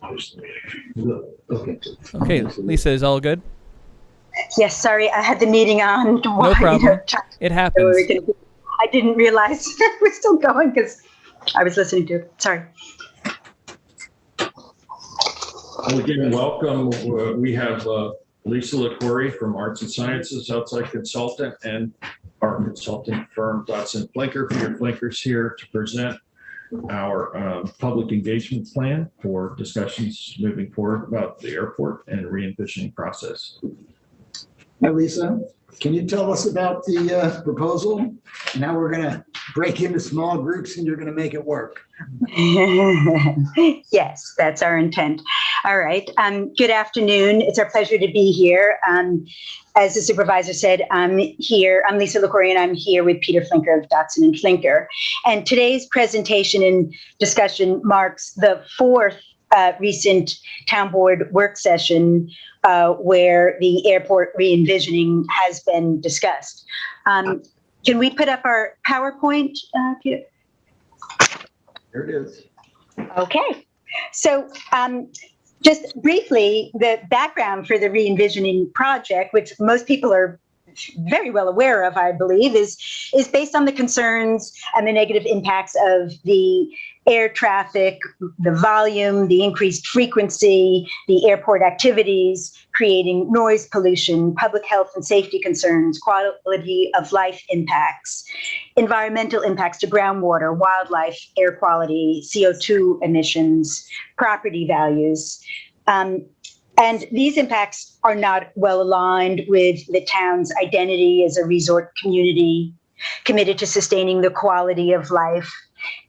host the meeting. Okay. Okay, Lisa, is all good? Yes, sorry, I had the meeting on. No problem. It happens. I didn't realize it was still going because I was listening to it. Sorry. Well, again, welcome. We have Lisa LaCorey from Arts and Sciences, outside consultant, and our consulting firm, Dodson Flinker. Peter Flinker's here to present our public engagement plan for discussions moving forward about the airport and re-envisioning process. Hi, Lisa. Can you tell us about the proposal and how we're going to break into small groups and you're going to make it work? Yes, that's our intent. All right. Good afternoon. It's our pleasure to be here. As the supervisor said, I'm here. I'm Lisa LaCour, and I'm here with Peter Flinker of Dotson and Flinker. And today's presentation and discussion marks the fourth recent town board work session where the airport re-envisioning has been discussed. Can we put up our PowerPoint, Peter? There it is. Okay. So just briefly, the background for the re-envisioning project, which most people are very well aware of, I believe, is based on the concerns and the negative impacts of the air traffic, the volume, the increased frequency, the airport activities, creating noise pollution, public health and safety concerns, quality of life impacts, environmental impacts to groundwater, wildlife, air quality, CO2 emissions, property values. And these impacts are not well aligned with the town's identity as a resort community, committed to sustaining the quality of life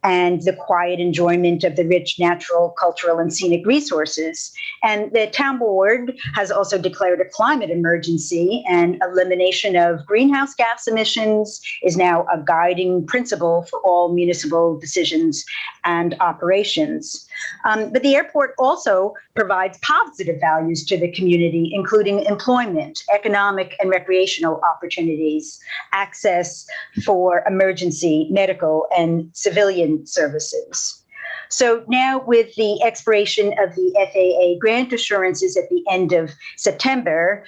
and the quiet enjoyment of the rich natural, cultural, and scenic resources. And the town board has also declared a climate emergency, and elimination of greenhouse gas emissions is now a guiding principle for all municipal decisions and operations. But the airport also provides positive values to the community, including employment, economic and recreational opportunities, access for emergency, medical, and civilian services. So now, with the expiration of the FAA grant assurances at the end of September,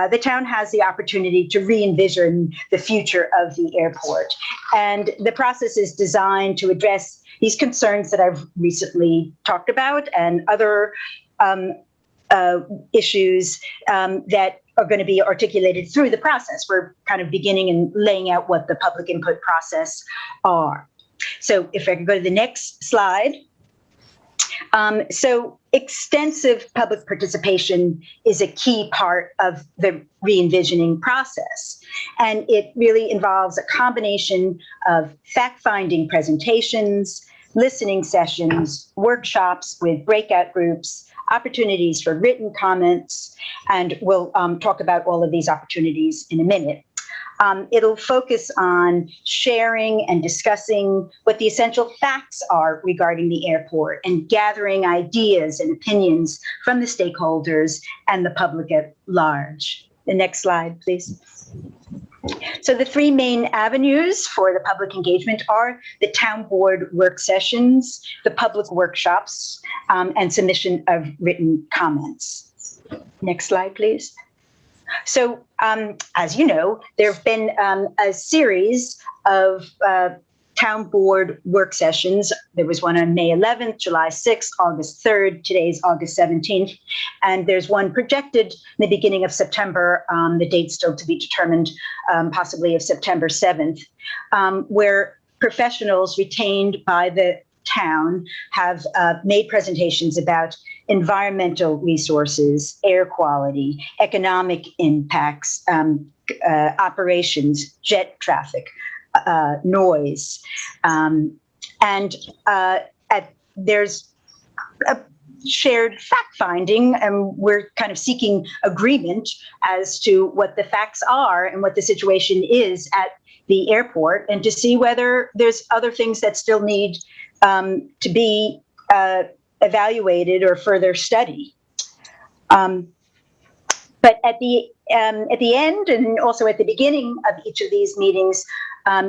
the town has the opportunity to re-envision the future of the airport. And the process is designed to address these concerns that I've recently talked about and other issues that are going to be articulated through the process. We're kind of beginning and laying out what the public input process are. So if I can go to the next slide. So extensive public participation is a key part of the re-envisioning process. And it really involves a combination of fact-finding presentations, listening sessions, workshops with breakout groups, opportunities for written comments, and we'll talk about all of these opportunities in a minute. It'll focus on sharing and discussing what the essential facts are regarding the airport and gathering ideas and opinions from the stakeholders and the public at large. The next slide, please. So the three main avenues for the public engagement are the town board work sessions, the public workshops, and submission of written comments. Next slide, please. So, as you know, there have been a series of town board work sessions. There was one on May 11th, July 6th, August 3rd, today's August 17th, and there's one projected in the beginning of September, the date's still to be determined, possibly of September 7th, where professionals retained by the town have made presentations about environmental resources, air quality, economic impacts, operations, jet traffic, noise. There's a shared fact-finding, and we're kind of seeking agreement as to what the facts are and what the situation is at the airport, and to see whether there's other things that still need to be evaluated or further studied. But at the end and also at the beginning of each of these meetings,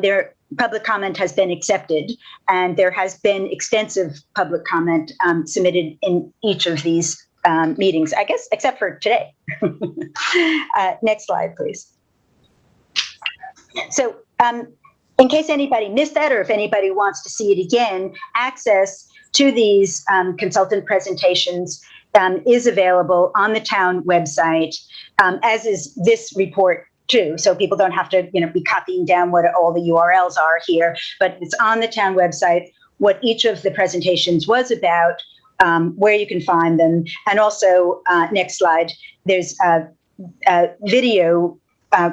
their public comment has been accepted, and there has been extensive public comment submitted in each of these meetings, I guess, except for today. Next slide, please. So in case anybody missed that, or if anybody wants to see it again, access to these consultant presentations is available on the town website, as is this report too. So people don't have to, be copying down what all the URLs are here, but it's on the town website, what each of the presentations was about, where you can find them. And also, next slide, there's video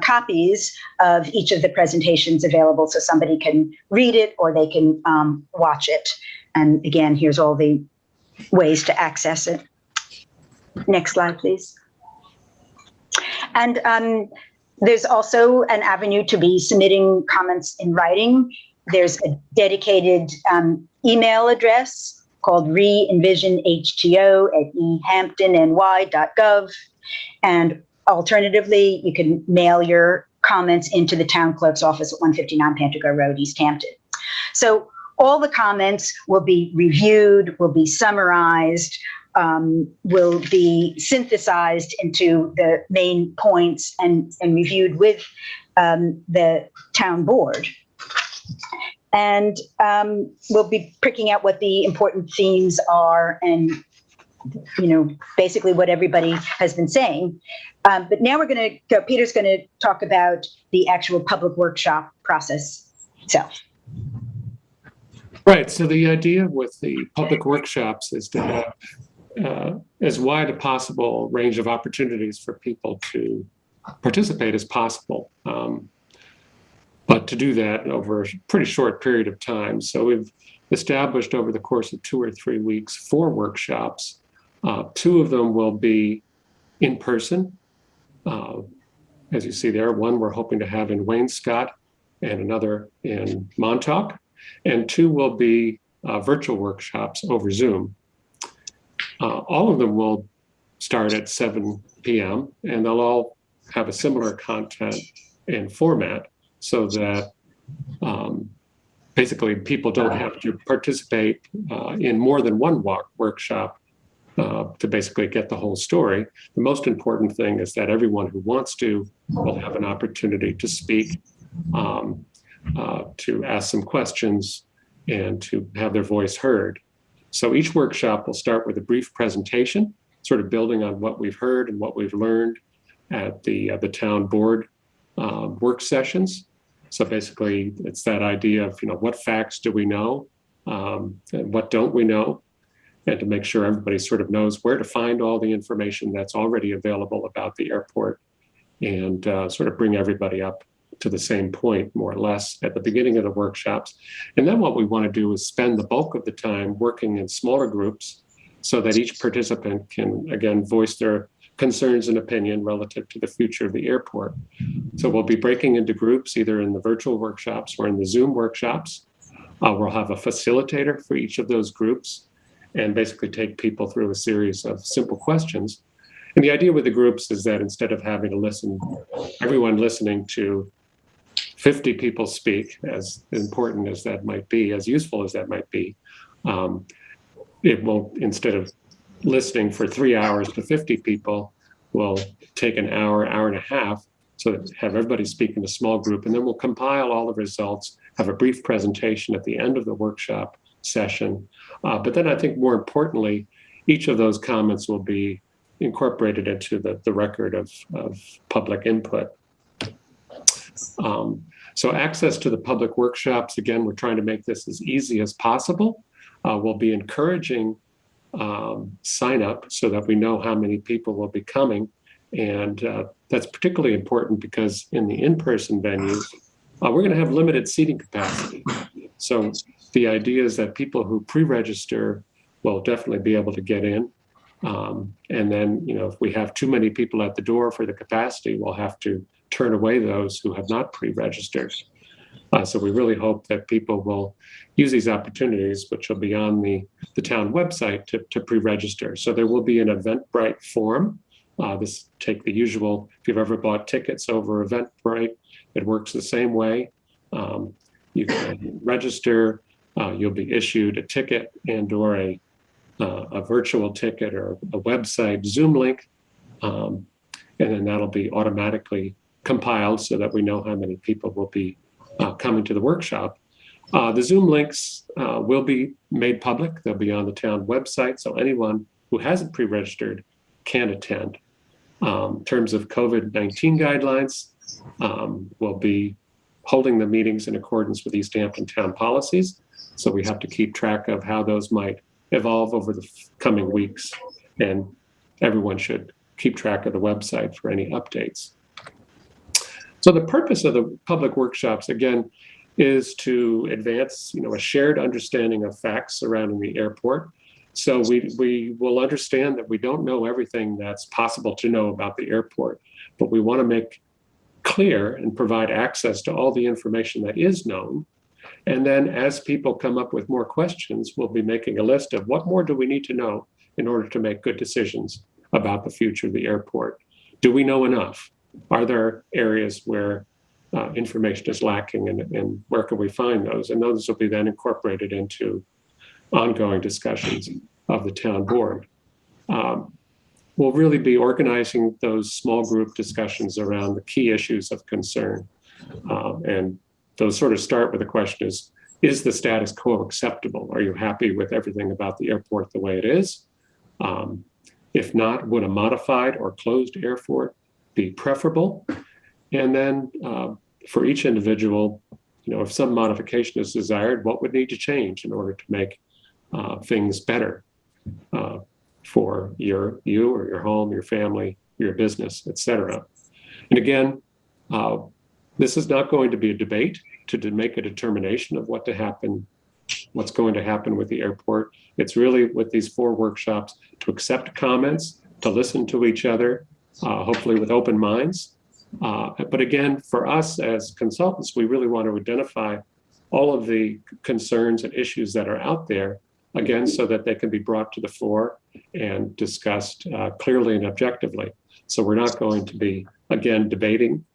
copies of each of the presentations available so somebody can read it or they can watch it. And again, here's all the ways to access it. Next slide, please. And there's also an avenue to be submitting comments in writing. There's a dedicated email address called reenvisionhto@ehamptonny.gov. And alternatively, you can mail your comments into the town clerk's office at 159 Pantego Road, East Hampton. So all the comments will be reviewed, will be summarized, will be synthesized into the main points and reviewed with the town board. And we'll be pricking out what the important themes are and, you know, basically what everybody has been saying. But now we're going to go, Peter's going to talk about the actual public workshop process itself. Right. So the idea with the public workshops is to have as wide a possible range of opportunities for people to participate as possible. But to do that over a pretty short period of time. So we've established over the course of 2 or 3 weeks 4 workshops. 2 of them will be in person. As you see there, one we're hoping to have in Wainscott and another in Montauk. And 2 will be virtual workshops over Zoom. All of them will start at 7 p.m. and they'll all have a similar content and format so that basically people don't have to participate in more than one workshop to basically get the whole story. The most important thing is that everyone who wants to will have an opportunity to speak, to ask some questions, and to have their voice heard. So each workshop will start with a brief presentation, sort of building on what we've heard and what we've learned at the town board work sessions. So basically, it's that idea of, you know, what facts do we know and what don't we know, and to make sure everybody sort of knows where to find all the information that's already available about the airport, and sort of bring everybody up to the same point, more or less, at the beginning of the workshops. And then what we want to do is spend the bulk of the time working in smaller groups so that each participant can, again, voice their concerns and opinion relative to the future of the airport. So we'll be breaking into groups, either in the virtual workshops or in the Zoom workshops. We'll have a facilitator for each of those groups and basically take people through a series of simple questions. And the idea with the groups is that instead of having to listen, everyone listening to 50 people speak, as important as that might be, as useful as that might be, it will, instead of listening for 3 hours to 50 people, will take an hour, hour and a half, so that have everybody speak in a small group, and then we'll compile all the results, have a brief presentation at the end of the workshop session. But then I think more importantly, each of those comments will be incorporated into the record of public input. So access to the public workshops, again, we're trying to make this as easy as possible. We'll be encouraging sign up so that we know how many people will be coming. And that's particularly important because in the in-person venues, we're going to have limited seating capacity. So the idea is that people who pre-register will definitely be able to get in. And then, you know, if we have too many people at the door for the capacity, we'll have to turn away those who have not pre-registered. So we really hope that people will use these opportunities, which will be on the town website, to pre-register. So there will be an Eventbrite form. This take the usual, if you've ever bought tickets over Eventbrite, it works the same way. You can register, you'll be issued a ticket and or a virtual ticket or a website Zoom link, and then that'll be automatically compiled so that we know how many people will be coming to the workshop. The Zoom links will be made public. They'll be on the town website, so anyone who hasn't pre-registered can attend. In terms of COVID-19 guidelines, we'll be holding the meetings in accordance with East Hampton town policies, so we have to keep track of how those might evolve over the coming weeks, and everyone should keep track of the website for any updates. So the purpose of the public workshops, again, is to advance, a shared understanding of facts surrounding the airport. So we will understand that we don't know everything that's possible to know about the airport, but we want to make clear and provide access to all the information that is known. And then as people come up with more questions, we'll be making a list of what more do we need to know in order to make good decisions about the future of the airport. Do we know enough? Are there areas where information is lacking, and where can we find those? And those will be then incorporated into ongoing discussions of the town board. We'll really be organizing those small group discussions around the key issues of concern. And those sort of start with the question is the status quo acceptable? Are you happy with everything about the airport the way it is? If not, would a modified or closed airport be preferable? And then for each individual, if some modification is desired, what would need to change in order to make things better for you or your home, your family, your business, et cetera. And again, this is not going to be a debate to make a determination of what's going to happen with the airport. It's really with these 4 workshops to accept comments, to listen to each other, hopefully with open minds. But again, for us as consultants, we really want to identify all of the concerns and issues that are out there, again, so that they can be brought to the fore and discussed clearly and objectively. So we're not going to be, again, debating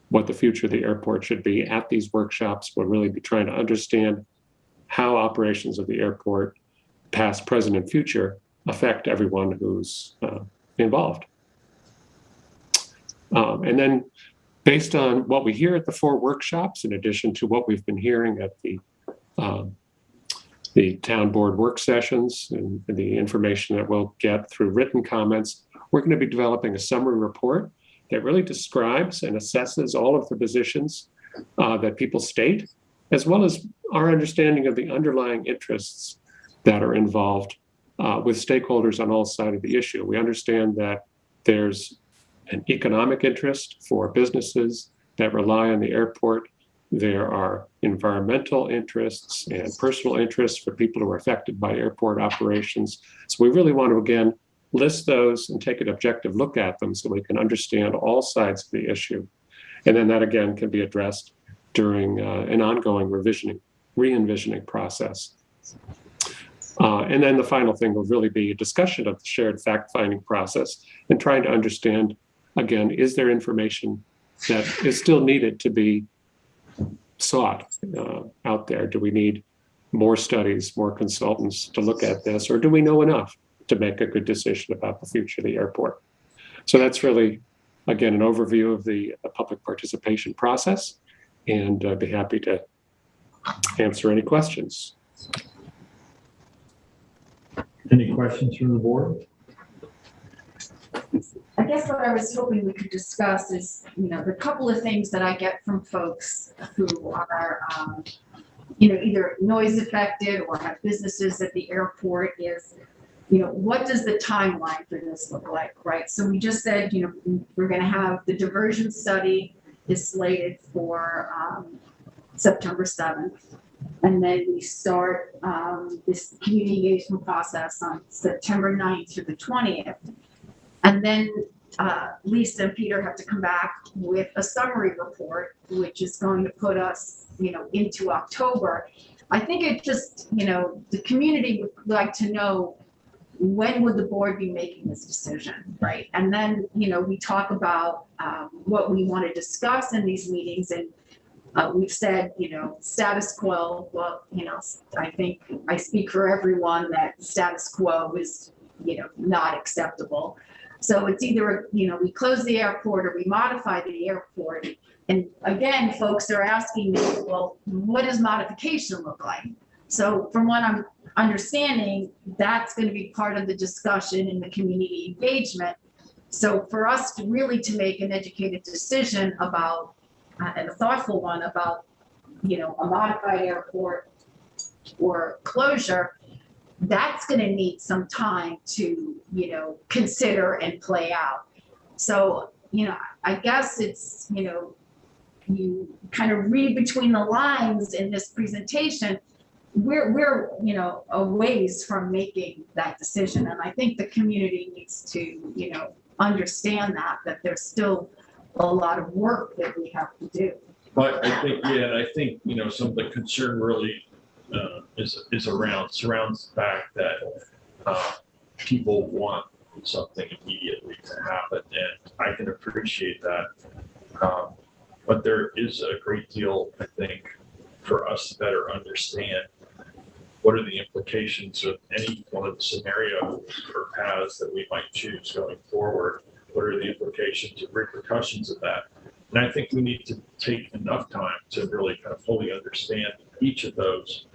what the future of the airport should be at these workshops. We'll really be trying to understand how operations of the airport, past, present, and future, affect everyone who's involved. And then based on what we hear at the 4 workshops, in addition to what we've been hearing at the town board work sessions and the information that we'll get through written comments, we're going to be developing a summary report that really describes and assesses all of the positions that people state, as well as our understanding of the underlying interests that are involved with stakeholders on all sides of the issue. We understand that there's an economic interest for businesses that rely on the airport. There are environmental interests and personal interests for people who are affected by airport operations. So we really want to, again, list those and take an objective look at them so we can understand all sides of the issue. And then that, again, can be addressed during an ongoing re-envisioning process. And then the final thing will really be a discussion of the shared fact-finding process and trying to understand, again, is there information that is still needed to be sought out there? Do we need more studies, more consultants to look at this, or do we know enough to make a good decision about the future of the airport? So that's really, again, an overview of the public participation process, and I'd be happy to answer any questions. Any questions from the board? I guess what I was hoping we could discuss is, the couple of things that I get from folks who are, either noise affected or have businesses at the airport is, what does the timeline for this look like, right? So we just said, we're going to have the diversion study is slated for September 7th. And then we start this community engagement process on September 9th through the 20th. And then Lisa and Peter have to come back with a summary report, which is going to put us, into October. I think it just, the community would like to know, when would the board be making this decision, right? And then, we talk about what we want to discuss in these meetings, and we've said, status quo. Well, I think I speak for everyone that status quo is, not acceptable. So it's either, we close the airport or we modify the airport. And again, folks are asking me, well, what does modification look like? So from what I'm understanding, that's going to be part of the discussion in the community engagement. So for us to really to make an educated decision about, and a thoughtful one about, a modified airport or closure, that's going to need some time to, consider and play out. So, I guess it's, you kind of read between the lines in this presentation, we're a ways from making that decision. And I think the community needs to, understand that there's still a lot of work that we have to do. But I think, some of the concern really surrounds the fact that people want something immediately to happen, and I can appreciate that. But there is a great deal, I think, for us to better understand what are the implications of any one of the scenarios or paths that we might choose going forward. What are the implications and repercussions of that? And I think we need to take enough time to really kind of fully understand each of those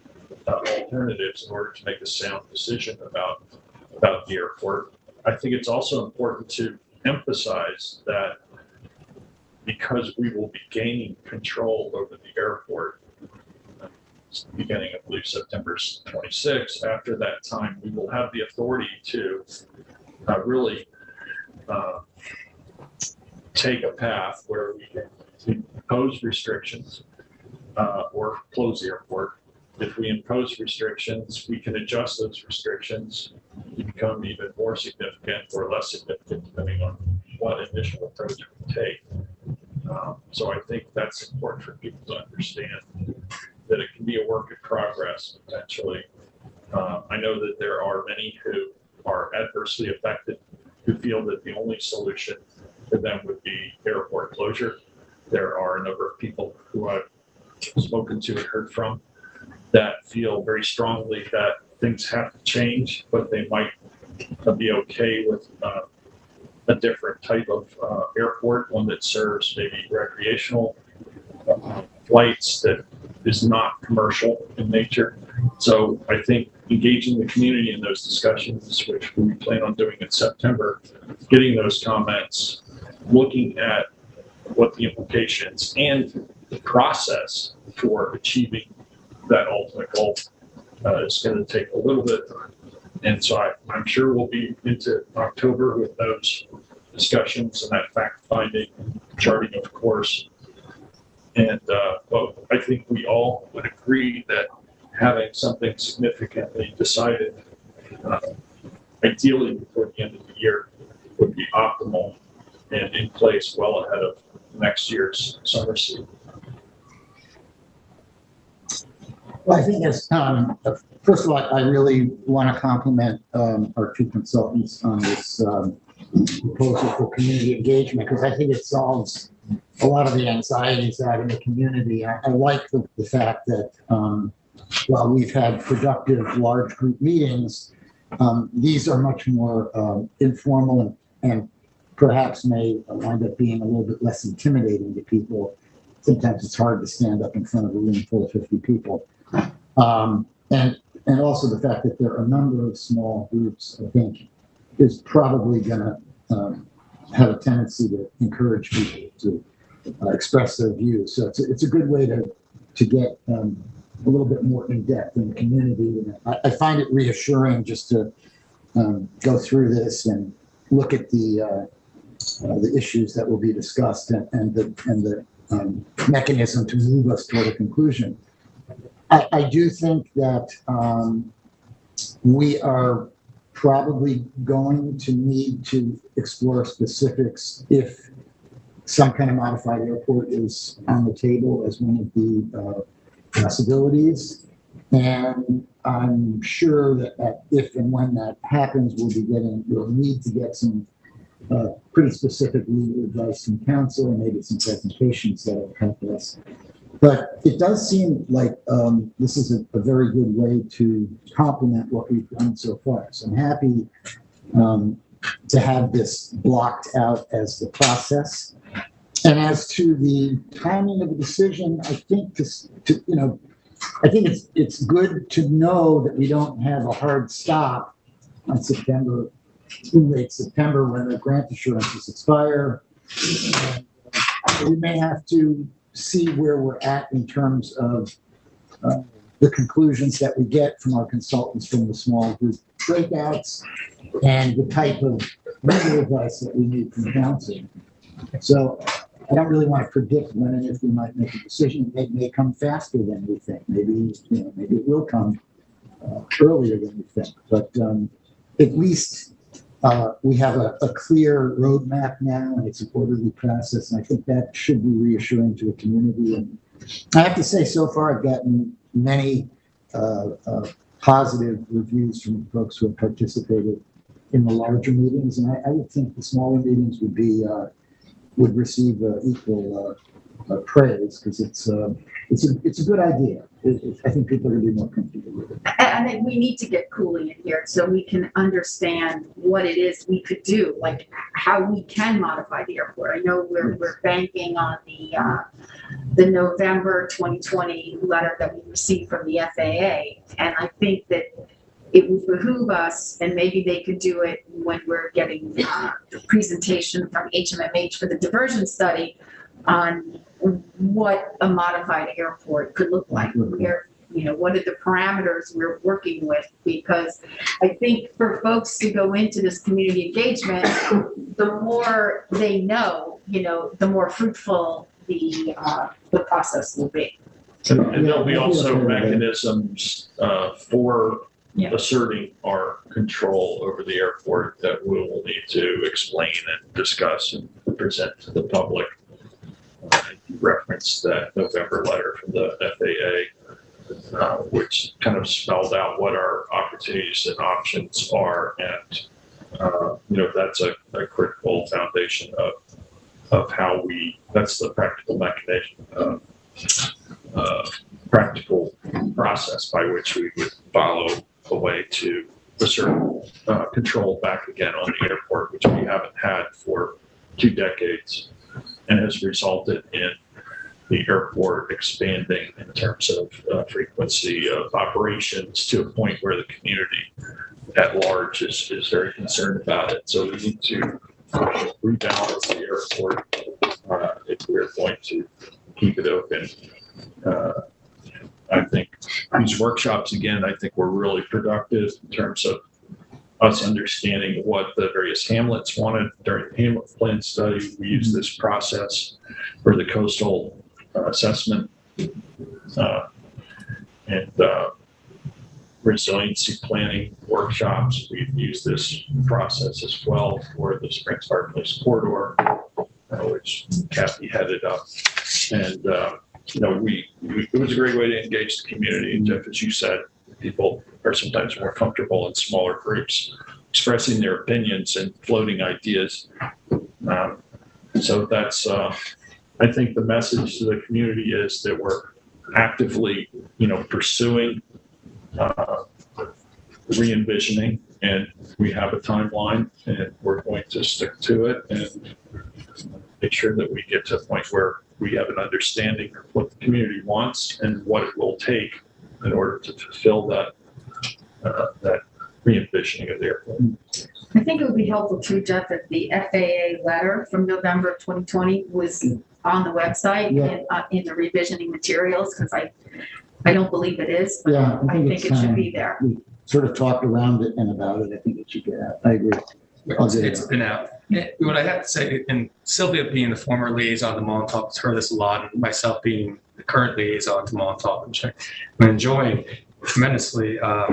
alternatives in order to make a sound decision about the airport. I think it's also important to emphasize that because we will be gaining control over the airport beginning, I believe, September 26th, after that time, we will have the authority to really take a path where we can impose restrictions or close the airport. If we impose restrictions, we can adjust those restrictions to become even more significant or less significant, depending on what initial approach we take. So I think that's important for people to understand, that it can be a work in progress, potentially. I know that there are many who are adversely affected, who feel that the only solution for them would be airport closure. There are a number of people who I've spoken to and heard from that feel very strongly that things have to change, but they might be okay with a different type of airport, one that serves maybe recreational flights, that is not commercial in nature. So I think engaging the community in those discussions, which we plan on doing in September, getting those comments, looking at what the implications and the process for achieving that ultimate goal is going to take a little bit of time. And so I'm sure we'll be into October with those discussions and that fact-finding, charting of course. And but I think we all would agree that having something significantly decided, ideally before the end of the year, would be optimal and in place well ahead of next year's summer season. Well, I think it's, first of all, I really want to compliment our two consultants on this proposal for community engagement, because I think it solves a lot of the anxieties out in the community. I like the fact that while we've had productive large group meetings, these are much more informal and perhaps may wind up being a little bit less intimidating to people. Sometimes it's hard to stand up in front of a room full of 50 people. And also the fact that there are a number of small groups, I think, is probably going to have a tendency to encourage people to express their views. So it's a good way to get a little bit more in depth in the community. And I find it reassuring just to go through this and look at the issues that will be discussed and the mechanism to move us toward a conclusion. I do think that we are probably going to need to explore specifics if some kind of modified airport is on the table as one of the possibilities. And I'm sure that if and when that happens, we'll need to get some pretty specific legal advice from counsel and maybe some presentations that will help us. But it does seem like this is a very good way to complement what we've done so far. So I'm happy to have this blocked out as the process. And as to the timing of the decision, I think I think it's good to know that we don't have a hard stop on late September when the grant assurances expire. And we may have to see where we're at in terms of the conclusions that we get from our consultants from the small group breakouts and the type of legal advice that we need from counsel. So I don't really want to predict when and if we might make a decision. It may come faster than we think. Maybe, maybe it will come earlier than we think. But at least we have a clear roadmap now, and it's an orderly process. And I think that should be reassuring to the community. And I have to say, so far, I've gotten many positive reviews from folks who have participated in the larger meetings, and I would think the smaller meetings would receive equal praise, because it's a good idea. I think people are going to be more comfortable with it. And then we need to get Cooley in here so we can understand what it is we could do, like how we can modify the airport. I know we're banking on the November 2020 letter that we received from the FAA, and I think that it would behoove us, and maybe they could do it when we're getting the presentation from HMMH for the diversion study on what a modified airport could look like. Where, what are the parameters we're working with? Because I think for folks to go into this community engagement, the more they know, the more fruitful the process will be. And there'll be also mechanisms for asserting our control over the airport that we will need to explain and discuss and present to the public. You referenced that November letter from the FAA, which kind of spelled out what our opportunities and options are, and that's a critical foundation of how that's the practical mechanism, practical process by which we would follow a way to assert control back again on the airport, which we haven't had for 2 decades, and has resulted in the airport expanding in terms of frequency of operations to a point where the community at large is very concerned about it. So we need to rebalance the airport if we're going to keep it open. I think these workshops, again, were really productive in terms of us understanding what the various hamlets wanted during the hamlet plan study. We used this process for the coastal assessment and resiliency planning workshops. We've used this process as well for the Springs Fireplace Corridor, which Kathy headed up. And it was a great way to engage the community. And Jeff, as you said, people are sometimes more comfortable in smaller groups expressing their opinions and floating ideas. So that's, I think the message to the community is that we're actively, pursuing re-envisioning, and we have a timeline, and we're going to stick to it and make sure that we get to a point where we have an understanding of what the community wants and what it will take in order to fulfill that re-envisioning of the airport. I think it would be helpful too, Jeff, if the FAA letter from November of 2020 was on the website in the revisioning materials, because I don't believe it is, but I think it should be there. We sort of talked around it and about it. I think it should get out. I agree. It's been out. What I have to say, and Sylvia being the former liaison to Montauk has heard this a lot, and myself being the current liaison to Montauk, which I'm enjoying tremendously. I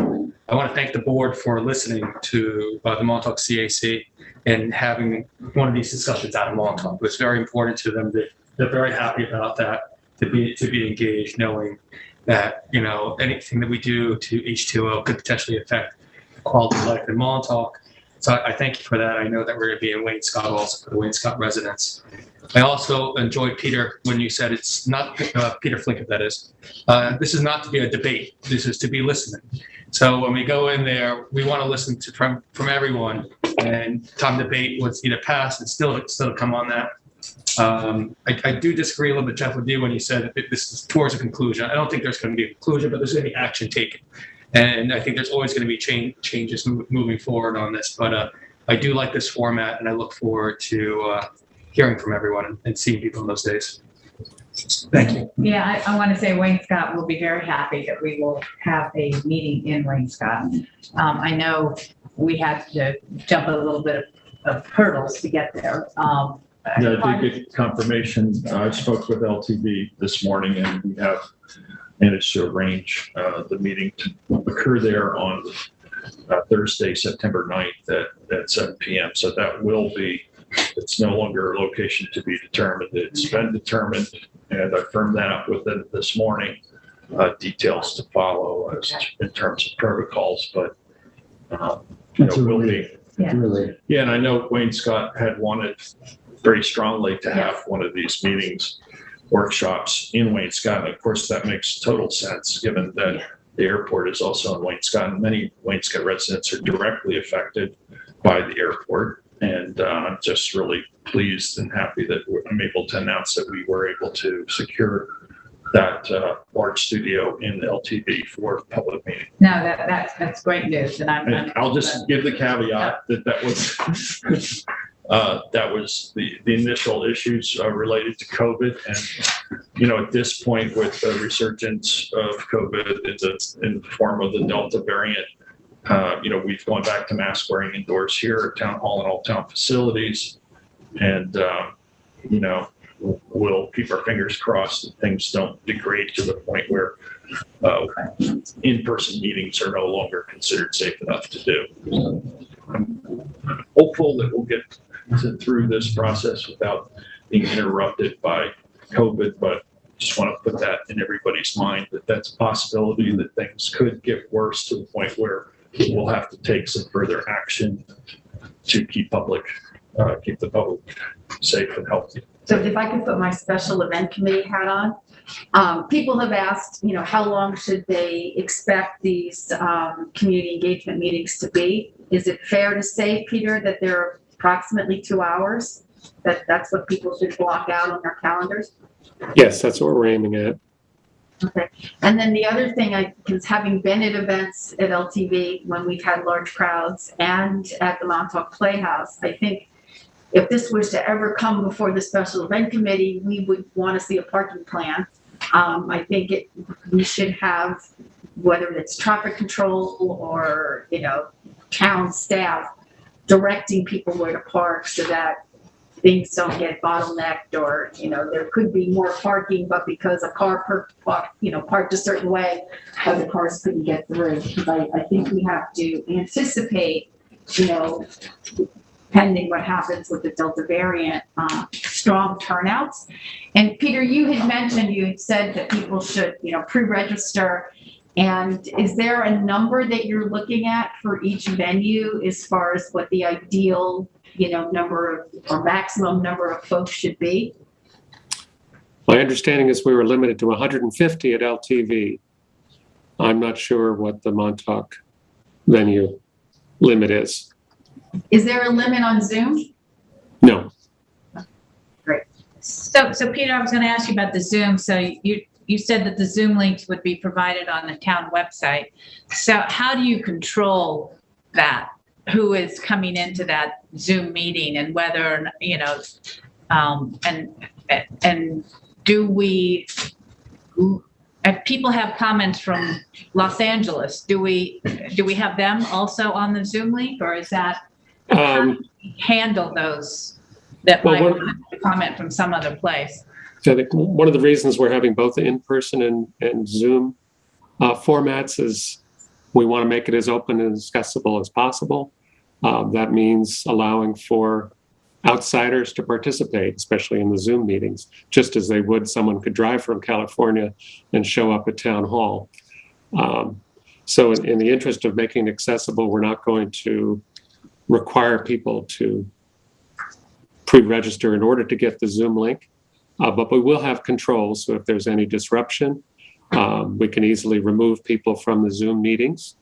want to thank the board for listening to the Montauk CAC and having one of these discussions out of Montauk. It was very important to them. They're very happy about that, to be engaged, knowing that anything that we do to H2O could potentially affect quality of life in Montauk. So I thank you for that. I know that we're going to be in Wainscott also for the Wainscott residents. I also enjoyed, Peter, when you said it's not, Peter Flinkett, that is, this is not to be a debate. This is to be listening. So when we go in there, we want to listen to from everyone, and Tom debate was either passed and still come on that. I do disagree a little bit, Jeff, with you when you said that this is towards a conclusion. I don't think there's going to be a conclusion, but there's going to be action taken. And I think there's always going to be changes moving forward on this. But I do like this format, and I look forward to hearing from everyone and seeing people in those days. Thank you. Yeah, I want to say Wainscott will be very happy that we will have a meeting in Wainscott. I know we had to jump a little bit of hurdles to get there. Yeah, I did get confirmation. I spoke with LTV this morning and we have managed to arrange the meeting to occur there on Thursday, September 9th at 7 p.m. So that will be, it's no longer a location to be determined. It's been determined and I firmed that up with them this morning. Details to follow in terms of protocols, but will be. Really. Yeah, and I know Wayne Scott had wanted very strongly to have one of these meetings, workshops in Wayne Scott. And of course, that makes total sense given that the airport is also in Wayne Scott. And many Wayne Scott residents are directly affected by the airport. And I'm just really pleased and happy that I'm able to announce that we were able to secure that large studio in the LTV for public meeting. No, that's great news, and I'll just give the caveat that was the initial issues related to COVID, and at this point with the resurgence of COVID in the form of the Delta variant, we've gone back to mask wearing indoors here at Town Hall and all town facilities, and we'll keep our fingers crossed that things don't degrade to the point where in-person meetings are no longer considered safe enough to do. So I'm hopeful that we'll get through this process without being interrupted by COVID, but just want to put that in everybody's mind that that's a possibility that things could get worse to the point where we'll have to take some further action to keep the public safe and healthy. So if I could put my special event committee hat on, people have asked, how long should they expect these community engagement meetings to be? Is it fair to say, Peter, that they're approximately 2 hours? That's what people should block out on their calendars? Yes, that's what we're aiming at. Okay. And then the other thing, is having been at events at LTV when we've had large crowds and at the Montauk Playhouse, I think if this was to ever come before the special event committee, we would want to see a parking plan. I think we should have, whether it's traffic control or, town staff directing people where to park so that things don't get bottlenecked or, there could be more parking, but because a car parked a certain way, other cars couldn't get through. Because I think we have to anticipate, pending what happens with the Delta variant, strong turnouts. And Peter, you had said that people should, pre-register. And is there a number that you're looking at for each venue as far as what the ideal, number of or maximum number of folks should be? My understanding is we were limited to 150 at LTV. I'm not sure what the Montauk venue limit is. Is there a limit on Zoom? No. Great. So Peter, I was going to ask you about the Zoom. So you said that the Zoom links would be provided on the town website. So how do you control that? Who is coming into that Zoom meeting and whether, and do we, if people have comments from Los Angeles, do we have them also on the Zoom link, or is that how do we handle those that might want to comment from some other place? So I think one of the reasons we're having both the in-person and Zoom formats is we want to make it as open and accessible as possible. That means allowing for outsiders to participate, especially in the Zoom meetings, just as they would someone could drive from California and show up at Town Hall. So in the interest of making it accessible, we're not going to require people to pre-register in order to get the Zoom link, but we will have controls. So if there's any disruption, we can easily remove people from the Zoom meetings.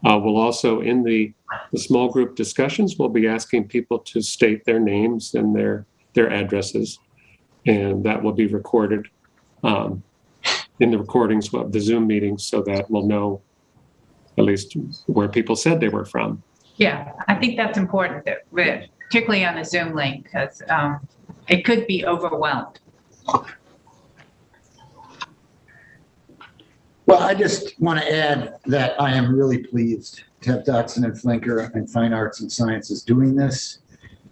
We'll also, in the small group discussions, we'll be asking people to state their names and their addresses, and that will be recorded in the recordings of the Zoom meetings so that we'll know at least where people said they were from. Yeah, I think that's important, particularly on a Zoom link, because it could be overwhelmed. Well, I just want to add that I am really pleased to have Dotson and Flinker and Fine Arts and Sciences doing this.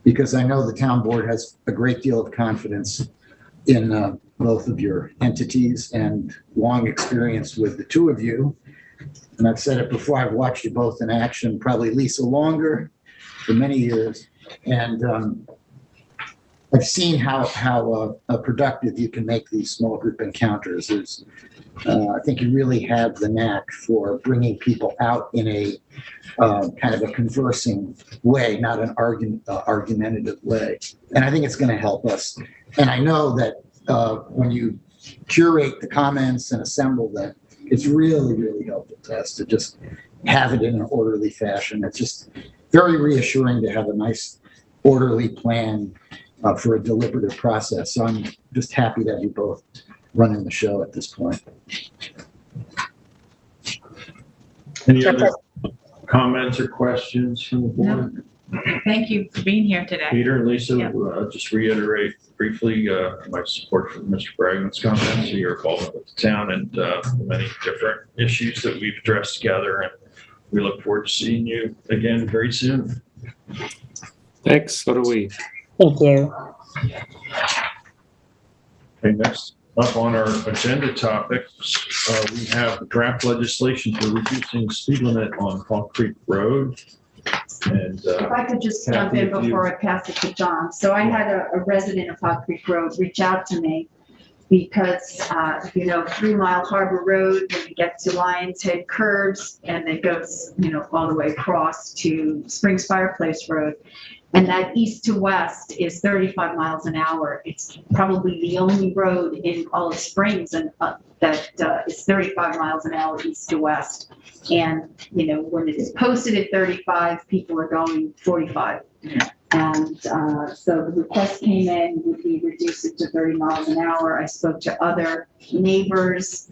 because I know the town board has a great deal of confidence in both of your entities and long experience with the two of you. And I've said it before, I've watched you both in action, probably Lisa longer, for many years. And I've seen how productive you can make these small group encounters. I think you really have the knack for bringing people out in a kind of a conversing way, not an argumentative way. And I think it's going to help us. And I know that when you curate the comments and assemble them, it's really, really helpful to us to just have it in an orderly fashion. It's just very reassuring to have a nice orderly plan for a deliberative process. So I'm just happy that you both running the show at this point. Any other comments or questions from the board? Thank you for being here today. Peter and Lisa, Yep. Just reiterate briefly my support for Mr. Bragman's comments, your involvement with the town, and the many different issues that we've addressed together. And we look forward to seeing you again very soon. Thanks. So do we. Thank you. Okay, next up on our agenda topics, we have draft legislation for reducing speed limit on Fall Creek Road. And If I could just jump in before I pass it to John. So I had a resident of Hog Creek Road reach out to me because, 3 Mile Harbor Road, when you get to Lions Head curves and it goes, all the way across to Springs Fireplace Road. And that east to west is 35 miles an hour. It's probably the only road in all of Springs and that is 35 miles an hour east to west. And, when it is posted at 35, people are going 45. And so the request came in, would we reduce it to 30 miles an hour? I spoke to other neighbors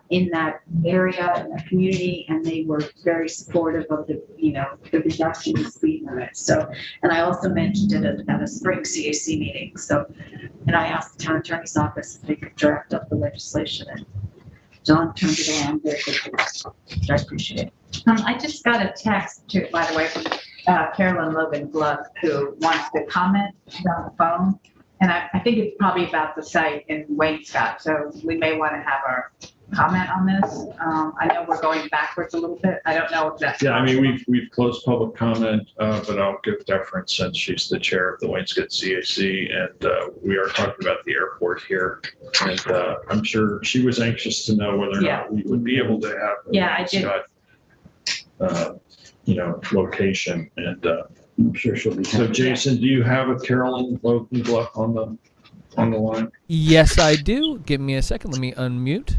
in that area, in the community, and they were very supportive of the reduction in speed limit. So, and I also mentioned it at a spring CAC meeting. So, and I asked the town attorney's office if they could draft up the legislation, and John turned it around very quickly, which I appreciate it. I just got a text, by the way, from Carolyn Logan Gluck, who wants to comment on the phone. And I think it's probably about the site in Waynescott. So we may want to have our comment on this. I know we're going backwards a little bit. I don't know if that's. Yeah, I mean, we've closed public comment, but I'll give deference since she's the chair of the Waynescott CAC, and we are talking about the airport here. And I'm sure she was anxious to know whether or not we would be able to have a Waynescott, location. And I'm sure she'll be. So, Jason, do you have a Carolyn Logan Gluck on the line? Yes, I do. Give me a second. Let me unmute.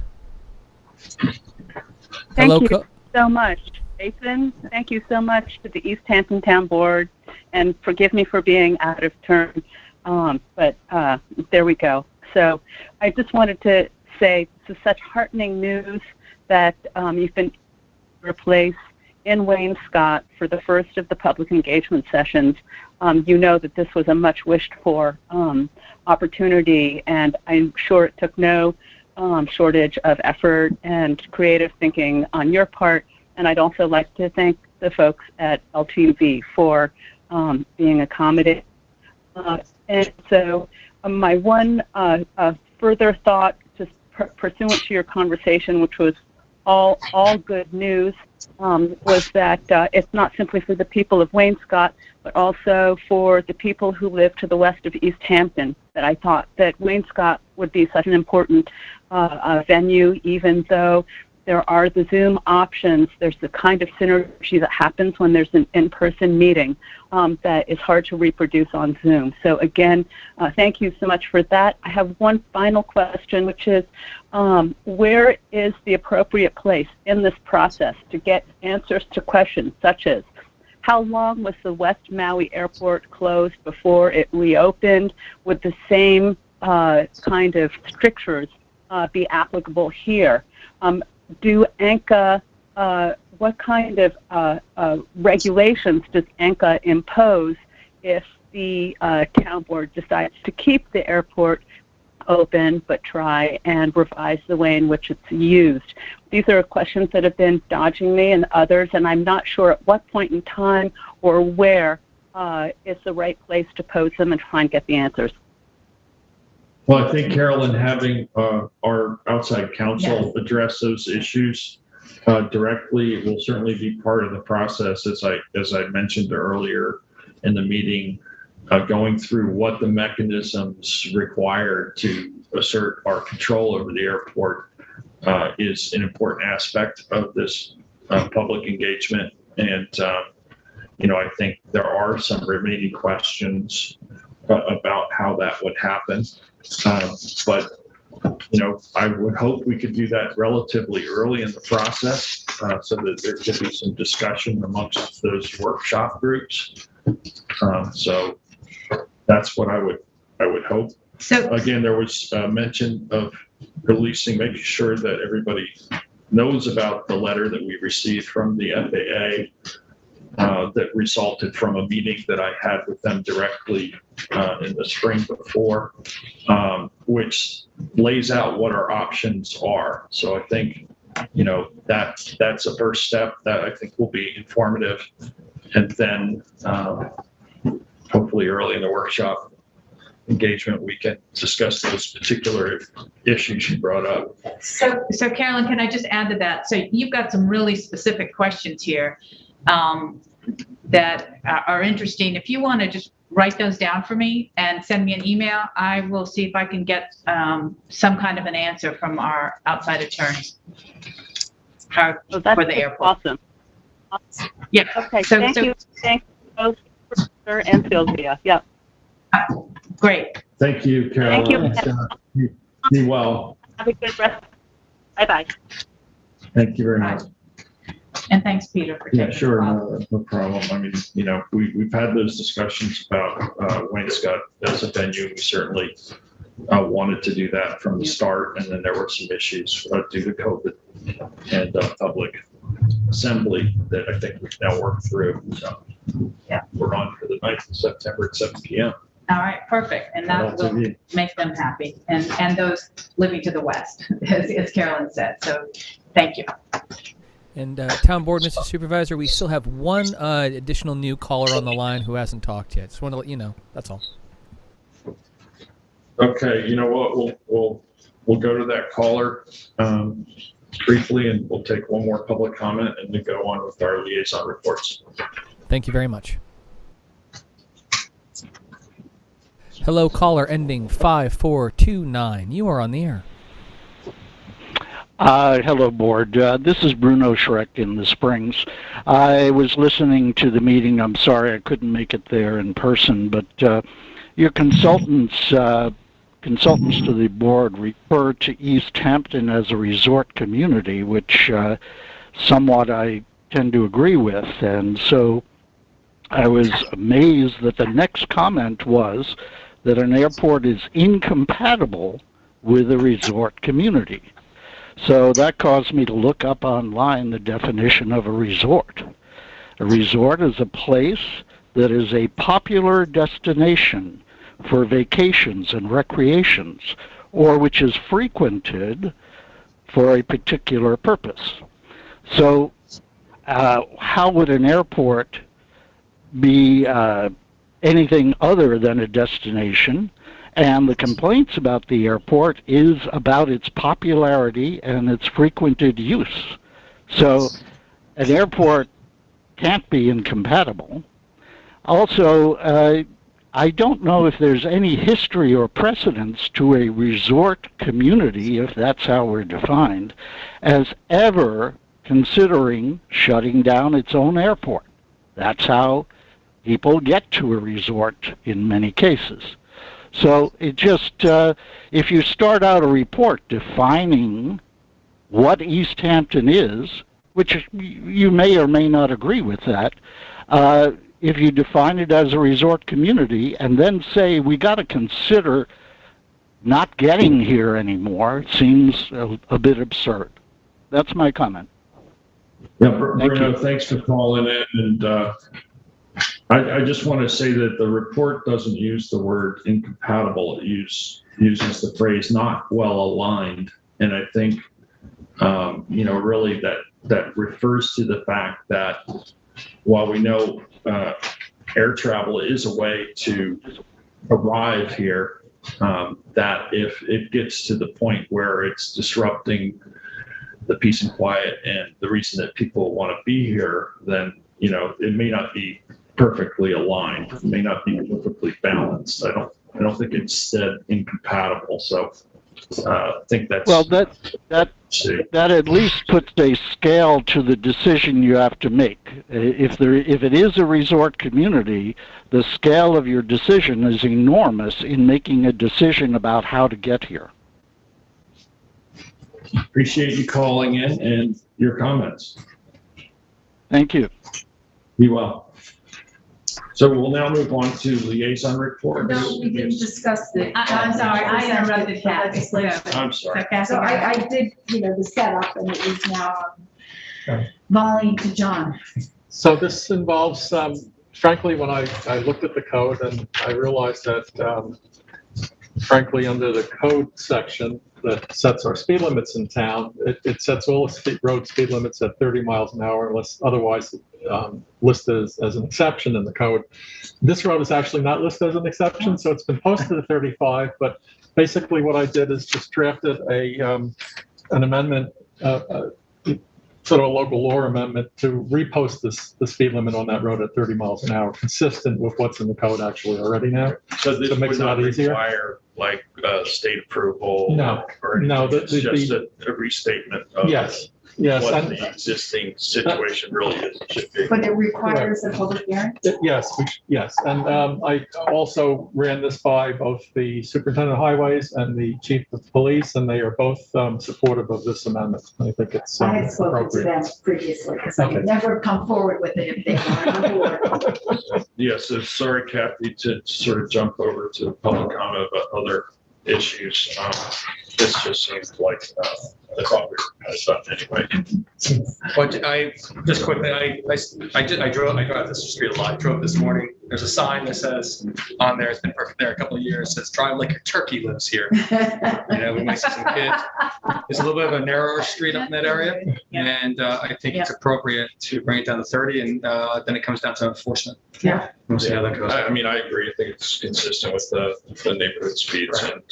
Thank you so much, Jason. Thank you so much to the East Hampton Town Board, and forgive me for being out of turn, but there we go. So I just wanted to say this is such heartening news that you've been replaced in Waynescott for the first of the public engagement sessions. You know that this was a much wished for opportunity, and I'm sure it took no shortage of effort and creative thinking on your part. And I'd also like to thank the folks at LTV for being accommodating. And so my one further thought, just pursuant to your conversation, which was all good news, was that it's not simply for the people of Waynescott, but also for the people who live to the west of East Hampton, that I thought that Waynescott would be such an important venue, even though there are the Zoom options. There's the kind of synergy that happens when there's an in-person meeting that is hard to reproduce on Zoom. So again, thank you so much for that. I have one final question, which is where is the appropriate place in this process to get answers to questions such as how long was the West Maui Airport closed before it reopened? Would the same kind of strictures be applicable here? Do ANCA, what kind of regulations does ANCA impose if the town board decides to keep the airport open but try and revise the way in which it's used? These are questions that have been dodging me and others, and I'm not sure at what point in time or where is the right place to pose them and try and get the answers. Well, I think, Carolyn, having our outside counsel address those issues directly will certainly be part of the process, as I mentioned earlier in the meeting, going through what the mechanisms required to assert our control over the airport is an important aspect of this public engagement. And, I think there are some remaining questions about how that would happen. But I would hope we could do that relatively early in the process so that there could be some discussion amongst those workshop groups. So that's what I would hope. So again, there was mention of making sure that everybody knows about the letter that we received from the FAA that resulted from a meeting that I had with them directly in the spring before, which lays out what our options are. So I think, that's a first step that I think will be informative. And then hopefully early in the workshop engagement, we can discuss those particular issues you brought up. So Carolyn, can I just add to that? So you've got some really specific questions here that are interesting. If you want to just write those down for me and send me an email, I will see if I can get some kind of an answer from our outside attorneys for the airport. Awesome. Yeah. Okay. Thank you. Thank you both, Professor and Sylvia. Yeah. Great. Thank you, Carolyn. Thank you. Be well. Have a good rest. Bye-bye. Thank you very much. And thanks, Peter, for taking sure, no problem. I mean, we've had those discussions about Wainscott as a venue. We certainly wanted to do that from the start, and then there were some issues due to COVID and public assembly that I think we've now worked through. So we're on for the 9th of September at 7 p.m. All right, perfect. And that will make them happy. And those living to the west, as Carolyn said. So thank you. And Town Board, Mr. Supervisor, we still have one additional new caller on the line who hasn't talked yet. Just want to let you know. That's all. Okay, you know what? We'll go to that caller briefly, and we'll take one more public comment and then go on with our liaison reports. Thank you very much. Hello, caller ending 5429. You are on the air. Hello, board. This is Bruno Schreck in the Springs. I was listening to the meeting. I'm sorry I couldn't make it there in person, but your consultants to the board refer to East Hampton as a resort community, which somewhat I tend to agree with. And so I was amazed that the next comment was that an airport is incompatible with a resort community. So that caused me to look up online the definition of a resort. A resort is a place that is a popular destination for vacations and recreations, or which is frequented for a particular purpose. So how would an airport be anything other than a destination? And the complaints about the airport is about its popularity and its frequented use. So an airport can't be incompatible. Also, I don't know if there's any history or precedence to a resort community, if that's how we're defined, as ever considering shutting down its own airport. That's how people get to a resort in many cases. So it just, if you start out a report defining what East Hampton is, which you may or may not agree with that, if you define it as a resort community and then say we got to consider not getting here anymore, seems a bit absurd. That's my comment. Yeah, Bruno, thanks for calling in. And I just want to say that the report doesn't use the word incompatible. It uses the phrase not well aligned. And I think, really that refers to the fact that while we know air travel is a way to arrive here, that if it gets to the point where it's disrupting the peace and quiet and the reason that people want to be here, then, you know, it may not be perfectly aligned, it may not be perfectly balanced. I don't think it's incompatible. So I think that's well, that at least puts a scale to the decision you have to make. If it is a resort community, the scale of your decision is enormous in making a decision about how to get here. Appreciate you calling in and your comments. Thank you. Be well. So we'll now move on to liaison reports. No, we didn't discuss the. I'm sorry, I interrupted Kathy. I'm sorry. So I did, the setup, and it is now volleying to John. So this involves, frankly, when I looked at the code and I realized that, frankly, under the code section that sets our speed limits in town, it sets all the road speed limits at 30 miles an hour unless otherwise listed as an exception in the code. This road is actually not listed as an exception, so it's been posted at 35, but basically what I did is just drafted an amendment, sort of a local law amendment to repost the speed limit on that road at 30 miles an hour, consistent with what's in the code actually already now. So this makes would it a lot not easier. require like state approval? No, or no, it's just a restatement of what and the existing situation really is, should be. But it requires a public hearing? Yes, and I also ran this by both the superintendent of highways and the chief of police, and they are both supportive of this amendment. I think it's I had spoken to appropriate. them previously, because I would never come forward with it if they weren't on board. Yeah, so sorry, Kathy, to sort of jump over to public comment about other issues. This just seems like I thought we were kind of done anyway. But I just quickly, I drive this street a lot. I drove this morning. There's a sign that says on there, it's been perfect there a couple of years, says drive like your turkey lives here. We might see some kids. There's a little bit of a narrower street up in that area, and I think it's appropriate to bring it down to 30, and then it comes down to enforcement. Yeah. We'll see how that goes. I mean, I agree. I think it's consistent with the neighborhood speeds and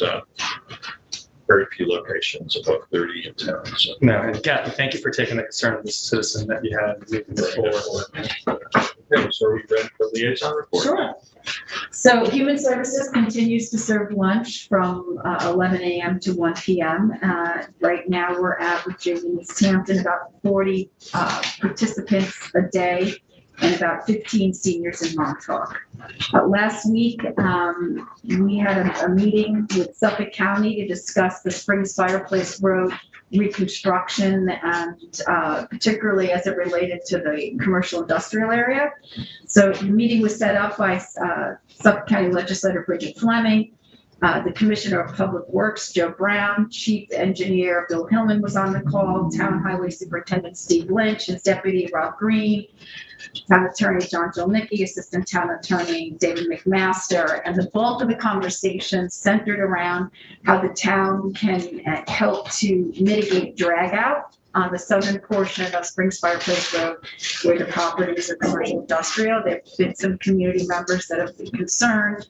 very few locations above 30 in town. So. No, and Kathy, thank you for taking the concern of the citizen that you had and moving this forward. Okay, so are we ready for liaison report? Sure. So Human Services continues to serve lunch from 11 a.m. to 1 p.m. Right now, we're averaging in East Hampton about 40 participants a day, and about 15 seniors in Montauk. Last week, we had a meeting with Suffolk County to discuss the Springs Fireplace Road reconstruction, and particularly as it related to the commercial industrial area. So the meeting was set up by Suffolk County Legislator Bridget Fleming, the Commissioner of Public Works, Joe Brown, Chief Engineer Bill Hillman was on the call, Town Highway Superintendent Steve Lynch, his Deputy Rob Green, Town Attorney John Jolnicki, Assistant Town Attorney David McMaster, and the bulk of the conversation centered around how the town can help to mitigate drag out on the southern portion of Springs Fireplace Road, where the properties are commercial industrial. There have been some community members that have been concerned.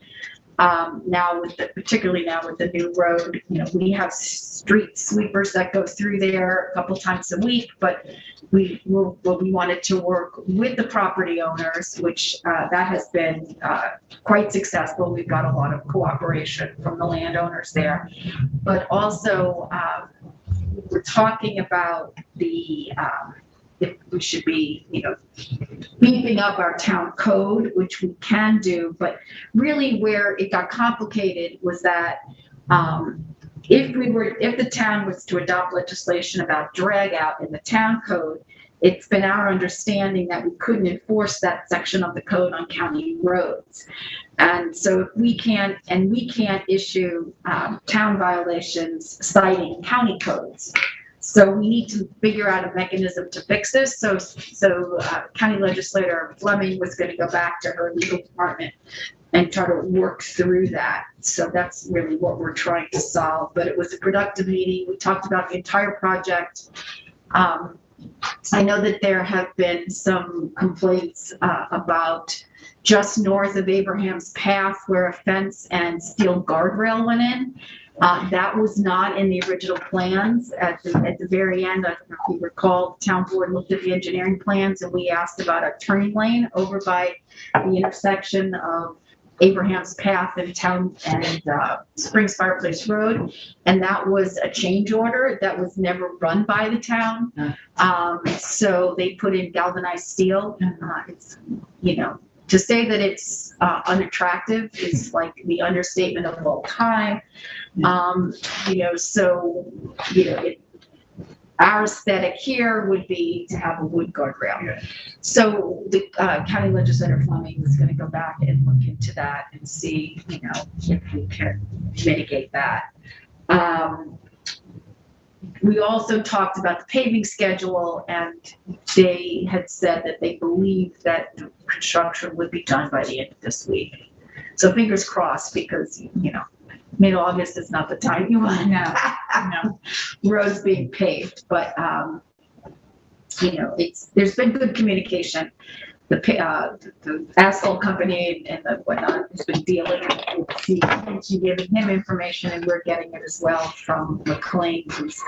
Now, particularly now with the new road, we have street sweepers that go through there a couple times a week, but we wanted to work with the property owners, which that has been quite successful. We've got a lot of cooperation from the landowners there, but also we're talking about if we should be, beefing up our town code, which we can do, but really where it got complicated was that if the town was to adopt legislation about drag out in the town code, it's been our understanding that we couldn't enforce that section of the code on county roads. And so if we can't issue town violations citing county codes. So we need to figure out a mechanism to fix this. So County Legislator Fleming was going to go back to her legal department and try to work through that. So that's really what we're trying to solve. But it was a productive meeting. We talked about the entire project. I know that there have been some complaints about just north of Abraham's Path where a fence and steel guardrail went in. That was not in the original plans. At the very end, I don't know if you recall, the town board looked at the engineering plans and we asked about a turning lane over by the intersection of Abraham's Path and Springs Fireplace Road. And that was a change order that was never run by the town. So they put in galvanized steel. It's, you know, to say that it's unattractive is like the understatement of all time. You know, so, you know, our aesthetic here would be to have a wood guardrail. Yeah. So the county legislator Fleming is going to go back and look into that and see, you know, if we can mitigate that. We also talked about the paving schedule, and they had said that they believe that the construction would be done by the end of this week. So fingers crossed, because, you know, mid-August is not the time you want no roads being paved, but you know, there's been good communication. The asphalt company and the whatnot has been dealing with Steve, giving him information, and we're getting it as well from McLean, who's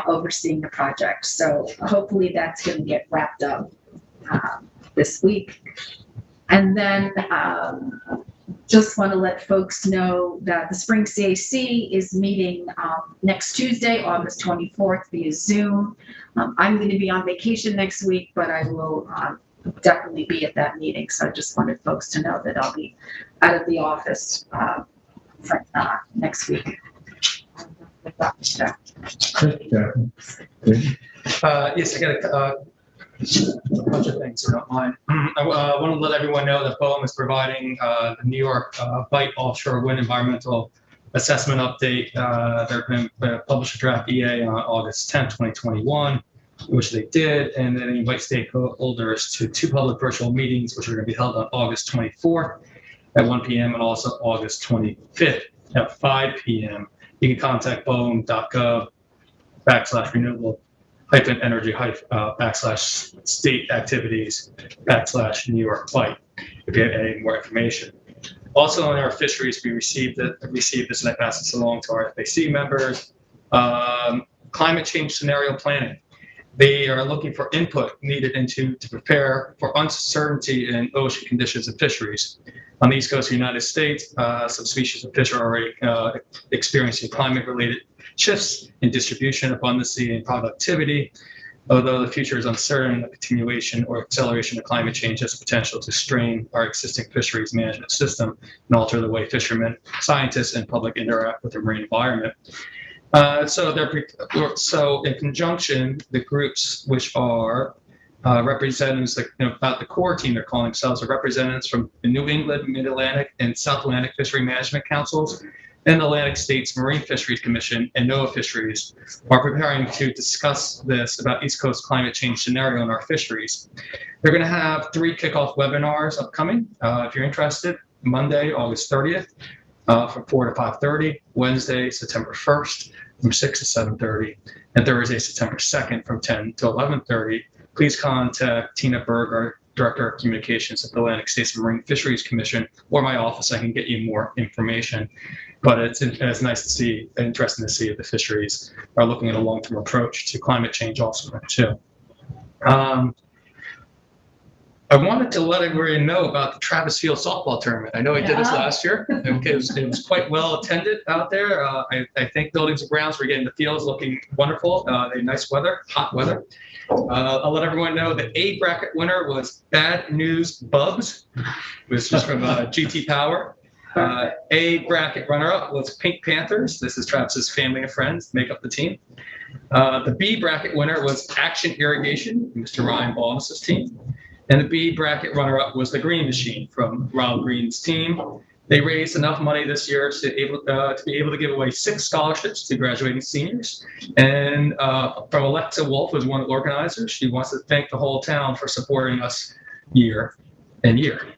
overseeing the project. So hopefully that's going to get wrapped up this week. And then just want to let folks know that the Spring CAC is meeting next Tuesday, August 24th via Zoom. I'm going to be on vacation next week, but I will definitely be at that meeting. So I just wanted folks to know that I'll be out of the office for, next week. Yes, I got a bunch of things, if you don't mind. I want to let everyone know that BOEM is providing the New York Bight Offshore Wind Environmental Assessment Update. They're going to publish a draft EA on August 10th, 2021, which they did, and then invite stakeholders to 2 public virtual meetings, which are going to be held on August 24th at 1 p.m. and also August 25th at 5 p.m. You can contact boem.gov/renewable-energy /state activities /New York Bight if you have any more information. Also in our fisheries, we received this, and I passed this along to our FAC members. Climate change scenario planning. They are looking for input needed to prepare for uncertainty in ocean conditions and fisheries. On the east coast of the United States, some species of fish are already experiencing climate-related shifts in distribution, abundancy, and productivity. Although the future is uncertain, the continuation or acceleration of climate change has potential to strain our existing fisheries management system and alter the way fishermen, scientists, and public interact with the marine environment. So in conjunction, the groups which are representatives, about the core team they're calling themselves, are representatives from the New England, Mid-Atlantic, and South Atlantic Fishery Management Councils and the Atlantic States Marine Fisheries Commission and NOAA Fisheries are preparing to discuss this about East Coast climate change scenario in our fisheries. They're going to have 3 kickoff webinars upcoming. If you're interested, Monday, August 30th, from 4 to 5:30, Wednesday, September 1st, from 6 to 7:30, and Thursday, September 2nd, from 10 to 11:30. Please contact Tina Berg, our Director of Communications at the Atlantic States Marine Fisheries Commission, or my office. I can get you more information. But it's nice to see, interesting to see if the fisheries are looking at a long-term approach to climate change also too. I wanted to let everybody know about the Travis Field softball tournament. I know I did this last year. It was quite well attended out there. I think Buildings and Grounds were getting the fields looking wonderful. They had nice weather, hot weather. I'll let everyone know the A bracket winner was Bad News Bubs, which is from GT Power. A bracket runner-up was Pink Panthers. This is Travis's family and friends make up the team. The B bracket winner was Action Irrigation, Mr. Ryan Balmus's team. And the B bracket runner-up was the Green Machine from Ronald Green's team. They raised enough money this year to be able to give away 6 scholarships to graduating seniors. And from Alexa Wolf, was one of the organizers. She wants to thank the whole town for supporting us year and year.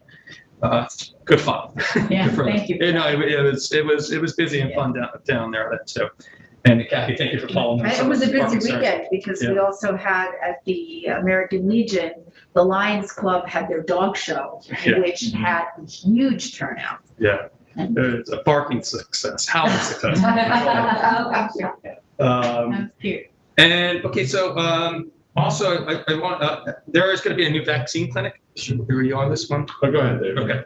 Good fun. Yeah, thank you. No, it was busy and fun down there too. And Kathy, thank you for following. It was a busy weekend because we also had at the American Legion, the Lions Club had their dog show, which had a huge turnout. Yeah, it's a barking success, howling success. That's cute. And okay, so also I want there is going to be a new vaccine clinic. Are you on this one? Oh, go ahead, Dave. Okay.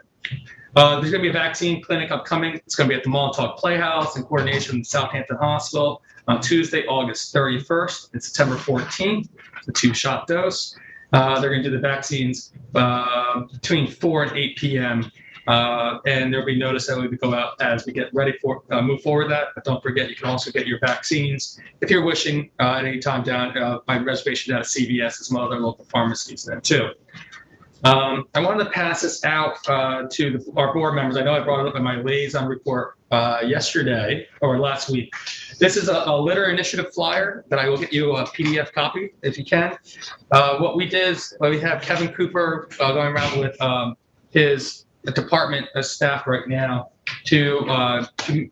There's going to be a vaccine clinic upcoming. It's going to be at the Montauk Playhouse in coordination with Southampton Hospital on Tuesday, August 31st and September 14th. It's a 2-shot dose. They're going to do the vaccines between 4 and 8 p.m. And there'll be notice that we go out as we get ready for move forward that. But don't forget, you can also get your vaccines if you're wishing at any time down by reservation down at CVS and some other local pharmacies there too. I wanted to pass this out to our board members. I know I brought it up in my liaison report yesterday or last week. This is a litter initiative flyer that I will get you a PDF copy if you can. What we did is we have Kevin Cooper going around with his department staff right now to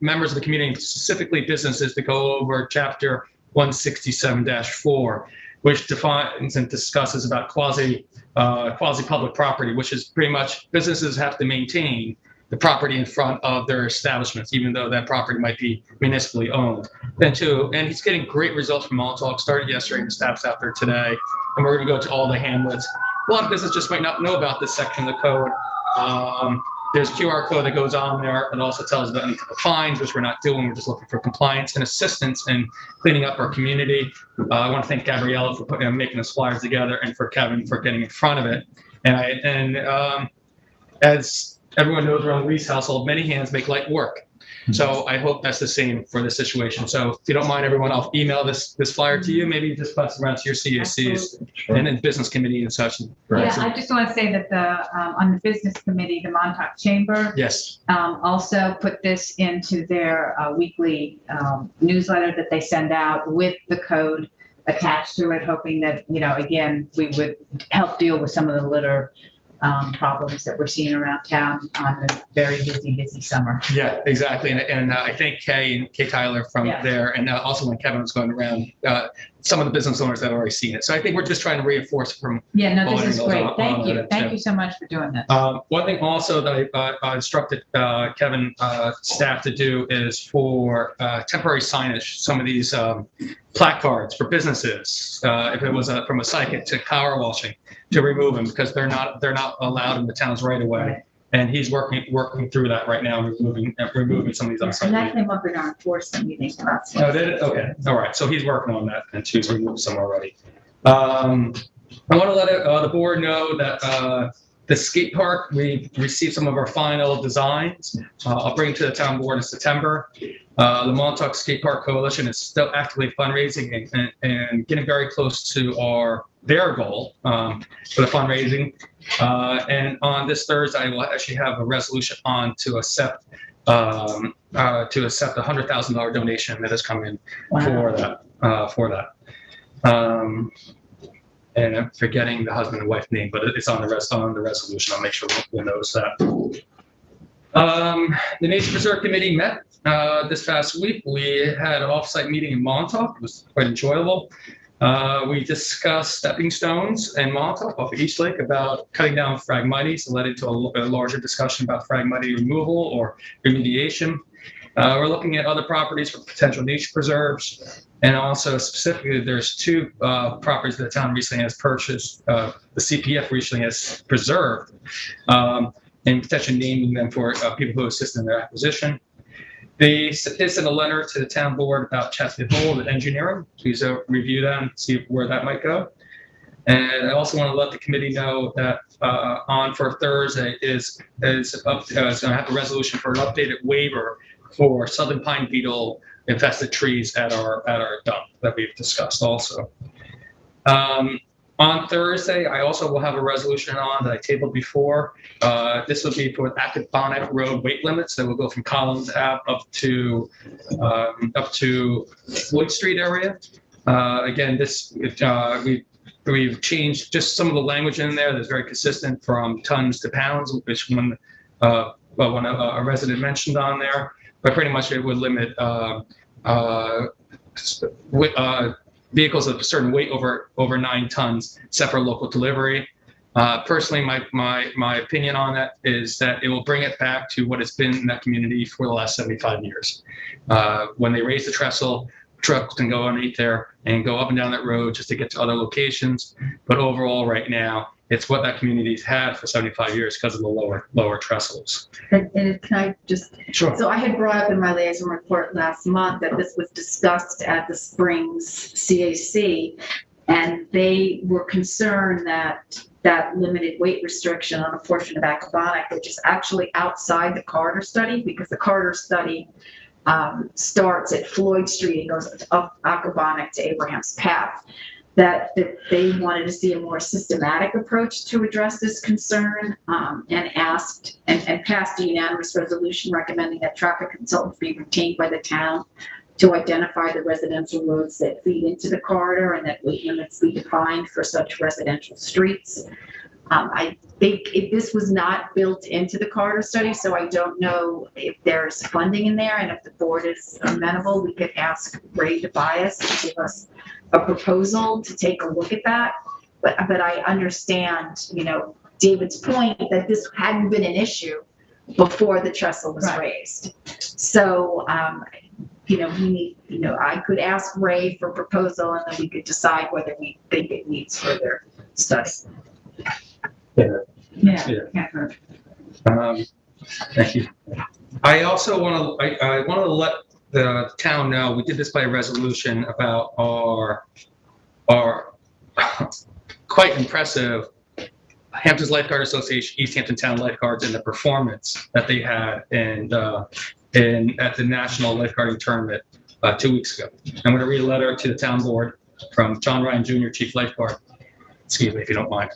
members of the community, specifically businesses, to go over Chapter 167-4, which defines and discusses about quasi-public property, which is pretty much businesses have to maintain the property in front of their establishments, even though that property might be municipally owned. And he's getting great results from Montauk. Started yesterday, and the staff's out there today, and we're going to go to all the hamlets. A lot of businesses just might not know about this section of the code. There's a QR code that goes on there. It also tells about any type of fines, which we're not doing. We're just looking for compliance and assistance in cleaning up our community. I want to thank Gabriella for making this flyers together, and for Kevin for getting in front of it. And as everyone knows around Lee's household, many hands make light work. So I hope that's the same for this situation. So if you don't mind, everyone, I'll email this flyer to you. Maybe just pass it around to your CACs and then business committee and such. Yeah, I just want to say that on the business committee, the Montauk Chamber also put this into their weekly newsletter that they send out with the code attached to it, hoping that, again, we would help deal with some of the litter problems that we're seeing around town on a very busy summer. Yeah, exactly. And I thank Kay Tyler from there, and also when Kevin was going around, some of the business owners that have already seen it. So I think we're just trying to reinforce from. Yeah, no, this is great. Thank you. Thank you so much for doing this. One thing also that I instructed Kevin staff to do is for temporary signage, some of these placards for businesses, if it was from a psychic to power washing, to remove them because they're not allowed in the towns right away. And he's working through that right now, removing some of these unsightly. And that came up in our enforcement meeting last week. Oh, did it? Okay. All right. So he's working on that, and she's removed some already. I want to let the board know that the skate park, we've received some of our final designs. I'll bring it to the town board in September. The Montauk Skate Park Coalition is still actively fundraising and getting very close to their goal for the fundraising. And on this Thursday, I will actually have a resolution on to accept the $100,000 donation that has come in for that. And I'm forgetting the husband and wife name, but it's on the resolution. I'll make sure we'll notice that. The Nature Preserve Committee met this past week. We had an off-site meeting in Montauk. It was quite enjoyable. We discussed stepping stones in Montauk off of East Lake about cutting down Phragmites, and led into a larger discussion about Phragmite removal or remediation. We're looking at other properties for potential nature preserves. And also specifically, there's two properties that the town recently has purchased, the CPF recently has preserved, and potentially naming them for people who assist in their acquisition. They sent a letter to the town board about Chesapeake Hole with engineering. Please review that and see where that might go. And I also want to let the committee know that for Thursday is going to have a resolution for an updated waiver for southern pine beetle infested trees at our dump that we've discussed also. On Thursday, I also will have a resolution on that I tabled before. This will be for active Bonnet Road weight limits that will go from Collins Ave up to Floyd Street area. Again, we've changed just some of the language in there that's very consistent from tons to pounds, which when a resident mentioned on there. But pretty much it would limit vehicles of a certain weight over 9 tons, except for local delivery. Personally, my opinion on that is that it will bring it back to what it's been in that community for the last 75 years. When they raise the trestle, trucks can go underneath there and go up and down that road just to get to other locations. But overall, right now, it's what that community's had for 75 years because of the lower trestles. And can I just, Sure. So I had brought up in my liaison report last month that this was discussed at the Springs CAC, and they were concerned that that limited weight restriction on a portion of Accabonac, which is actually outside the Carter study, because the Carter study starts at Floyd Street and goes up Accabonac to Abraham's Path, that they wanted to see a more systematic approach to address this concern, and asked and passed a unanimous resolution recommending that traffic consultants be retained by the town to identify the residential roads that feed into the corridor and that weight limits be defined for such residential streets. I think this was not built into the Carter study, so I don't know if there's funding in there, and if the board is amenable, we could ask Ray Tobias to give us a proposal to take a look at that. But I understand, David's point that this hadn't been an issue before the trestle was raised. So, we need, I could ask Ray for a proposal, and then we could decide whether we think it needs further study. Thank you. I also want to let the town know, we did this by resolution about our quite impressive Hamptons Lifeguard Association, East Hampton Town Lifeguards, and the performance that they had at the National Lifeguarding Tournament 2 weeks ago. I'm going to read a letter to the town board from John Ryan Jr., Chief Lifeguard. Excuse me, if you don't mind.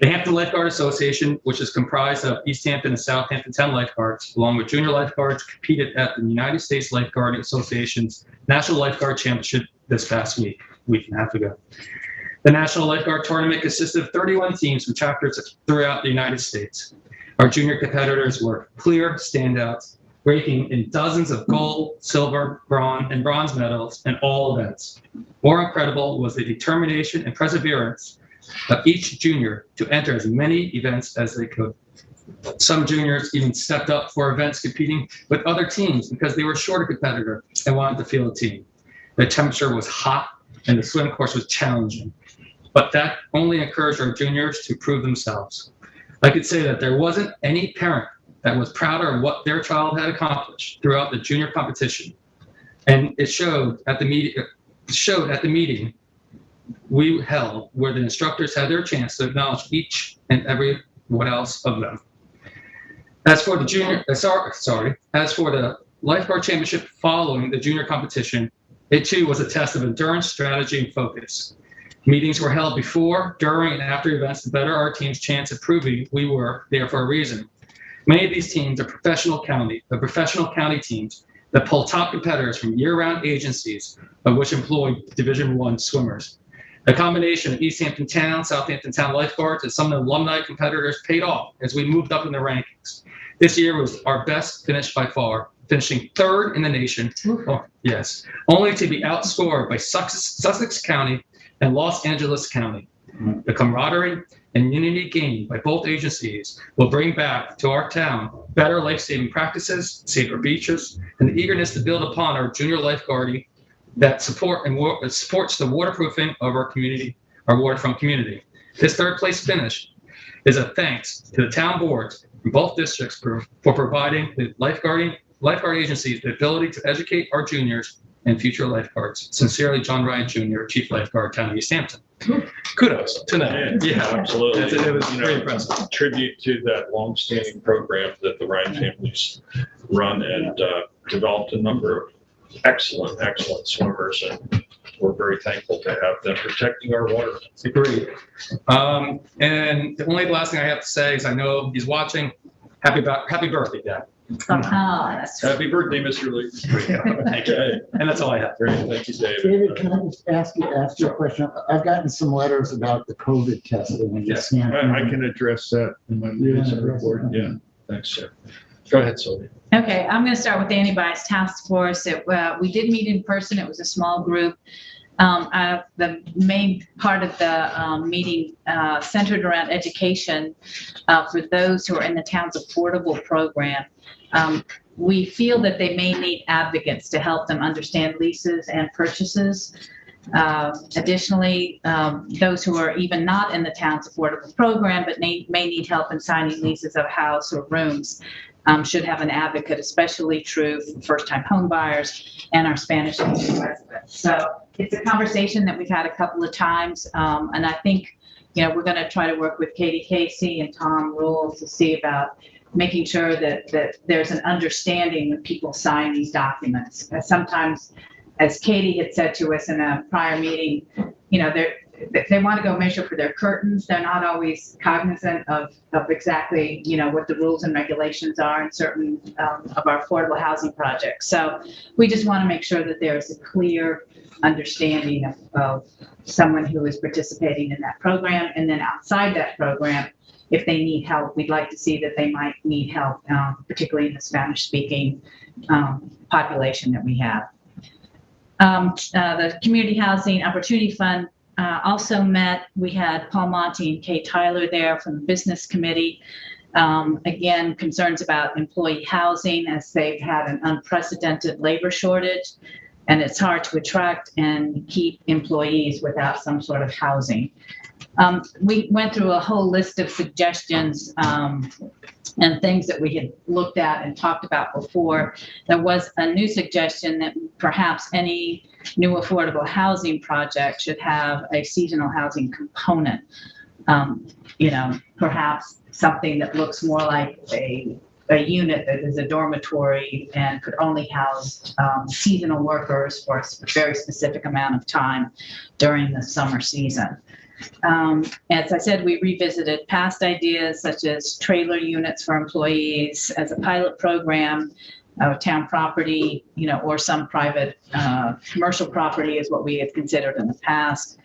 The Hampton Lifeguard Association, which is comprised of East Hampton and Southampton Town lifeguards, along with junior lifeguards, competed at the United States Lifeguarding Association's National Lifeguard Championship this past week and a half ago. The National Lifeguard Tournament consisted of 31 teams from chapters throughout the United States. Our junior competitors were clear standouts, raking in dozens of gold, silver, bronze medals in all events. More incredible was the determination and perseverance of each junior to enter as many events as they could. Some juniors even stepped up for events competing with other teams because they were a shorter competitor and wanted to field a team. The temperature was hot and the swim course was challenging, but that only encouraged our juniors to prove themselves. I could say that there wasn't any parent that was prouder of what their child had accomplished throughout the junior competition, and it showed at the meeting we held, where the instructors had their chance to acknowledge each and every one else of them. As for the lifeguard championship following the junior competition, it too was a test of endurance, strategy, and focus. Meetings were held before, during, and after events to better our team's chance of proving we were there for a reason. Many of these teams are professional county teams that pull top competitors from year-round agencies, of which employ Division I swimmers. A combination of East Hampton Town, Southampton Town lifeguards, and some of the alumni competitors paid off as we moved up in the rankings. This year was our best finish by far, finishing 3rd in the nation. Oh, yes, only to be outscored by Sussex County and Los Angeles County. The camaraderie and unity gained by both agencies will bring back to our town better life-saving practices, safer beaches, and the eagerness to build upon our junior lifeguarding that supports the waterproofing of our community, our waterfront community. This 3rd place finish is a thanks to the town boards in both districts for providing the lifeguard agencies the ability to educate our juniors and future lifeguards. Sincerely, John Ryan Jr., Chief Lifeguard, Town of East Hampton. Kudos to them. Yeah, absolutely. It was very impressive. Tribute to that longstanding program that the Ryan families run, and developed a number of excellent swimmers, and we're very thankful to have them protecting our water. Agreed. And the only last thing I have to say is, I know he's watching. Happy birthday, Dad. Happy birthday, Mr. Lee. Thank you. And that's all I have. Great. Thank you, David. David, can I just ask you a question? I've gotten some letters about the COVID testing. And Yes, I can address that in my report. Yeah, thanks, sir. Go ahead, Sylvia. Okay, I'm going to start with the Anti-Bias Task Force. We did meet in person. It was a small group. The main part of the meeting centered around education for those who are in the town's affordable program. We feel that they may need advocates to help them understand leases and purchases. Additionally, those who are even not in the town's affordable program but may need help in signing leases of a house or rooms should have an advocate, especially true for first-time home buyers and our Spanish-speaking residents. So it's a conversation that we've had a couple of times, and I think, we're going to try to work with Katie Casey and Tom Rule to see about making sure that there's an understanding when people sign these documents. Sometimes, as Katie had said to us in a prior meeting, they want to go measure for their curtains. They're not always cognizant of exactly, what the rules and regulations are in certain of our affordable housing projects. So we just want to make sure that there's a clear understanding of someone who is participating in that program. And then outside that program, if they need help, we'd like to see that they might need help, particularly in the Spanish-speaking population that we have. The Community Housing Opportunity Fund also met. We had Paul Monty and Kay Tyler there from the Business Committee. Again, concerns about employee housing as they've had an unprecedented labor shortage, and it's hard to attract and keep employees without some sort of housing. We went through a whole list of suggestions and things that we had looked at and talked about before. There was a new suggestion that perhaps any new affordable housing project should have a seasonal housing component. Perhaps something that looks more like a unit that is a dormitory and could only house seasonal workers for a very specific amount of time during the summer season. As I said, we revisited past ideas such as trailer units for employees as a pilot program, town property, or some private commercial property is what we had considered in the past.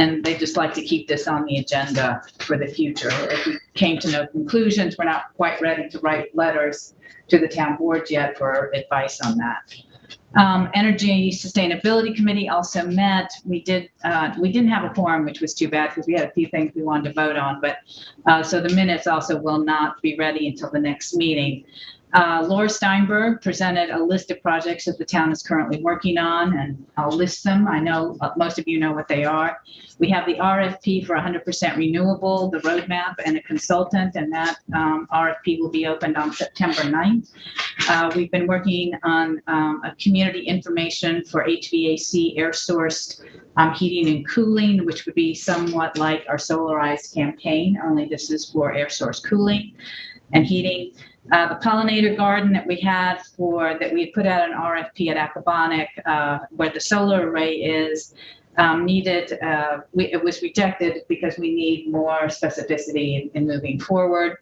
And they just like to keep this on the agenda for the future. If we came to no conclusions, we're not quite ready to write letters to the town board yet for advice on that. Energy Sustainability Committee also met. We didn't have a quorum, which was too bad because we had a few things we wanted to vote on, but so the minutes also will not be ready until the next meeting. Laura Steinberg presented a list of projects that the town is currently working on, and I'll list them. I know most of you know what they are. We have the RFP for 100% renewable, the roadmap, and a consultant, and that RFP will be opened on September 9th. We've been working on a community information for HVAC air-sourced heating and cooling, which would be somewhat like our solarized campaign, only this is for air-source cooling and heating. The pollinator garden that we had that we had put out an RFP at Acabonic, where the solar array is, it was rejected because we need more specificity in moving forward.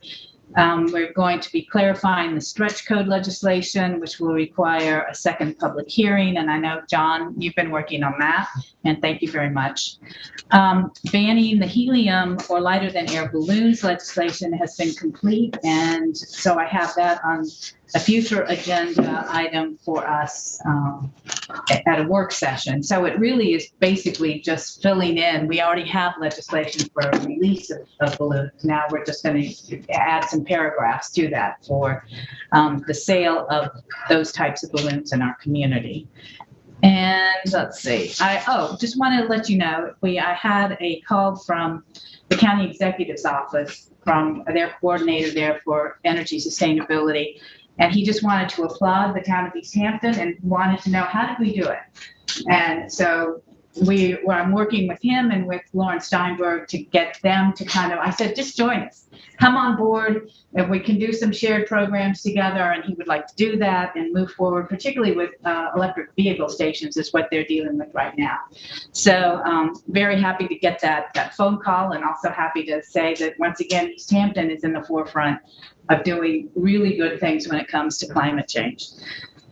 We're going to be clarifying the stretch code legislation, which will require a second public hearing. And I know, John, you've been working on that, and thank you very much. Banning the helium or lighter than air balloons legislation has been complete. And so I have that on a future agenda item for us at a work session. So it really is basically just filling in. We already have legislation for release of balloons. Now we're just going to add some paragraphs to that for the sale of those types of balloons in our community. And let's see, just want to let you know, I had a call from the county executive's office from their coordinator there for energy sustainability. And he just wanted to applaud the town of East Hampton and wanted to know, how did we do it? And so I'm working with him and with Lauren Steinberg to get them to I said, just join us, come on board, and we can do some shared programs together. And he would like to do that and move forward, particularly with electric vehicle stations is what they're dealing with right now. So very happy to get that phone call, and also happy to say that once again, East Hampton is in the forefront of doing really good things when it comes to climate change.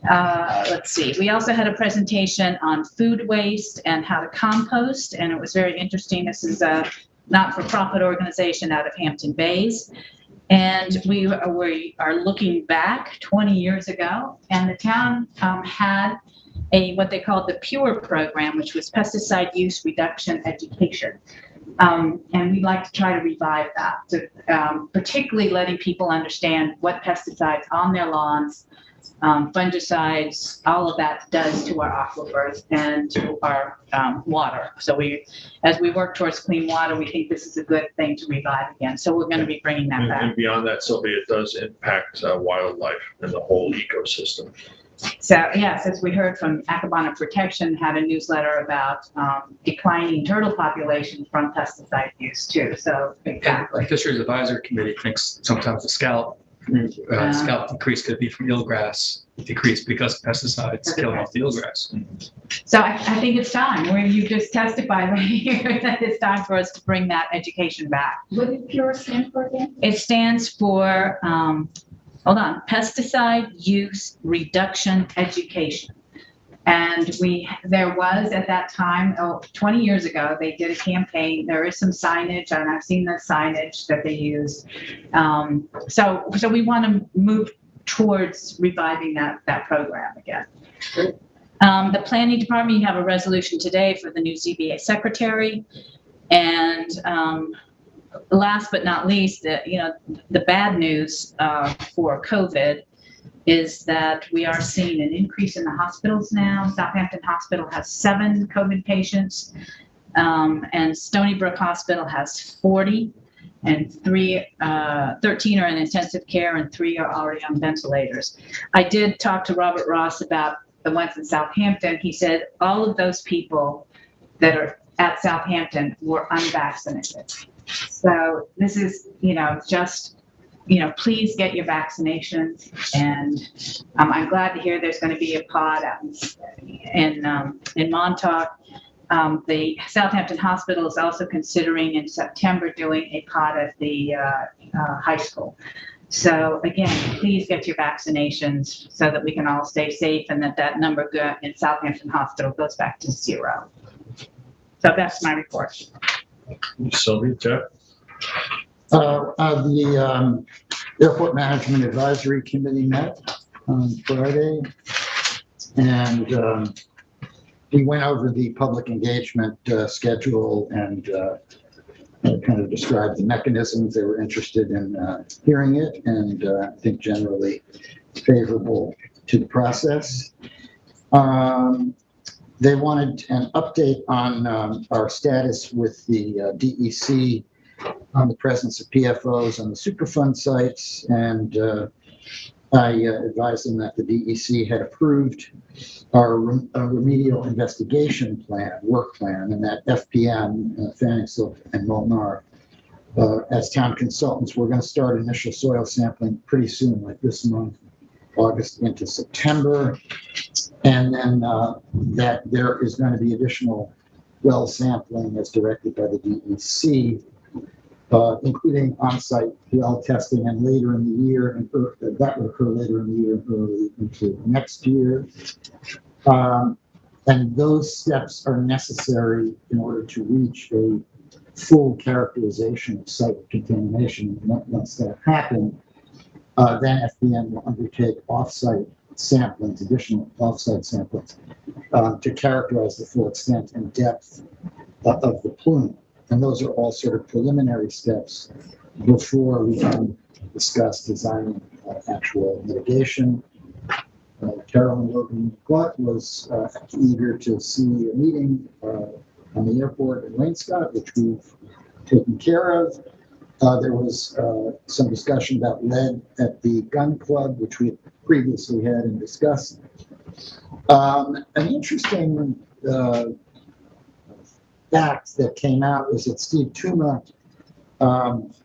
Let's see, we also had a presentation on food waste and how to compost, and it was very interesting. This is a not-for-profit organization out of Hampton Bays. And we are looking back 20 years ago, and the town had what they called the PURE program, which was pesticide use reduction education. And we'd like to try to revive that, particularly letting people understand what pesticides on their lawns, fungicides, all of that does to our aquifers and to our water. So as we work towards clean water, we think this is a good thing to revive again. So we're going to be bringing that back. And beyond that, Sylvia, it does impact wildlife and the whole ecosystem. So yes, as we heard from Acabana Protection, had a newsletter about declining turtle population from pesticide use too. So exactly. And the Fisheries Advisory Committee thinks sometimes the scalp decrease could be from eelgrass decrease because pesticides killing off the eelgrass. So I think it's time, where you just testified right here, that it's time for us to bring that education back. What did PURE stand for again? It stands for, pesticide use reduction education. And there was at that time, 20 years ago, they did a campaign. There is some signage, and I've seen the signage that they used. So we want to move towards reviving that program again. The planning department, you have a resolution today for the new ZBA secretary. And last but not least, the bad news for COVID is that we are seeing an increase in the hospitals now. Southampton Hospital has 7 COVID patients, and Stony Brook Hospital has 40, and 13 are in intensive care, and 3 are already on ventilators. I did talk to Robert Ross about the ones in Southampton. He said all of those people that are at Southampton were unvaccinated. So this is, please get your vaccinations. And I'm glad to hear there's going to be a pod out in Montauk. The Southampton Hospital is also considering in September doing a pod at the high school. So again, please get your vaccinations so that we can all stay safe and that number in Southampton Hospital goes back to 0. So that's my report. Sylvia, Jeff? The Airport Management Advisory Committee met on Friday, and we went over the public engagement schedule and kind of described the mechanisms. They were interested in hearing it, and I think generally favorable to the process. They wanted an update on our status with the DEC on the presence of PFOs on the Superfund sites, and I advised them that the DEC had approved our remedial investigation plan, work plan, and that FPM, Fanning Silk and Molnar, as town consultants, we're going to start initial soil sampling pretty soon, like this month, August into September, and then that there is going to be additional well sampling as directed by the DEC, including on-site well testing, and later in the year, and that will occur later in the year, early into next year. And those steps are necessary in order to reach a full characterization of site contamination. Once that happens, then FBN will undertake off-site samplings, additional off-site samplings, to characterize the full extent and depth of the plume. And those are all sort of preliminary steps before we can discuss designing actual mitigation. Carolyn Logan Gluck was eager to see a meeting on the airport in Wainscott, which we've taken care of. There was some discussion about lead at the gun club, which we previously had and discussed. An interesting fact that came out was that Steve Tuma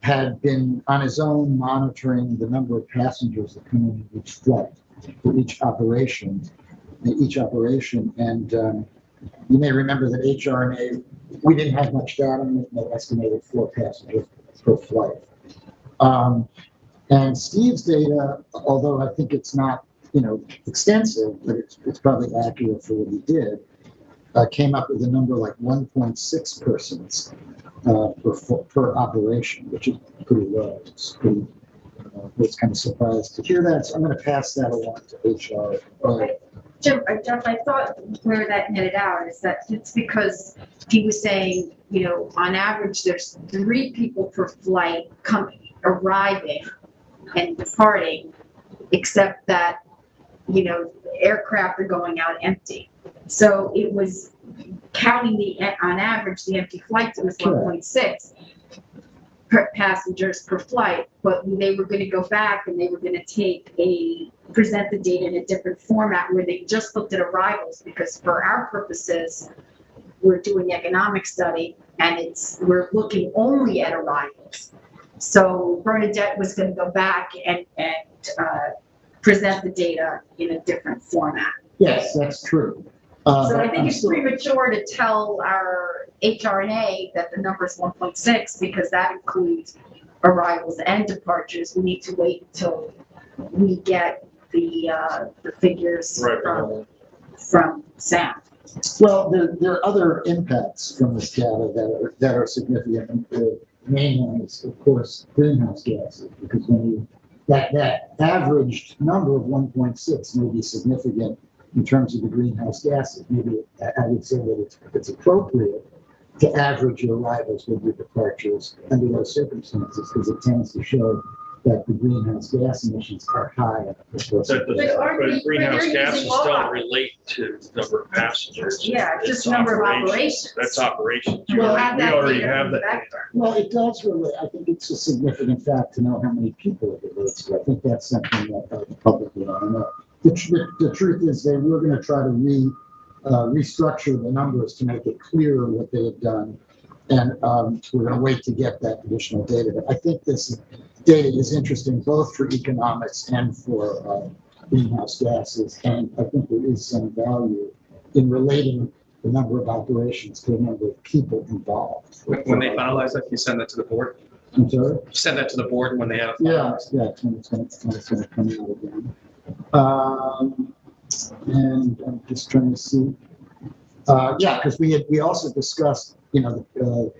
had been on his own monitoring the number of passengers that come in each flight for each operation. And you may remember that HRNA, we didn't have much data on it, they estimated 4 passengers per flight. And Steve's data, although I think it's not, extensive, but it's probably accurate for what he did, came up with a number like 1.6 persons per operation, which is pretty low. It's pretty was kind of surprised to hear that. So I'm going to pass that along to HR. Jeff, I thought where that netted out is that it's because he was saying, on average, there's 3 people per flight arriving and departing, except that, aircraft are going out empty. So it was counting on average, the empty flights, it was 1.6 passengers per flight, but they were going to go back and they were going to present the data in a different format where they just looked at arrivals, because for our purposes, we're doing economic study and we're looking only at arrivals. So Bernadette was going to go back and present the data in a different format. Yes, that's true. So I think it's premature to tell our HRNA that the number is 1.6 because that includes arrivals and departures. We need to wait until we get the figures from Sam. Well, there are other impacts from this data that are significant. The main one is, of course, greenhouse gases, because when that averaged number of 1.6 may be significant in terms of the greenhouse gases. Maybe I would say that it's appropriate to average your arrivals with your departures under those circumstances, because it tends to show that the greenhouse gas emissions are high. But greenhouse gases don't relate to the number of passengers. Yeah, just number of operations. That's operations. We already have that data. Well, it does relate. I think it's a significant fact to know how many people it relates to. I think that's something that the public will want to know. The truth is they were going to try to restructure the numbers to make it clearer what they have done. And we're going to wait to get that additional data. But I think this data is interesting both for economics and for greenhouse gases. And I think there is some value in relating the number of operations to the number of people involved. When they finalize that, you send that to the board? I'm sorry? Send that to the board when they have. Yeah, it's going to come out again. And I'm just trying to see. Because we also discussed, the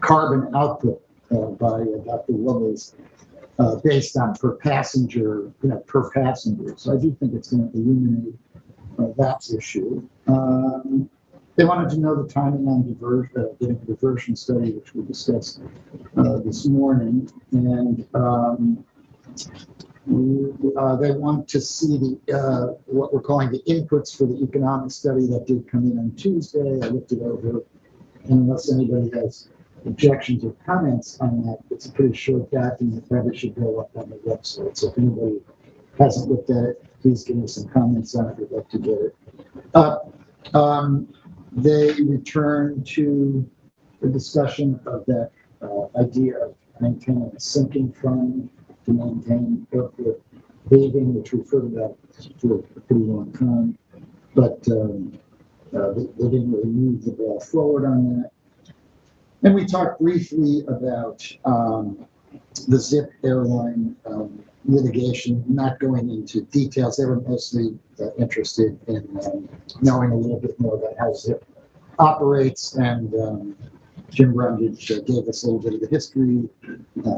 carbon output by Dr. Willis based on per passenger. So I do think it's going to illuminate that issue. They wanted to know the timing on getting a diversion study, which we discussed this morning, and they want to see what we're calling the inputs for the economic study that did come in on Tuesday. I looked it over, and unless anybody has objections or comments on that, it's a pretty short document. Probably should go up on the website. So if anybody hasn't looked at it, please give me some comments on it. We'd like to get it. They return to the discussion of that idea of maintaining a sinking fund to maintain airport paving, which we've heard about for a pretty long time, but they didn't really move the ball forward on that. And we talked briefly about the Zip airline litigation, not going into details. They were mostly interested in knowing a little bit more about how Zip operates, and Jim Brundage gave us a little bit of the history,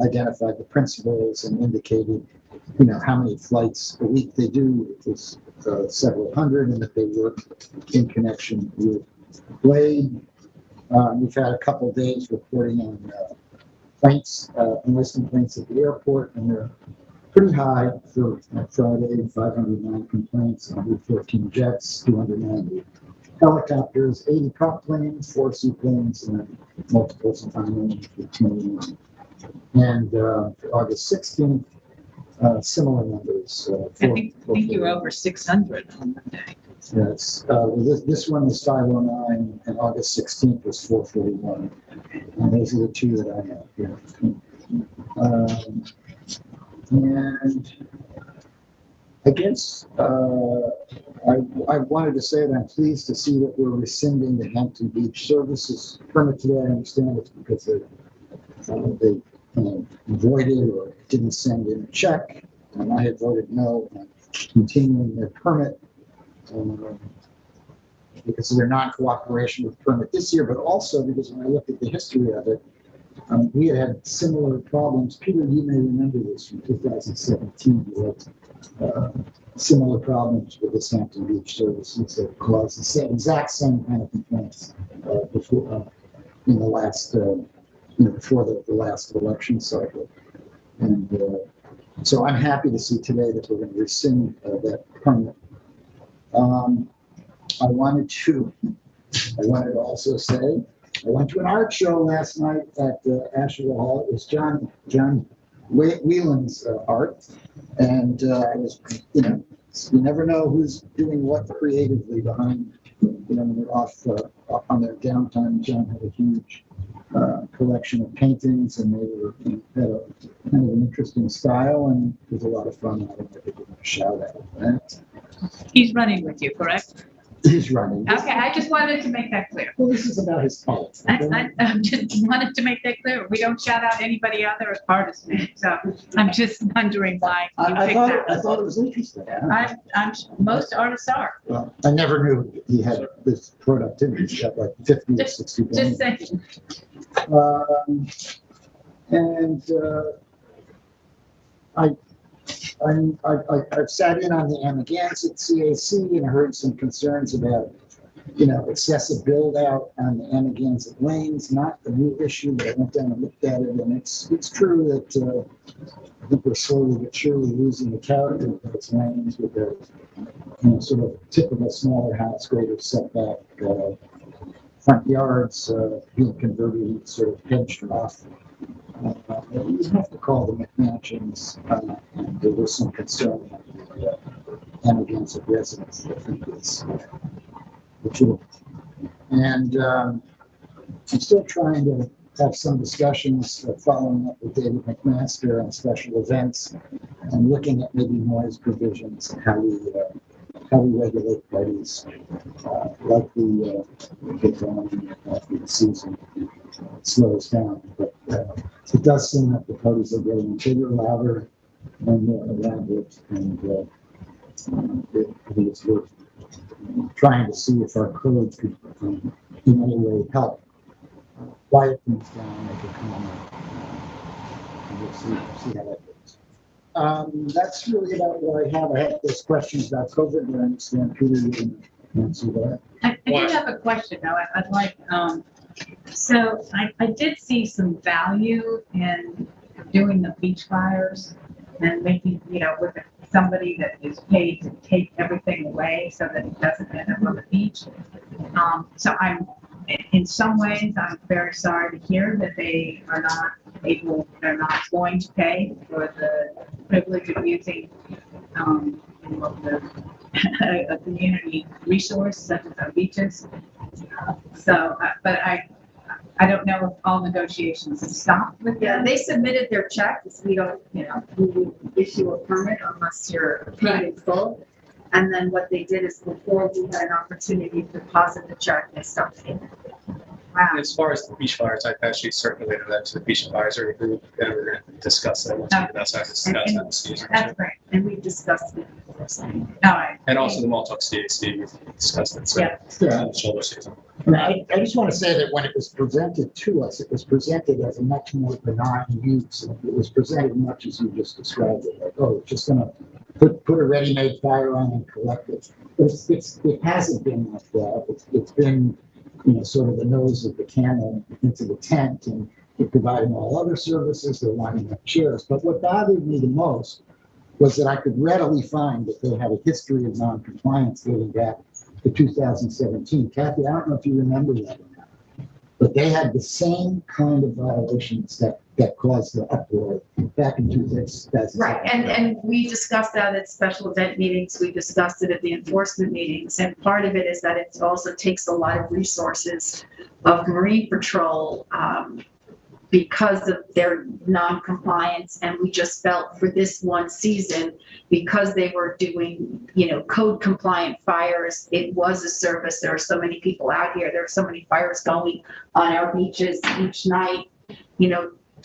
identified the principles, and indicated, how many flights a week they do. It was several hundred, and that they work in connection with Blade. We've had a couple of days reporting on complaints, noise complaints at the airport, and they're pretty high for Friday. 509 complaints, 114 jets, 290 helicopters, 80 prop planes, 4 seaplanes, and multiples of time 15. And for August 16th, similar numbers. I think you're over 600 on Monday. Yes, this one is 509, and August 16th was 441. And those are the two that I have here. And I guess I wanted to say that I'm pleased to see that we're rescinding the Hampton Beach Services permit today. I understand it's because they voided or didn't send in a check, and I had voted no on continuing their permit because of their non-cooperation with the permit this year, but also because when I looked at the history of it, We had similar problems. Peter, you may remember this from 2017. We had similar problems with the Hampton Beach services that caused the exact same kind of complaints before in the last, before the last election cycle. And so I'm happy to see today that we're going to rescind that permit. I wanted to also say, I went to an art show last night at Asheville Hall. It was John Whelan's art, and I was, you never know who's doing what creatively behind, when they're off on their downtime. John had a huge collection of paintings, and they were had a kind of an interesting style, and it was a lot of fun. I don't know if I could shout out that. He's running with you, correct? He's running. Okay, I just wanted to make that clear. Well, this is about his art. I just wanted to make that clear. We don't shout out anybody other as artists, so I'm just wondering why you picked that. I thought it was interesting. Most artists are. Well, I never knew he had this productivity. He's got like 50 or 60 Just saying. I've sat in on the Amagansett CAC and heard some concerns about, excessive build out on the Amagansett lanes, not a new issue, but I went down and looked at it, and it's true that I think we're slowly but surely losing the character of those lanes with their, sort of typical smaller house, greater setback, front yards, being converted, sort of hedged off. You have to call them McMansions, and there was some concern against the residents, I think is the truth. And I'm still trying to have some discussions following up with David McMaster on special events and looking at maybe noise provisions and how we regulate parties like the get going after the season slows down. But it does seem that the parties are getting bigger, louder, and more elaborate, and I think it's worth trying to see if our code could in any way help quiet things down, make it calmer, and we'll see how that goes. That's really about what I have. I have those questions about COVID, but I understand Peter, you can answer that. I did have a question though. I'd like, so I did see some value in doing the beach fires and making, with somebody that is paid to take everything away so that it doesn't end up on the beach. So in some ways, I'm very sorry to hear that they are not they're not going to pay for the privilege of using a community resource such as our beaches. But I don't know if all negotiations have stopped with Yeah, them. they submitted their check, because we don't, we would issue a permit unless you're paid in full. And then what they did is before we had an opportunity to deposit the check, they stopped paying. Wow. As far as the beach fires, I've actually circulated that to the beach advisory group, and we're going to discuss that once we get outside to discuss that this season. That's great. And we discussed it. All right. And also the Maltuck CAC, we've discussed it. So Yeah. shoulder season. I just want to say that when it was presented to us, it was presented as a much more benign use. It was presented much as you just described it, like, oh, it's just going to put a ready-made fire on and collect it. It hasn't been like that. It's been, sort of the nose of the camel into the tent, and they're providing all other services. They're lining up chairs. But what bothered me the most was that I could readily find that they had a history of non-compliance dating back to 2017. Kathy, I don't know if you remember that or not, but they had the same kind of violations that caused the uproar back in 2017. Right, and we discussed that at special event meetings, we discussed it at the enforcement meetings, and part of it is that it also takes a lot of resources of Marine Patrol because of their non-compliance, and we just felt for this one season, because they were doing, code compliant fires, it was a service. There are so many people out here, there are so many fires going on our beaches each night,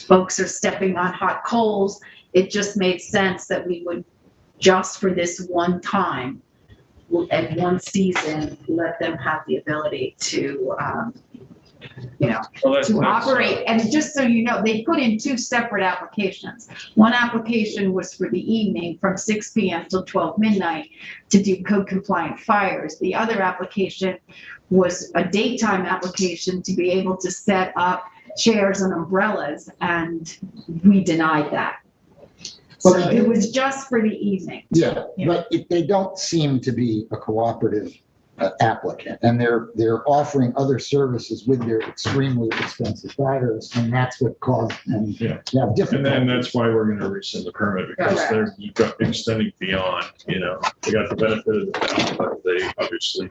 folks are stepping on hot coals. It just made sense that we would, just for this one time, at one season, let them have the ability to Well, operate. And just so you know, they put in 2 separate applications. One application was for the evening from 6 p.m. till 12 midnight to do code compliant fires. The other application was a daytime application to be able to set up chairs and umbrellas, and we denied that. So it was just for the evening. Yeah, but they don't seem to be a cooperative applicant, and they're offering other services with their extremely expensive fires, and that's what caused them to have difficulty. And then that's why we're going to rescind the permit, because you've got extending beyond, they got the benefit of the doubt, but they obviously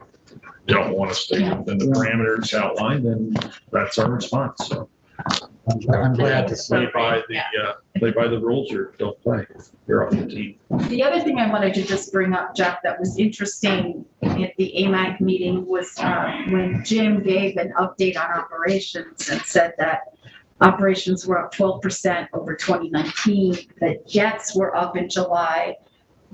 don't want to stay within the parameters outlined, and that's our response. So I'm glad to see. Play by the rules or don't play. You're off the team. The other thing I wanted to just bring up, Jeff, that was interesting at the AMAC meeting was when Jim gave an update on operations and said that operations were up 12% over 2019, that jets were up in July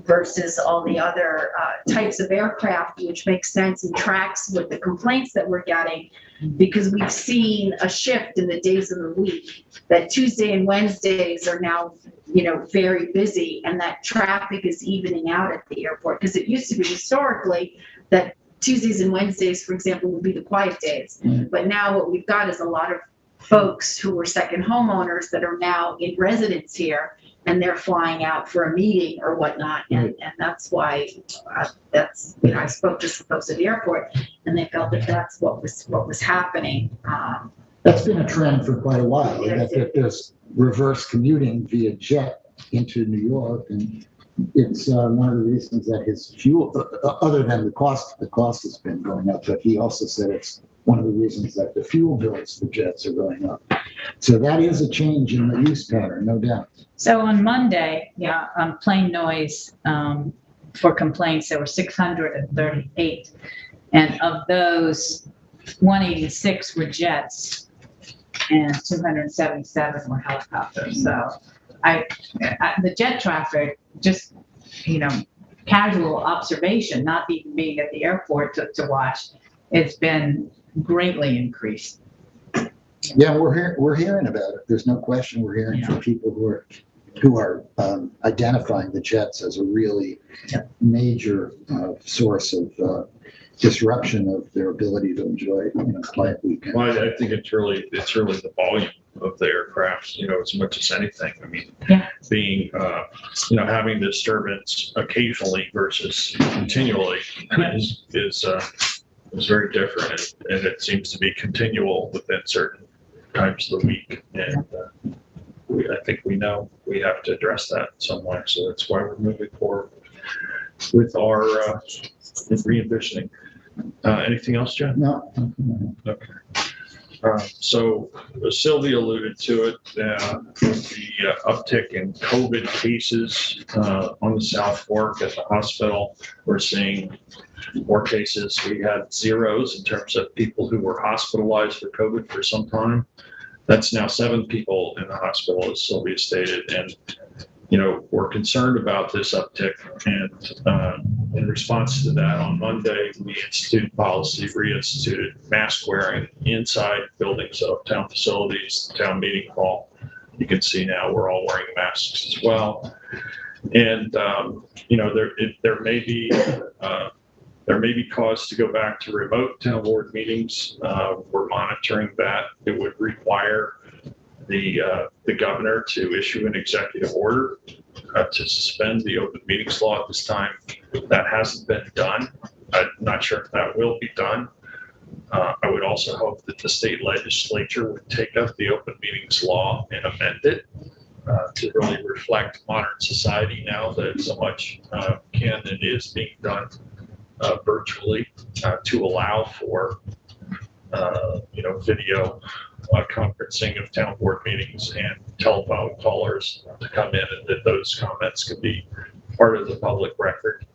versus all the other types of aircraft, which makes sense and tracks with the complaints that we're getting, because we've seen a shift in the days of the week, that Tuesday and Wednesdays are now, very busy, and that traffic is evening out at the airport. Because it used to be historically that Tuesdays and Wednesdays, for example, would be the quiet days. But now what we've got is a lot of folks who were second homeowners that are now in residence here, and they're flying out for a meeting or whatnot. And that's why I spoke to some folks at the airport, and they felt that that's what was happening. That's been a trend for quite a while, that there's reverse commuting via jet into New York, and it's one of the reasons that his fuel, other than the cost has been going up, but he also said it's one of the reasons that the fuel bills for jets are going up. So that is a change in the use pattern, no doubt. So on Monday, on plane noise for complaints, there were 638. And of those, 186 were jets and 277 were helicopters. So the jet traffic, just, casual observation, not even being at the airport to watch, it's been greatly increased. Yeah, we're hearing about it. There's no question we're hearing from people who are identifying the jets as a really major source of disruption of their ability to enjoy quiet weekend. Well, I think it's really the volume of the aircraft, as much as anything. I mean, being, having disturbance occasionally versus continually is very different, and it seems to be continual within certain times of the week. And I think we know we have to address that in some way. So that's why we're moving forward with our re-envisioning. Anything else, Jen? No. Okay. So Sylvia alluded to it, the uptick in COVID cases on the South Fork at the hospital. We're seeing more cases. We had zeros in terms of people who were hospitalized for COVID for some time. That's now 7 people in the hospital, as Sylvia stated. And, we're concerned about this uptick. And in response to that, on Monday, we reinstituted mask wearing inside buildings of town facilities, town meeting hall. You can see now we're all wearing masks as well. And, there may be cause to go back to remote town board meetings. We're monitoring that. It would require the governor to issue an executive order to suspend the open meetings law at this time. That hasn't been done. I'm not sure if that will be done. I would also hope that the state legislature would take up the open meetings law and amend it to really reflect modern society now that so much can and is being done virtually, to allow for video conferencing of town board meetings and telephone callers to come in, and that those comments could be part of the public record.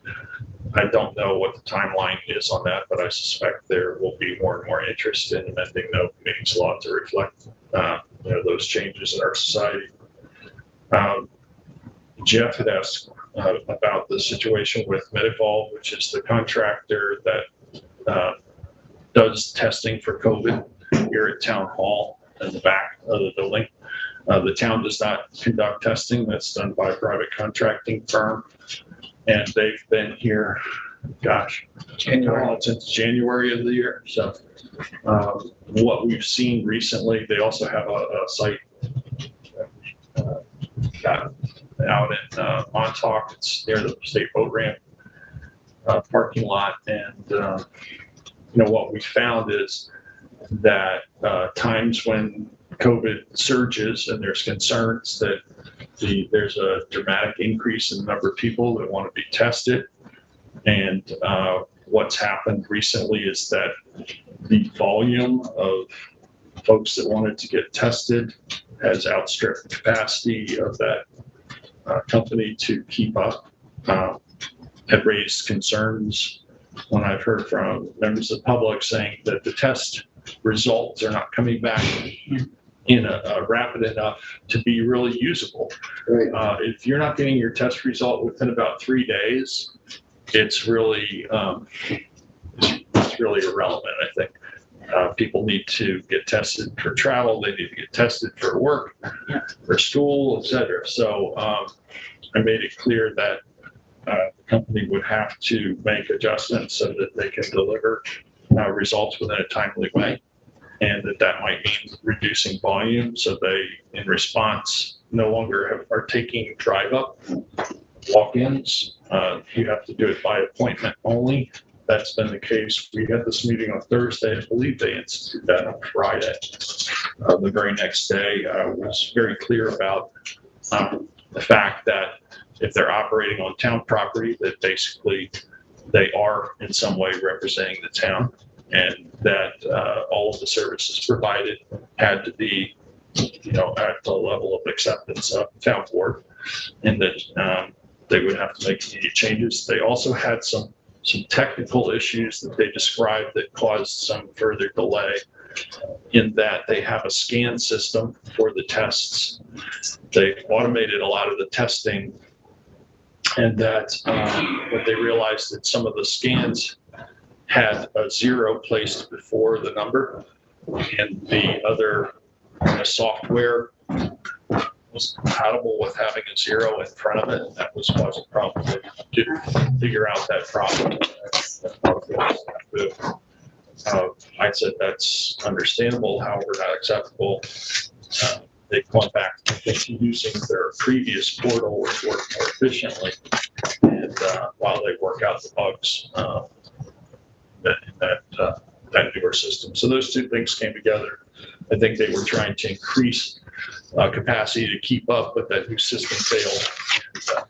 I don't know what the timeline is on that, but I suspect there will be more and more interest in amending the open meetings law to reflect those changes in our society. Jeff had asked about the situation with Medivolve, which is the contractor that does testing for COVID here at Town Hall in the back of the building. The town does not conduct testing. That's done by a private contracting firm. And they've been here, gosh, since January of the year. So what we've seen recently, they also have a site out in Montauk. It's near the state boat ramp parking lot. And, what we found is that times when COVID surges and there's concerns that there's a dramatic increase in the number of people that want to be tested. And what's happened recently is that the volume of folks that wanted to get tested has outstripped the capacity of that company to keep up. Have raised concerns when I've heard from members of the public saying that the test results are not coming back in a rapid enough to be really usable. Right. If you're not getting your test result within about 3 days, it's really irrelevant, I think. People need to get tested for travel. They need to get tested for work, for school, et cetera. So I made it clear that the company would have to make adjustments so that they can deliver results within a timely way. And that might mean reducing volume. So they, in response, no longer are taking drive-up walk-ins. You have to do it by appointment only. That's been the case. We had this meeting on Thursday. I believe they instituted that on Friday. The very next day, I was very clear about the fact that if they're operating on town property, that basically they are in some way representing the town, and that all of the services provided had to be, at the level of acceptance of the town board, and that they would have to make immediate changes. They also had some technical issues that they described that caused some further delay, in that they have a scan system for the tests. They automated a lot of the testing, and that what they realized that some of the scans had a 0 placed before the number, and the other software was compatible with having a 0 in front of it, and that was causing problems. They didn't figure out that problem. I said that's understandable, however not acceptable. They've gone back to using their previous portal, which worked more efficiently, and while they work out the bugs that newer system. So those two things came together. I think they were trying to increase capacity to keep up, but that new system failed. So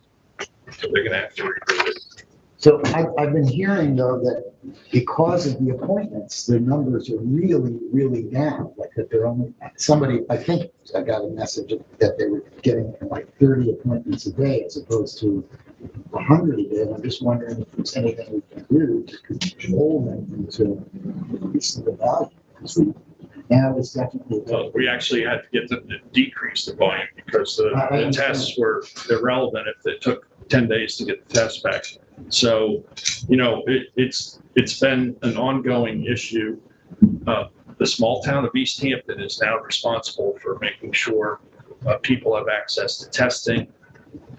they're going to have to reboot it. So I've been hearing though that because of the appointments, the numbers are really, really down. Like that they're only, I think I got a message that they were getting like 30 appointments a day as opposed to 100 a day. And I'm just wondering if there's anything we can do to control them and to increase the value. Because now it's definitely. Well, we actually had to get them to decrease the volume because the tests were irrelevant if it took 10 days to get the test back. So, it's been an ongoing issue. The small town of East Hampton is now responsible for making sure people have access to testing.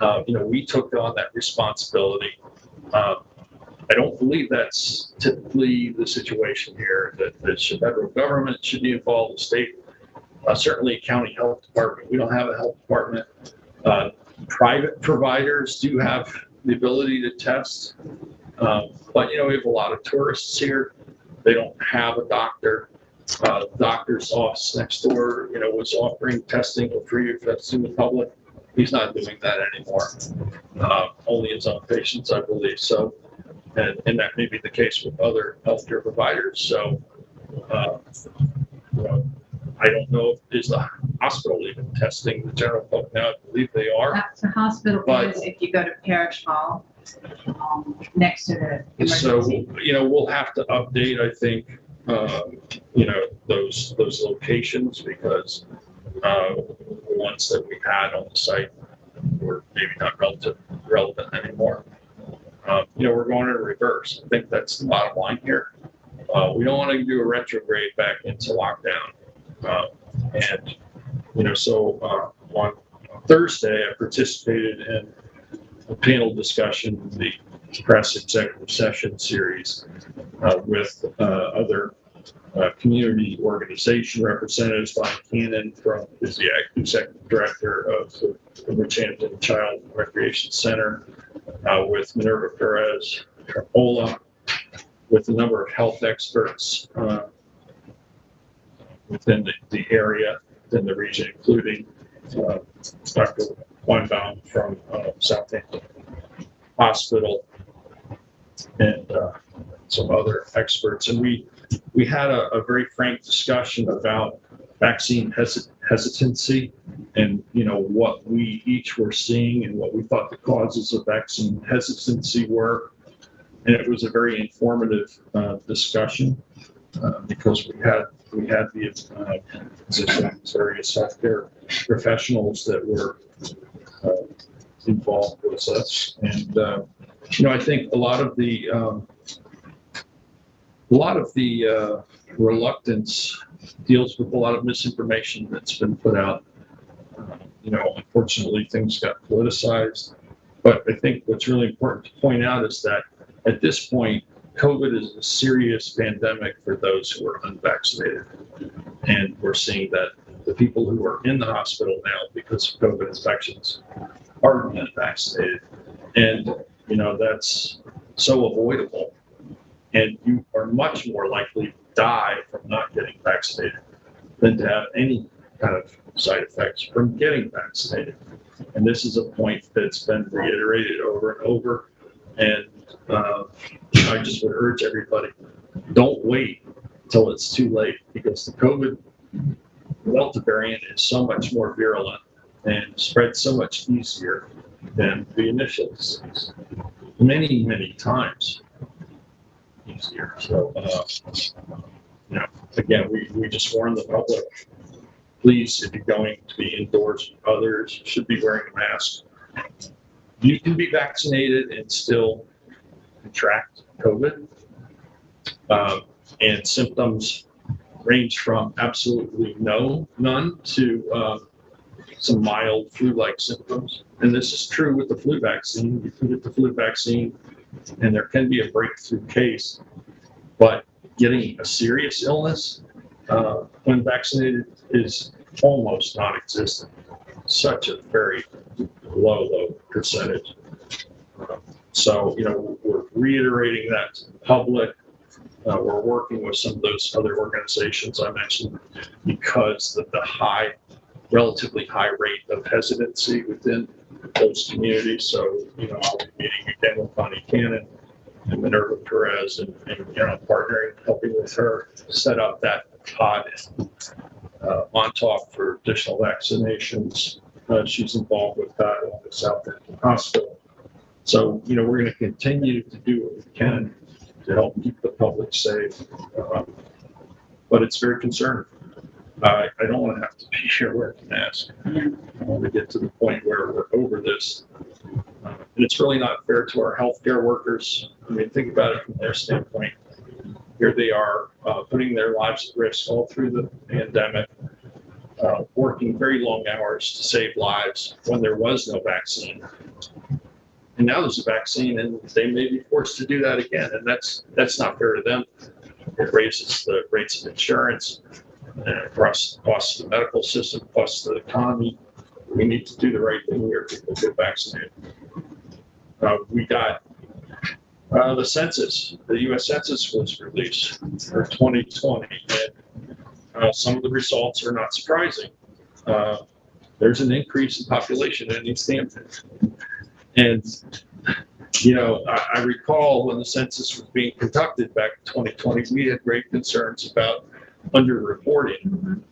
We took on that responsibility. I don't believe that's typically the situation here, that the federal government should be involved, the state, certainly county health department. We don't have a health department. Private providers do have the ability to test, but we have a lot of tourists here. They don't have a doctor. Doctor's office next door, was offering testing for free to the public. He's not doing that anymore. Only his own patients, I believe. So, and that may be the case with other healthcare providers. So, I don't know is the hospital even testing the general public now. I believe they are. The hospital is if you go to Parish Hall, next to the emergency. So, we'll have to update, I think, those locations, because the ones that we had on the site were maybe not relevant anymore. We're going in reverse. I think that's the bottom line here. We don't want to do a retrograde back into lockdown. And, so on Thursday, I participated in a panel discussion, the press executive session series with other community organization representatives. Bonnie Cannon is the executive director of the Bridgehampton Child Recreation Center, with Minerva Perez, Ola, with a number of health experts within the area, within the region, including Dr. Weinbaum from Southampton Hospital and some other experts. And we had a very frank discussion about vaccine hesitancy and, what we each were seeing and what we thought the causes of vaccine hesitancy were. And it was a very informative discussion because we had the various healthcare professionals that were involved with us. And, I think a lot of the reluctance deals with a lot of misinformation that's been put out. Unfortunately, things got politicized. But I think what's really important to point out is that at this point, COVID is a serious pandemic for those who are unvaccinated. And we're seeing that the people who are in the hospital now because of COVID infections are unvaccinated. And, that's so avoidable. And you are much more likely to die from not getting vaccinated than to have any kind of side effects from getting vaccinated. And this is a point that's been reiterated over and over. And I just would urge everybody, don't wait until it's too late, because the COVID Delta variant is so much more virulent and spreads so much easier than the initial disease. Many, many times easier. So, again, we just warn the public, please, if you're going to be indoors with others, you should be wearing a mask. You can be vaccinated and still contract COVID. And symptoms range from absolutely none to some mild flu-like symptoms. And this is true with the flu vaccine. You can get the flu vaccine and there can be a breakthrough case, but getting a serious illness when vaccinated is almost non-existent. Such a very low percentage. So, we're reiterating that to the public. We're working with some of those other organizations I mentioned because of the relatively high rate of hesitancy within those communities. So, I'll be meeting again with Bonnie Cannon and Minerva Perez and partnering, helping with her set up that pod Montauk for additional vaccinations. She's involved with that at the Southampton Hospital. So, we're going to continue to do what we can to help keep the public safe. But it's very concerning. I don't want to have to be here wearing a mask. I want to get to the point where we're over this. And it's really not fair to our healthcare workers. I mean, think about it from their standpoint. Here they are putting their lives at risk all through the pandemic, working very long hours to save lives when there was no vaccine. And now there's a vaccine and they may be forced to do that again. And that's not fair to them. It raises the rates of insurance across the cost of the medical system, plus the economy. We need to do the right thing here. People get vaccinated. We got the census. The U.S. Census was released for 2020, and some of the results are not surprising. There's an increase in population in East Hampton. And, I recall when the census was being conducted back in 2020, we had great concerns about underreporting.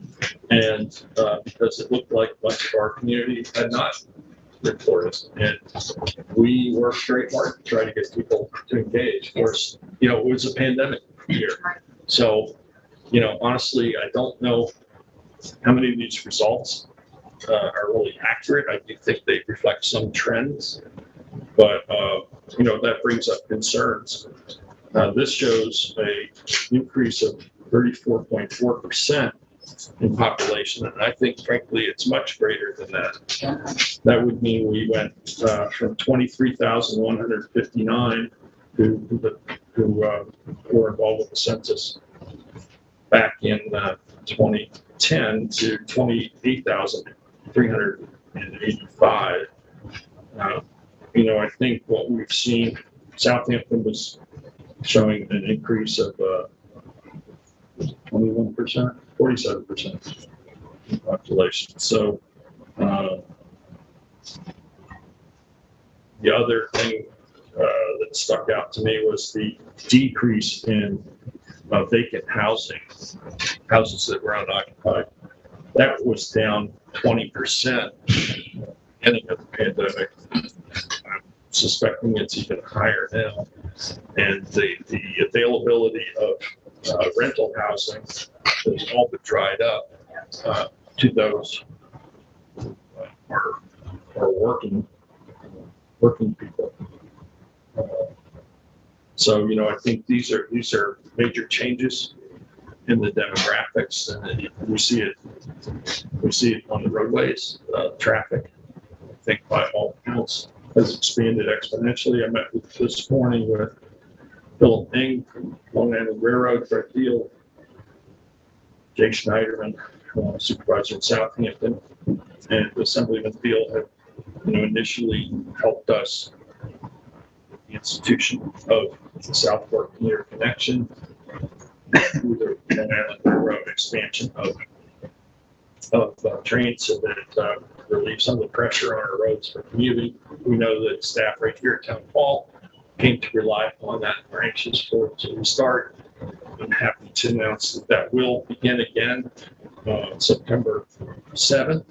And because it looked like much of our community had not reported. And we worked very hard to try to get people to engage. Of course, it was a pandemic year. So, honestly, I don't know how many of these results are really accurate. I do think they reflect some trends, but that brings up concerns. This shows a increase of 34.4% in population, and I think frankly it's much greater than that. That would mean we went from 23,159 who were involved with the census back in 2010 to 28,385. I think what we've seen, Southampton was showing an increase of 21%, 47% in population. So the other thing that stuck out to me was the decrease in vacant housing, houses that were unoccupied. That was down 20% beginning of the pandemic. I'm suspecting it's even higher now. And the availability of rental housing has all but dried up to those who are working people. So I think these are major changes in the demographics, and we see it on the roadways. Traffic, I think, by all accounts, has expanded exponentially. I met this morning with Philip Ng from Long Island Railroad, Fred Deal, Jake Schneiderman, supervisor in Southampton, and Assemblyman Field have initially helped us with the institution of the Southport Commuter Connection through the Long Island Railroad expansion of trains, so that it relieves some of the pressure on our roads for commuting. We know that staff right here at Town Hall came to rely upon that. We're anxious for it to restart. I'm happy to announce that will begin again September 7th.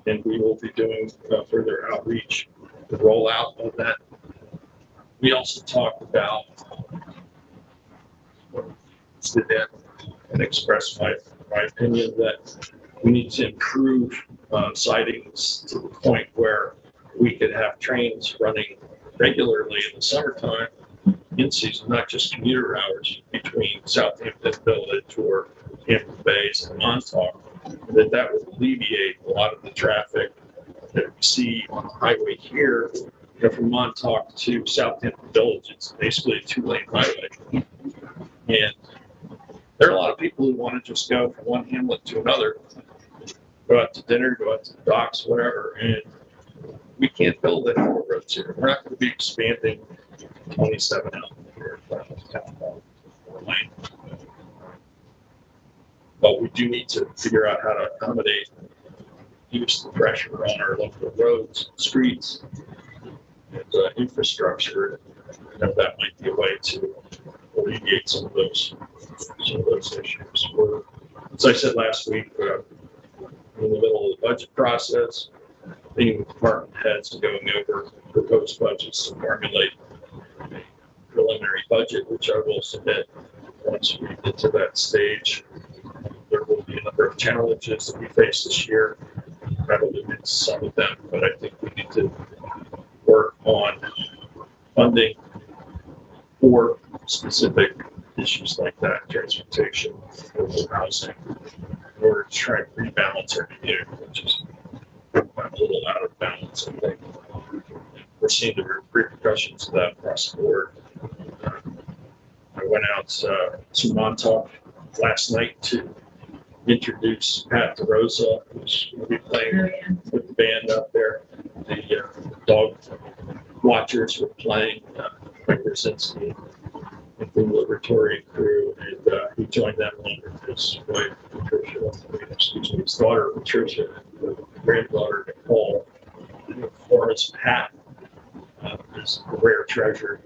And we will be doing further outreach, the rollout of that. We also talked about and express my opinion that we need to improve sidings to the point where we could have trains running regularly in the summertime in season, not just commuter hours between Southampton Village or Hampton Bays and Montauk, that would alleviate a lot of the traffic that we see on the highway here. From Montauk to Southampton Village, it's basically a 2-lane highway. And there are a lot of people who want to just go from one hamlet to another, go out to dinner, go out to the docks, whatever, and we can't build any more roads here. We're not going to be expanding 27 out here in front of town hall, 4 lane. But we do need to figure out how to accommodate use the pressure on our local roads, streets, and infrastructure. And that might be a way to alleviate some of those issues. We're, as I said last week, we're in the middle of the budget process, meeting with department heads and going over proposed budgets to formulate a preliminary budget, which I will submit once we get to that stage. There will be a number of challenges that we face this year. I've alluded to some of them, but I think we need to work on funding for specific issues like that, transportation, housing, in order to try and rebalance our community, which is a little out of balance, I think. We're seeing the repercussions of that across the board. I went out to Montauk last night to introduce Pat DeRosa, who's going to be playing with the band out there. The dog watchers were playing, Mike Brzezinski and the Liberatory crew, and he joined them along with his wife, Patricia, his daughter, Patricia, and granddaughter, Nicole. Florence Pat is a rare treasure.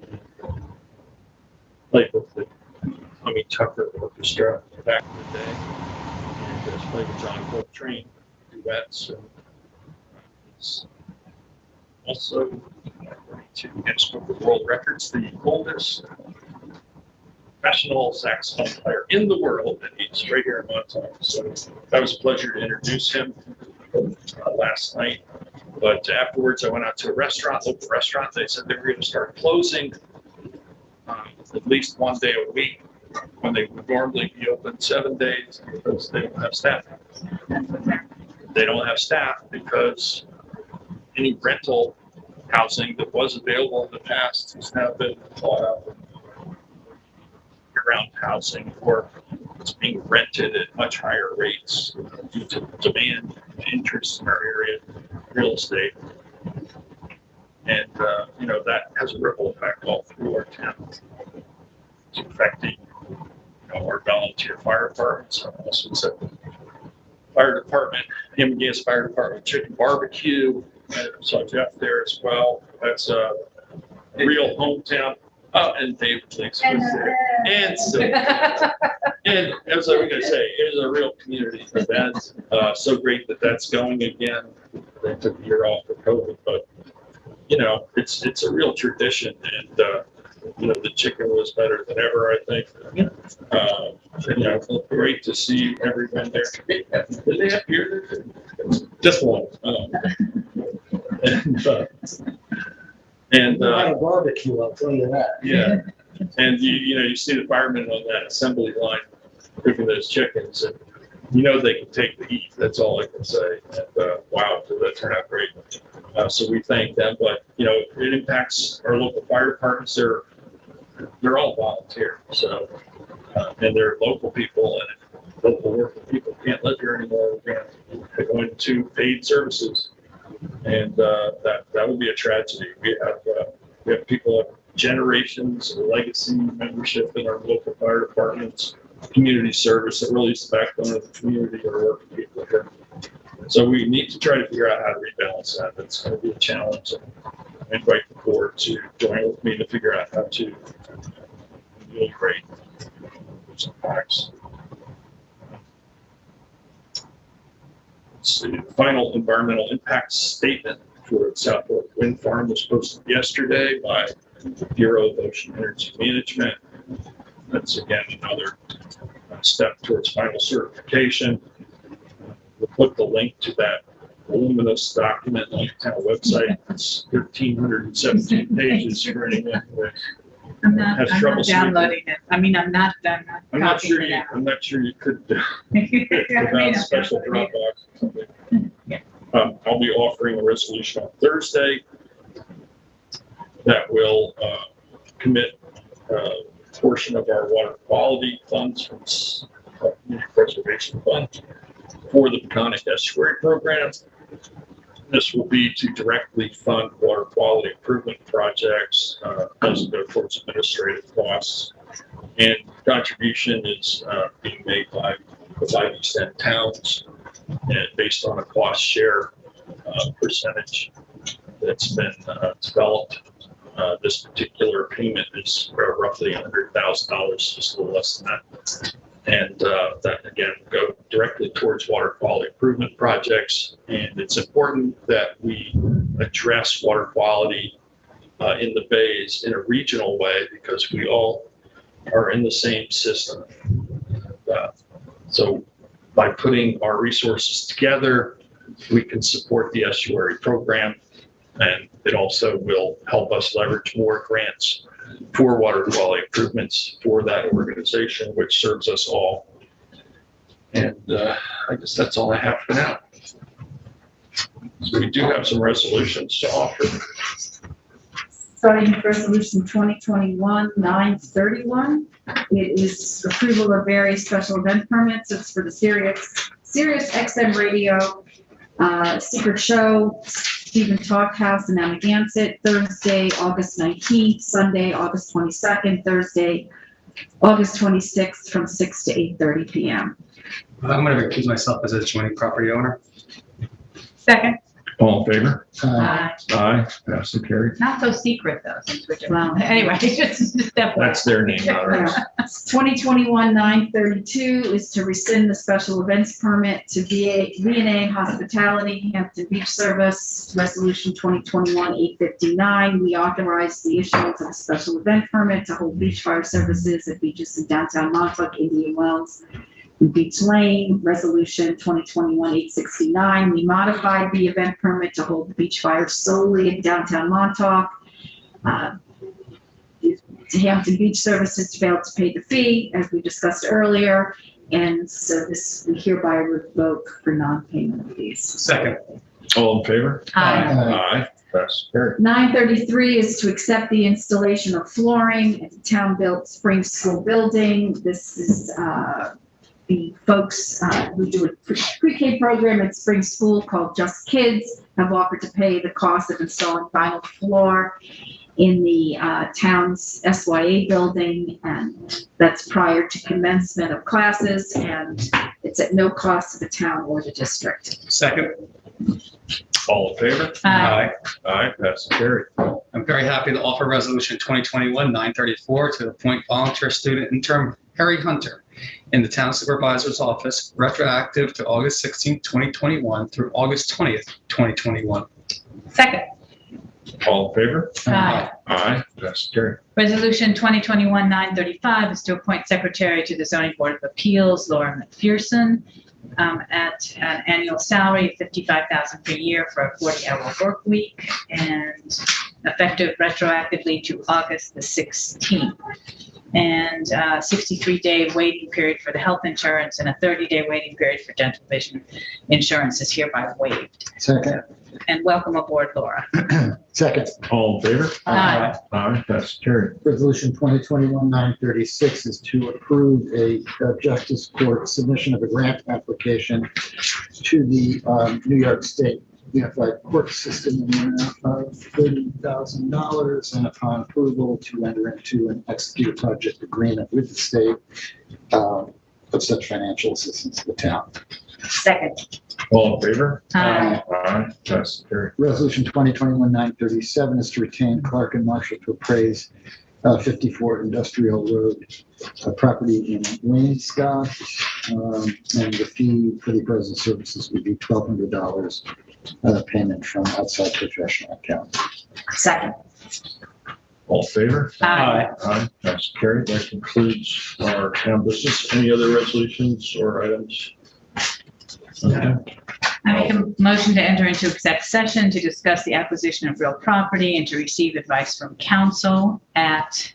Played with the Tommy Tucker Orchestra back in the day, and has played with John Coltrane, duets. And he's also to Guinness Book of World Records, the oldest professional saxophone player in the world, and he's right here in Montauk. So that was a pleasure to introduce him last night. But afterwards, I went out to a restaurant, local restaurant. They said they were going to start closing at least 1 day a week when they would normally be open 7 days because they don't have staff. They don't have staff because any rental housing that was available in the past has now been bought up around housing, or it's being rented at much higher rates due to demand and interest in our area real estate. And, that has a ripple effect all through our town. It's affecting our volunteer fire departments. I also said the fire department, Gas Fire Department Chicken Barbecue. I saw Jeff there as well. That's a real hometown. Oh, and David Leaks was there. And so, and as I was going to say, it is a real community event. So great that that's going again. They took a year off for COVID, but it's a real tradition, and the chicken was better than ever, I think. Great to see everyone there. Did they have beer there? Just one. And a barbecue, I'll tell you that. Yeah, and you see the firemen on that assembly line cooking those chickens, and they can take the heat. That's all I can say. And wow, did that turn out great? So we thank them, but it impacts our local fire departments. They're all volunteer, so and they're local people, and if local working people can't live here anymore, we're going to paid services. And that would be a tragedy. We have people of generations of legacy membership in our local fire departments, community service that really is the backbone of the community or working people here. So we need to try to figure out how to rebalance that. That's going to be a challenge. And I invite the board to join with me to figure out how to integrate some facts. The final environmental impact statement for Southport Wind Farm was posted yesterday by the Bureau of Ocean Energy Management. That's again another step towards final certification. We'll put the link to that voluminous document on the town website. It's 1,317 pages for anyone who I'm not trouble downloading it. I mean, I'm not sure copying it out. I'm not sure you could without a special Dropbox or something. Yeah. I'll be offering a resolution on Thursday that will commit a portion of our water quality funds from Community Preservation Fund for the Peconic Estuary Program. This will be to directly fund water quality improvement projects, doesn't go towards administrative costs. And contribution is being made by the 5 East End towns, and based on a cost share percentage that's been developed. This particular payment is roughly $100,000, just a little less than that. And that again go directly towards water quality improvement projects. And it's important that we address water quality in the bays in a regional way because we all are in the same system. So by putting our resources together, we can support the estuary program, and it also will help us leverage more grants for water quality improvements for that organization, which serves us all. And I guess that's all I have for now. So we do have some resolutions to offer. Starting with resolution 2021-931. It is approval of various special event permits. It's for the Sirius XM radio, Secret Show, Stephen Talkhouse in Amagansett, Thursday, August 19th, Sunday, August 22nd, Thursday, August 26th from 6 to 8:30 p.m. I'm going to recuse myself as a joint property owner. Second. All in favor? Aye. Aye. Pass and carry. Not so secret though, since we're doing. Anyway, just step one. That's their name, not ours. 2021-932 is to rescind the special events permit to V&A Hospitality, Hampton Beach Service, Resolution 2021-859. We authorize the issuance of a special event permit to hold beach fire services at beaches in downtown Montauk, Indian Wells, and Beach Lane. Resolution 2021-869. We modified the event permit to hold the beach fire solely in downtown Montauk. Hampton Beach Services failed to pay the fee, as we discussed earlier. And so this, we hereby revoke for non-payment of fees. Second. All in favor? Aye. Aye. Pass carried. 933 is to accept the installation of flooring at the town-built spring school building. This is the folks who do a pre-K program at spring school called Just Kids have offered to pay the cost of installing vinyl floor in the town's SYA building, and that's prior to commencement of classes, and it's at no cost to the town or the district. Second. All in favor? Aye. Aye. Pass carried. I'm very happy to offer resolution 2021-934 to appoint volunteer student intern Harry Hunter in the town supervisor's office, retroactive to August 16, 2021 through August 20th, 2021. Second. All in favor? Aye. Aye. Pass carried. Resolution 2021-935 is to appoint secretary to the zoning board of appeals, Laura McPherson, at an annual salary of $55,000 per year for a 40-hour work week, and effective retroactively to August the 16th. And 63-day waiting period for the health insurance and a 30-day waiting period for dental vision insurance is hereby waived. Second. And welcome aboard, Laura. Second. All in favor? Aye. Aye. Pass carried. Resolution 2021-936 is to approve a justice court submission of a grant application to the New York State Unified Court System in the amount of $30,000, and upon approval to enter into and execute a project agreement with the state of such financial assistance to the town. Second. All in favor? Aye. Aye. Pass carried. Resolution 2021-937 is to retain Clark and Marshall to appraise 54 Industrial Road, property in Waynescott, and the fee for the appraisal services would be $1,200 payment from outside professional account. Second. All in favor? Aye. Aye. Pass carried. That concludes our town business. Any other resolutions or items? Okay. I make a motion to enter into exec session to discuss the acquisition of real property and to receive advice from counsel at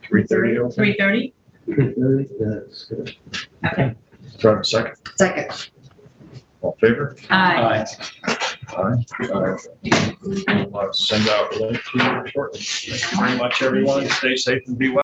3:30. Okay. 3:30. 3:30, that's good. Okay. Do I have a second? Second. All in favor? Aye. Aye. I'll send out a link to you shortly. Thank you very much, everyone. Stay safe and be well.